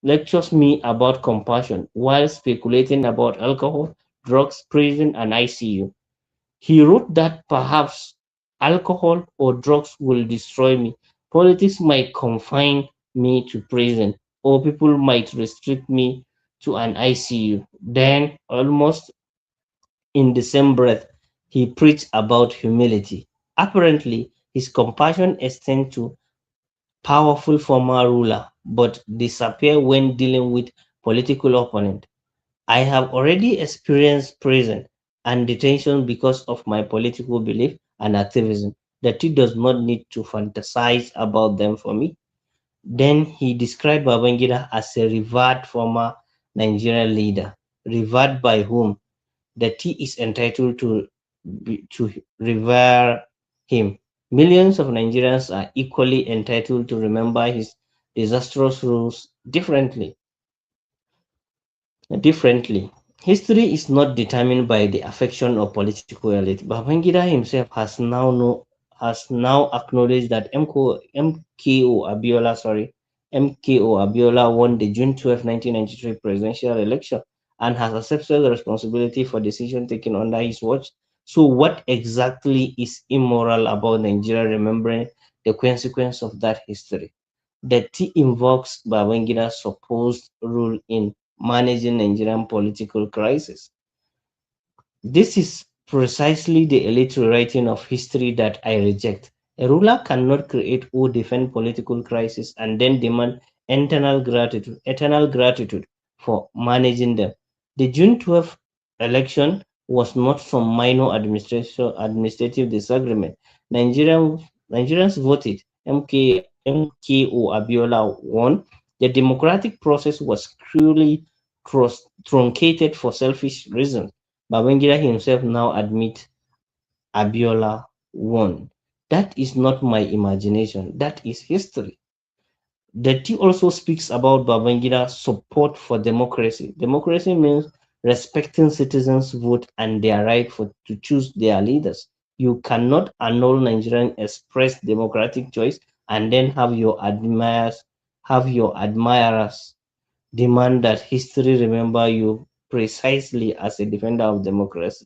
lectures me about compassion while speculating about alcohol, drugs, prison, and ICU. He wrote that perhaps alcohol or drugs will destroy me. Politics might confine me to prison, or people might restrict me to an ICU. Then, almost in the same breath, he preached about humility. Apparently, his compassion extends to powerful former ruler, but disappear when dealing with political opponent. I have already experienced prison and detention because of my political belief and activism. That it does not need to fantasize about them for me. Then he described Babangida as a revered former Nigerian leader. Revered by whom? That he is entitled to revere him. Millions of Nigerians are equally entitled to remember his disastrous rules differently. History is not determined by the affection of political elite. Babangida himself has now acknowledged that MKO Abiola won the June 12, 1993 presidential election and has accepted the responsibility for decision taken under his watch. So what exactly is immoral about Nigeria remembering the consequence of that history? The T invokes Babangida's supposed rule in managing Nigerian political crisis. This is precisely the elite rewriting of history that I reject. A ruler cannot create or defend political crisis and then demand eternal gratitude for managing them. The June 12th election was not some minor administrative disagreement. Nigerians voted. MKO Abiola won. The democratic process was cruelly truncated for selfish reasons. Babangida himself now admits Abiola won. That is not my imagination. That is history. The T also speaks about Babangida's support for democracy. Democracy means respecting citizens' vote and their right to choose their leaders. You cannot annul Nigerian express democratic choice and then have your admirers have your admirers demand that history remember you precisely as a defender of democracy.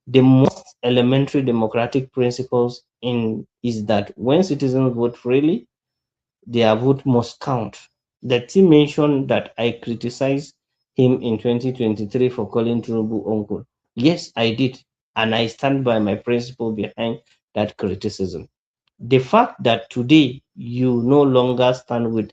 The most elementary democratic principles in is that when citizens vote freely, their vote must count. The team mentioned that I criticized him in 2023 for calling Tinubu uncle. Yes, I did, and I stand by my principle behind that criticism. The fact that today you no longer stand with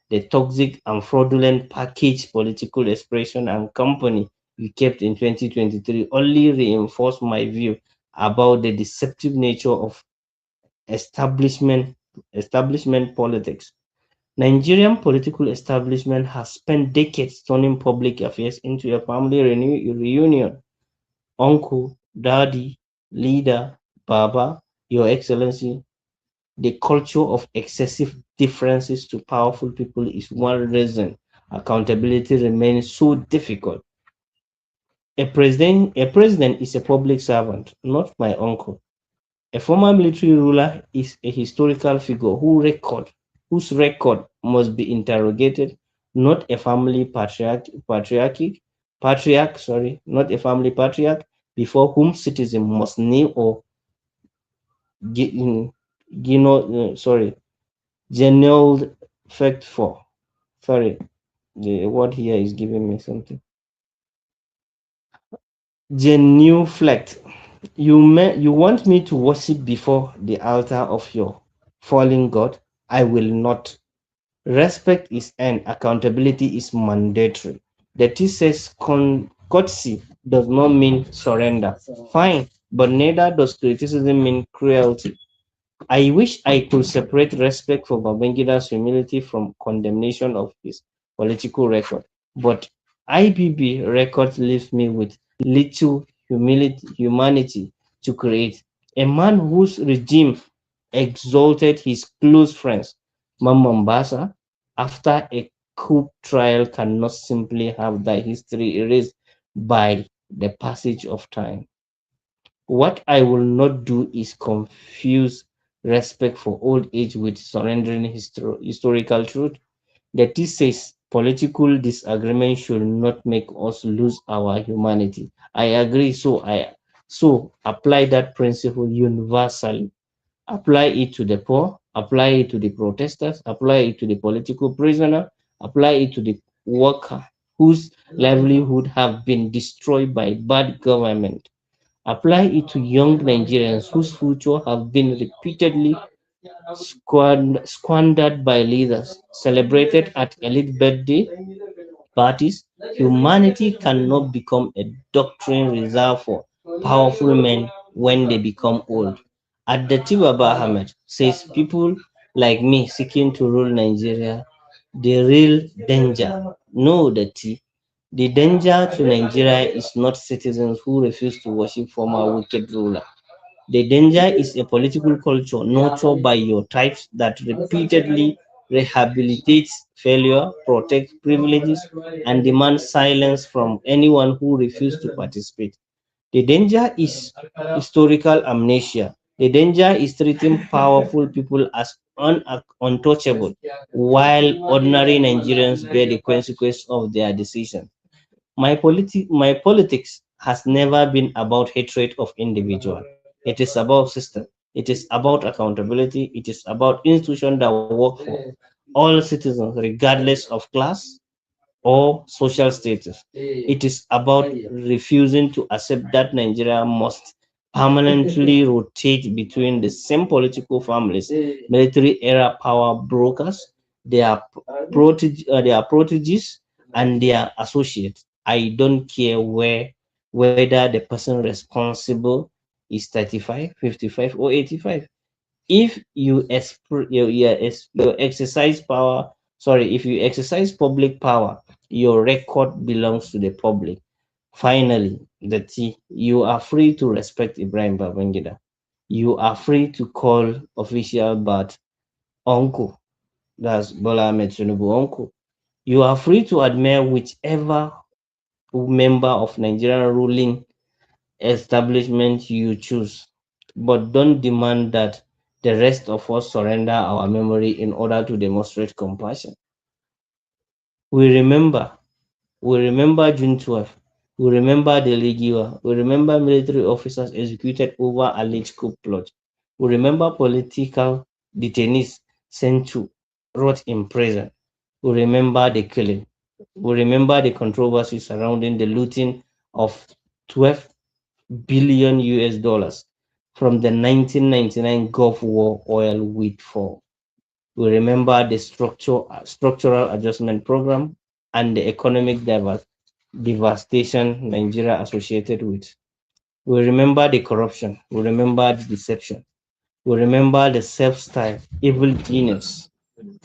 the toxic and fraudulent package political expression and company you kept in 2023 only reinforced my view about the deceptive nature of establishment establishment politics. Nigerian political establishment has spent decades turning public affairs into a family reunion. Uncle, daddy, leader, baba, your excellency, the culture of excessive differences to powerful people is one reason accountability remains so difficult. A president is a public servant, not my uncle. A former military ruler is a historical figure whose record must be interrogated, not a family not a family patriarch before whom citizens must kneel or gi- mm, genuine fact for. Sorry, the word here is giving me something. Genuflect. You want me to worship before the altar of your fallen god? I will not. Respect is earned, accountability is mandatory. The T says courtesy does not mean surrender. Fine, but neither does criticism mean cruelty. I wish I could separate respect for Babangida's humility from condemnation of his political record. But IBB record leaves me with little humanity to create. A man whose regime exalted his close friends, Mamambasa, after a coup trial cannot simply have their history erased by the passage of time. What I will not do is confuse respect for old age with surrendering historical truth. The thesis political disagreement should not make us lose our humanity. I agree, so apply that principle universally. Apply it to the poor, apply it to the protesters, apply it to the political prisoner, apply it to the worker whose livelihood have been destroyed by bad government. Apply it to young Nigerians whose future have been repeatedly squandered by leaders, celebrated at elite birthday parties. Humanity cannot become a doctrine reserved for powerful men when they become old. Adetiba Ahmed says people like me seeking to rule Nigeria, the real danger. No, the danger to Nigeria is not citizens who refuse to worship former wicked ruler. The danger is a political culture nurtured by your types that repeatedly rehabilitates failure, protects privileges, and demands silence from anyone who refuses to participate. The danger is historical amnesia. The danger is treating powerful people as untouchable, while ordinary Nigerians bear the consequences of their decisions. My politics has never been about hatred of individual. It is about system. It is about accountability. It is about institutions that work for all citizens, regardless of class or social status. It is about refusing to accept that Nigeria must permanently rotate between the same political families, military era power brokers, their proteges, and their associates. I don't care whether the person responsible is 35, 55, or 85. If you exercise power, if you exercise public power, your record belongs to the public. Finally, you are free to respect Ibrahim Babangida. You are free to call official but uncle. That's Bola Ahmed Tinubu uncle. You are free to admire whichever member of Nigerian ruling establishment you choose, but don't demand that the rest of us surrender our memory in order to demonstrate compassion. We remember June 12th. We remember the Ligiwa. We remember military officers executed over alleged coup plot. We remember political detainees sent to rot in prison. We remember the killing. We remember the controversy surrounding the looting of 12 billion US dollars from the 1999 Gulf War oil windfall. We remember the structural adjustment program and the economic devastation Nigeria associated with. We remember the corruption. We remember the deception. We remember the self-styled evil genius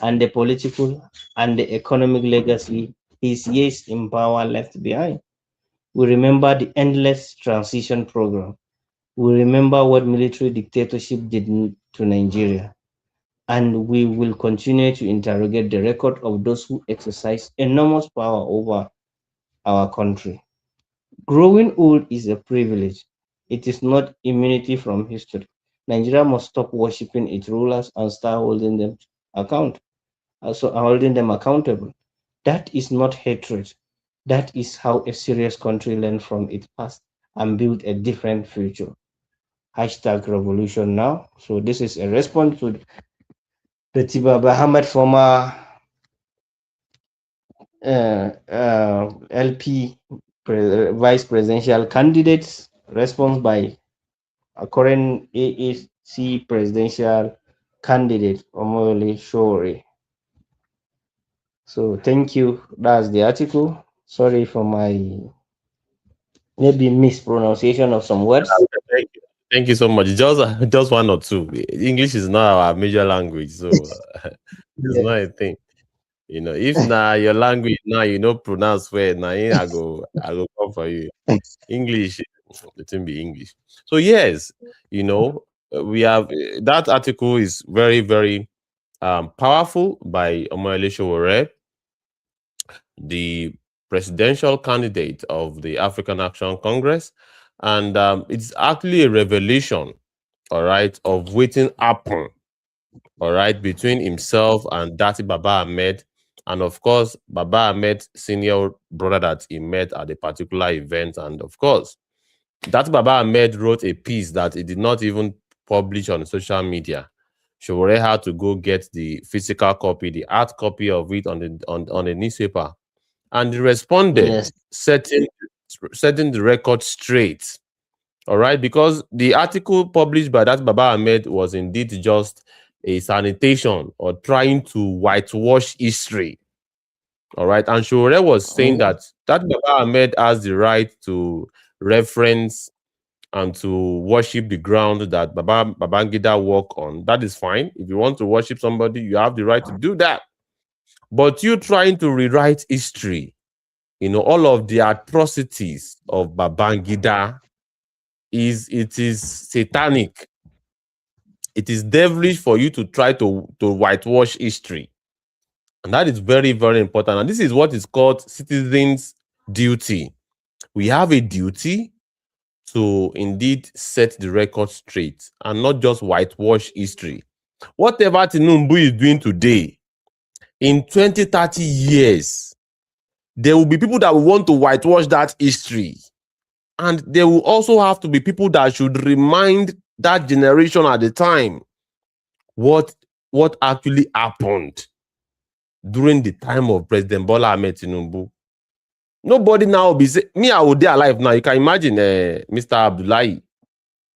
and the political and the economic legacy his years in power left behind. We remember the endless transition program. We remember what military dictatorship did to Nigeria. And we will continue to interrogate the record of those who exercise enormous power over our country. Growing old is a privilege. It is not immunity from history. Nigeria must stop worshipping its rulers and start holding them holding them accountable. That is not hatred. That is how a serious country learns from its past and build a different future. Hashtag revolution now. So this is a response to the Tiba Ahmed former LP vice presidential candidates. Response by a current AAC presidential candidate Omoyole Shore. So thank you. That's the article. Sorry for my maybe mispronunciation of some words. Thank you so much. Just one or two. English is not our major language, so it's not a thing. You know, if now your language now you know pronounce well, now I go come for you. English, it will be English. So yes, you know, we have that article is very, very powerful by Omoyole Sowore, the presidential candidate of the African Action Congress, and it's actually a revelation, all right, of waiting happen, all right, between himself and Dati Baba Ahmed, and of course Baba Ahmed's senior brother that he met at a particular event, and of course Dati Baba Ahmed wrote a piece that he did not even publish on social media. Sowore had to go get the physical copy, the hard copy of it on the newspaper, and he responded, setting the record straight. All right, because the article published by that Baba Ahmed was indeed just a sanitation or trying to whitewash history. All right, and Sowore was saying that Baba Ahmed has the right to reference and to worship the ground that Babangida walk on. That is fine. If you want to worship somebody, you have the right to do that. But you trying to rewrite history, you know, all of the atrocities of Babangida, it is satanic. It is devilish for you to try to whitewash history. And that is very, very important. And this is what is called citizens' duty. We have a duty to indeed set the record straight and not just whitewash history. Whatever Tinubu is doing today, in 20, 30 years, there will be people that will want to whitewash that history. And there will also have to be people that should remind that generation at the time what actually happened during the time of President Bola Ahmed Tinubu. Nobody now will be saying, me, I will be alive now. You can imagine Mr. Abdullahi,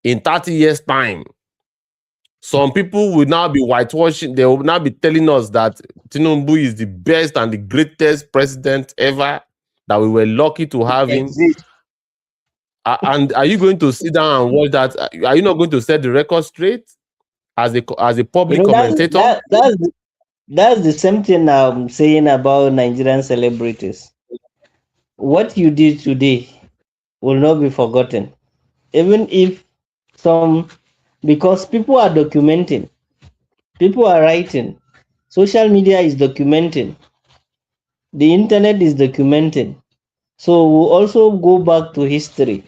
in 30 years' time, some people will now be whitewashing. They will now be telling us that Tinubu is the best and the greatest president ever, that we were lucky to have him. And are you going to sit down and watch that? Are you not going to set the record straight as a public commentator? That's the same thing I'm saying about Nigerian celebrities. What you did today will not be forgotten, even if because people are documenting, people are writing, social media is documenting, the internet is documenting. So we'll also go back to history.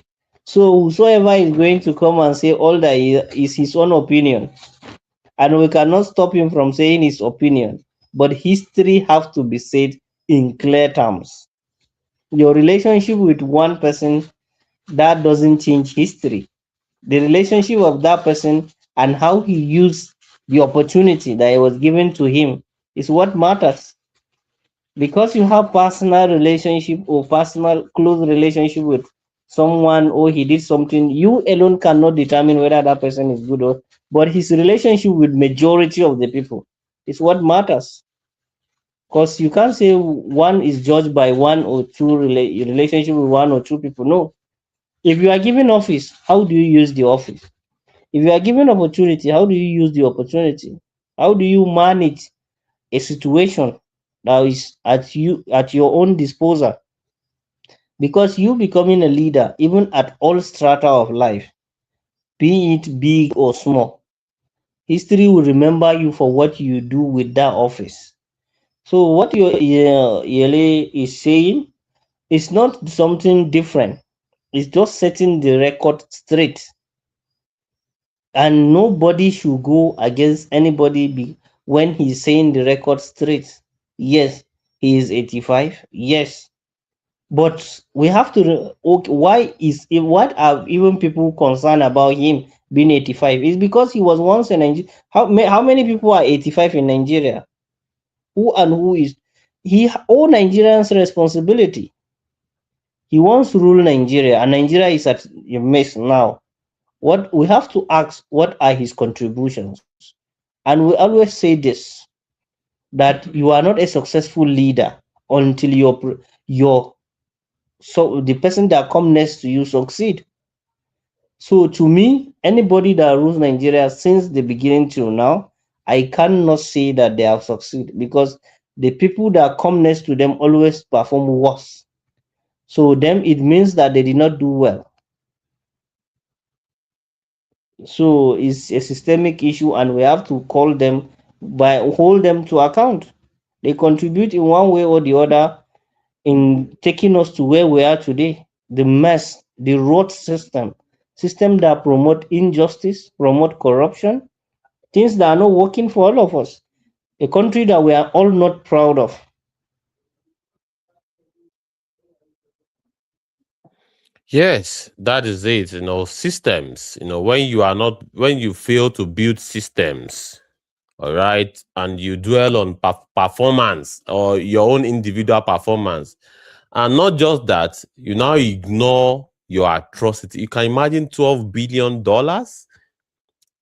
So whosoever is going to come and say all that is his own opinion, and we cannot stop him from saying his opinion, but history have to be said in clear terms. Your relationship with one person, that doesn't change history. The relationship of that person and how he used the opportunity that was given to him is what matters. Because you have personal relationship or personal close relationship with someone, or he did something, you alone cannot determine whether that person is good or, but his relationship with majority of the people is what matters. Because you can't say one is judged by one or two relationship with one or two people. No. If you are given office, how do you use the office? If you are given opportunity, how do you use the opportunity? How do you manage a situation that is at your own disposal? Because you becoming a leader, even at all strata of life, be it big or small, history will remember you for what you do with that office. So what Yele is saying is not something different. It's just setting the record straight. And nobody should go against anybody when he's saying the record straight. Yes, he is 85. Yes, but we have to. Okay, why is what are even people concerned about him being 85? Is because he was once in Nigeria. How many people are 85 in Nigeria? Who is he? All Nigerians' responsibility. He once ruled Nigeria, and Nigeria is at a mess now. What we have to ask, what are his contributions? And we always say this, that you are not a successful leader until your so the person that come next to you succeed. So to me, anybody that rules Nigeria since the beginning till now, I cannot say that they have succeeded, because the people that come next to them always perform worse. So them, it means that they did not do well. So it's a systemic issue, and we have to hold them to account. They contribute in one way or the other in taking us to where we are today. The mess, the road system that promote injustice, promote corruption, things that are not working for all of us. A country that we are all not proud of. Yes, that is it. Systems. When you fail to build systems, all right, and you dwell on performance or your own individual performance, and not just that, you now ignore your atrocity. You can imagine $12 billion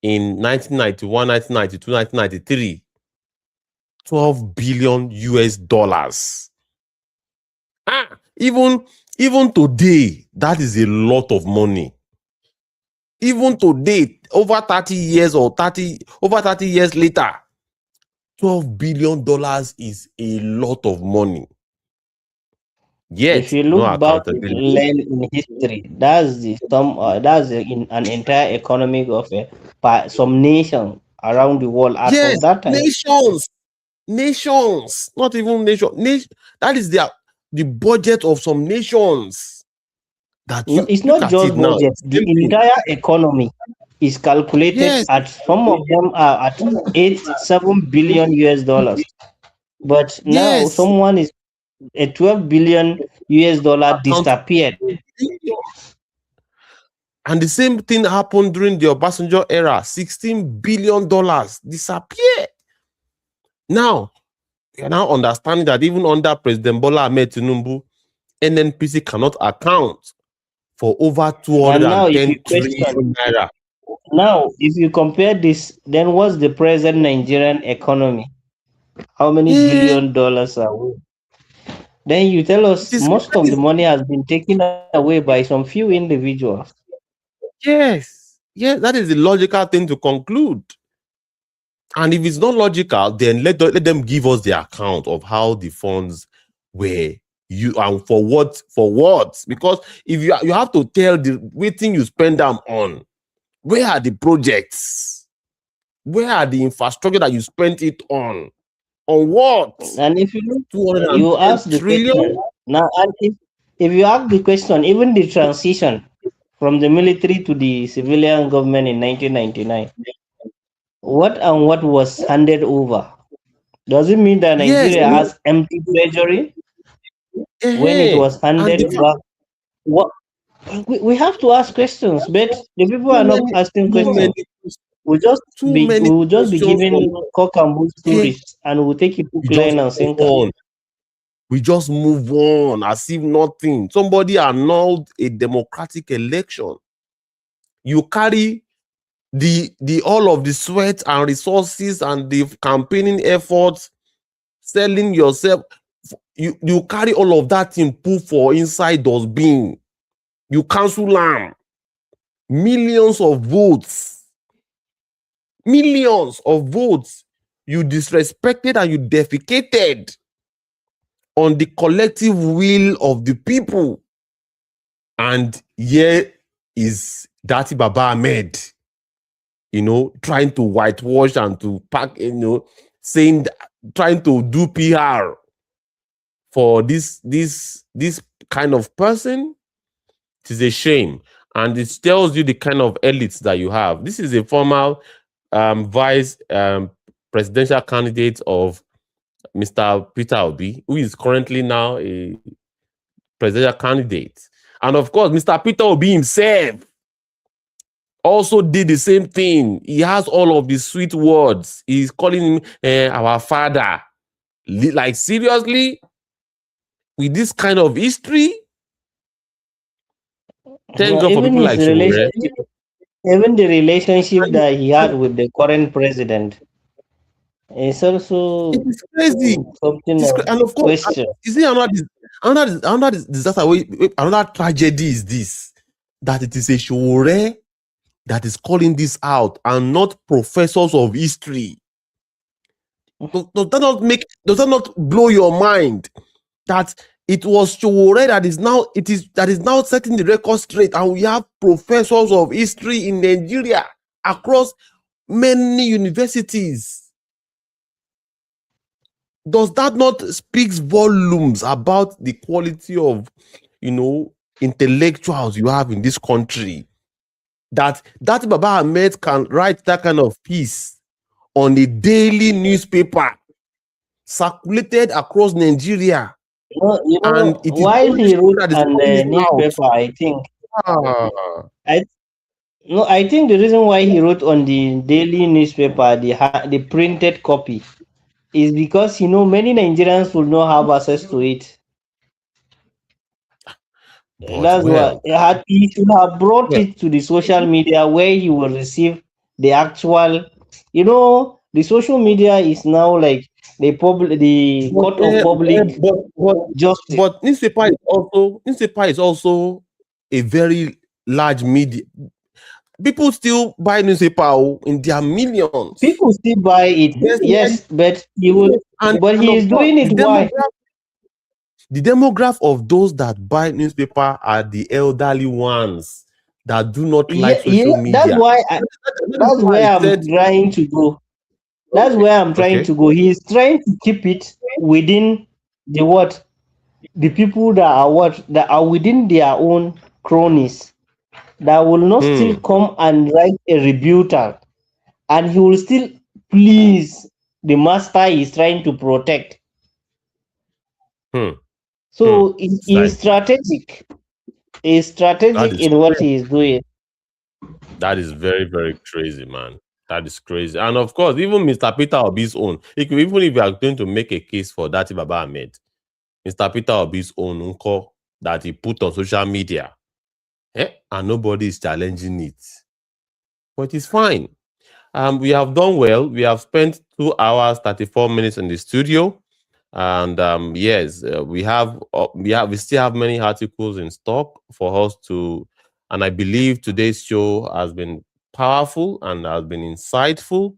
in 1991, 1992, 1993. 12 billion US dollars. Even today, that is a lot of money. Even today, over 30 years later, $12 billion is a lot of money. Yet, if you no look back accountability. learn in history, in an entire economic of some nation around the world as Yes, of that time. nations, not even nation. That is the budget of some nations. No, it's not just budget. The entire economy is calculated at, some of them are at 7 billion US dollars. But now someone is a 12 billion US dollar disappeared. And the same thing happened during the Obasanjo era. $16 billion disappear. Now, you're now understanding that even under President Bola Ahmed Tinubu, NNPC cannot account for over 210 trillion naira. Now, if you compare this, then what's the present Nigerian economy? How many billion dollars are we? Then you tell us most of the money has been taken away by some few individuals. Yes, that is the logical thing to conclude. And if it's not logical, then let them give us the account of how the funds were you and for what. Because if you have to tell the thing you spend them on, where are the projects? Where are the infrastructure that you spent it on? On what? And if you look, you ask the question now, and if you ask the question, even the transition from the military to the civilian government in 1999, what was handed over? Does it mean that Yes, Nigeria has empty treasury when it was and handed the fact back? What we have to ask questions, but the people too are not many, asking too questions. many, We will just be questions from giving cock and bull here. stories, and we'll take it hook, We just line, and move sinker. on. We just move on as if nothing. Somebody annulled a democratic election. You carry the all of the sweat and resources and the campaigning efforts, selling yourself. You carry all of that in put for inside dustbin. You cancel them. Millions of votes. Millions of votes. You disrespected and you defecated on the collective will of the people. And here is Dati Baba Ahmed, trying to whitewash and to pack, saying, trying to do PR for this kind of person. It is a shame. And it tells you the kind of elites that you have. This is a former vice presidential candidate of Mr. Peter Obi, who is currently now a presidential candidate. And of course, Mr. Peter Obi himself also did the same thing. He has all of these sweet words. He's calling him our father. Like, seriously? With this kind of history? Thank God for Even people his like Shimure. relationship, even the relationship that he had with the current president, is also It is crazy. something And of course, question. you see, another disaster, another tragedy is this, that it is a Shimure that is calling this out and not professors of history. Does that not blow your mind that it was Showore that is now setting the record straight, and we have professors of history in Nigeria across many universities? Does that not speak volumes about the quality of intellectuals you have in this country? That Baba Ahmed can write that kind of piece on a daily newspaper circulated across Nigeria. And it is while he wrote on the newspaper, I think. Ah. I think the reason why he wrote on the daily newspaper, the printed copy, is because many Nigerians will not have access to it. That's why he should have brought it to the social media where he will receive the actual. The social media is now like the court of public justice. But newspaper is also a very large media. People still buy newspaper in their millions. People still buy it, yes, but he will. But he is doing it why? The demographic of those that buy newspaper are the elderly ones that do not like social media. That's why. That's where I'm trying to go. That's where I'm trying to go. He is trying to keep it within the people that are within their own cronies, that will not still come and write a rebuttal, and he will still please the master he is trying to protect. So he is strategic. He is strategic in what he is doing. That is very, very crazy, man. That is crazy. And of course, even Mr. Peter Obi's own, even if you are going to make a case for Dati Baba Ahmed, Mr. Peter Obi's own uncle that he put on social media, and nobody is challenging it. But it's fine. We have done well. We have spent 2 hours, 34 minutes in the studio. And yes, we still have many articles in stock for us to, and I believe today's show has been powerful and has been insightful.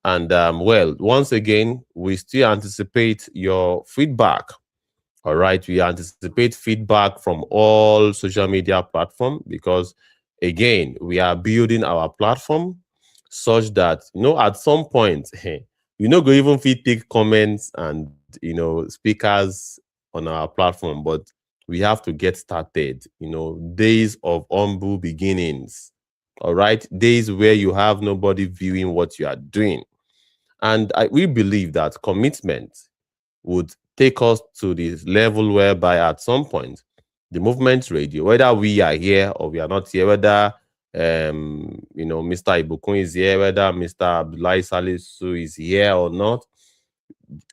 And well, once again, we still anticipate your feedback. All right, we anticipate feedback from all social media platforms, because again, we are building our platform such that at some point, we no go even fit take comments and speakers on our platform, but we have to get started. Days of humble beginnings. All right, days where you have nobody viewing what you are doing. And we believe that commitment would take us to this level whereby at some point, the movement radio, whether we are here or we are not here, whether Mr. Ibukun is here, whether Mr. Abdullahi Salisu is here or not,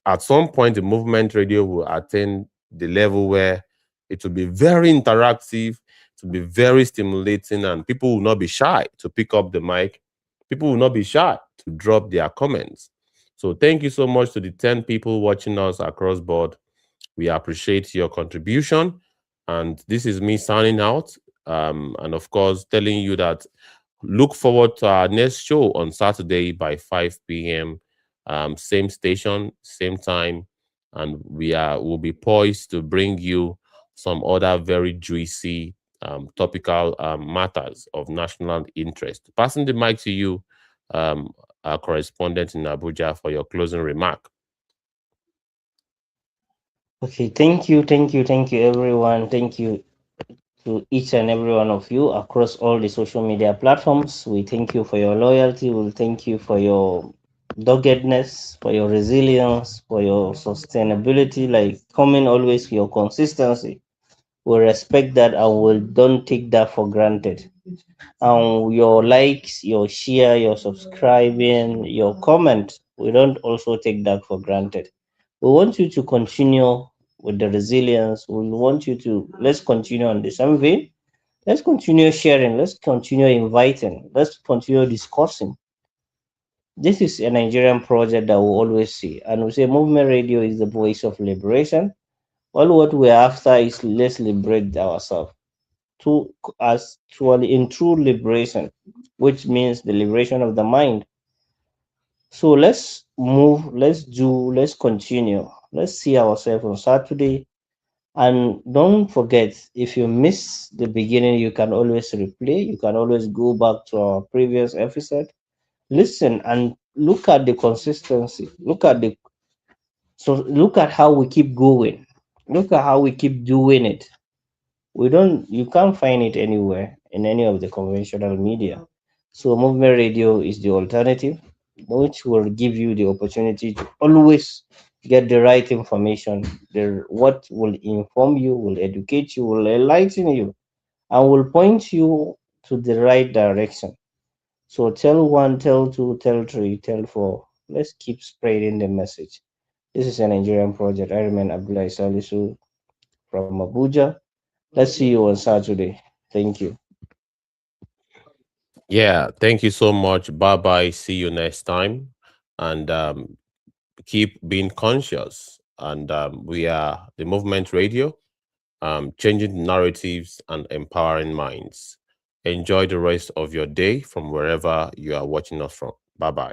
at some point the movement radio will attain the level where it will be very interactive, to be very stimulating, and people will not be shy to pick up the mic. People will not be shy to drop their comments. So thank you so much to the 10 people watching us across board. We appreciate your contribution. And this is me signing out. And of course, telling you that look forward to our next show on Saturday by 5 p.m. Same station, same time. And we'll be poised to bring you some other very juicy topical matters of national interest. Passing the mic to you, our correspondent in Abuja, for your closing remark. Okay, thank you, everyone. Thank you to each and every one of you across all the social media platforms. We thank you for your loyalty. We thank you for your doggedness, for your resilience, for your sustainability, like coming always, your consistency. We respect that and we don't take that for granted. And your likes, your share, your subscribing, your comment, we don't also take that for granted. We want you to continue with the resilience. We want you to, let's continue on the same vein. Let's continue sharing. Let's continue inviting. Let's continue discussing. This is a Nigerian project that we always see. And we say movement radio is the voice of liberation. All what we're after is let's liberate ourselves to as truly in true liberation, which means the liberation of the mind. So let's move, let's continue. Let's see ourselves on Saturday. And don't forget, if you miss the beginning, you can always replay. You can always go back to our previous episode. Listen and look at the consistency. Look at how we keep going. Look at how we keep doing it. You can't find it anywhere in any of the conventional media. So movement radio is the alternative, which will give you the opportunity to always get the right information. What will inform you, will educate you, will enlighten you, and will point you to the right direction. So tell one, tell two, tell three, tell four. Let's keep spreading the message. This is a Nigerian project. I remain Abdullahi Salisu from Abuja. Let's see you on Saturday. Thank you. Yeah, thank you so much. Bye bye. See you next time. And keep being conscious. And we are the Movement Radio, changing narratives and empowering minds. Enjoy the rest of your day from wherever you are watching us from. Bye bye.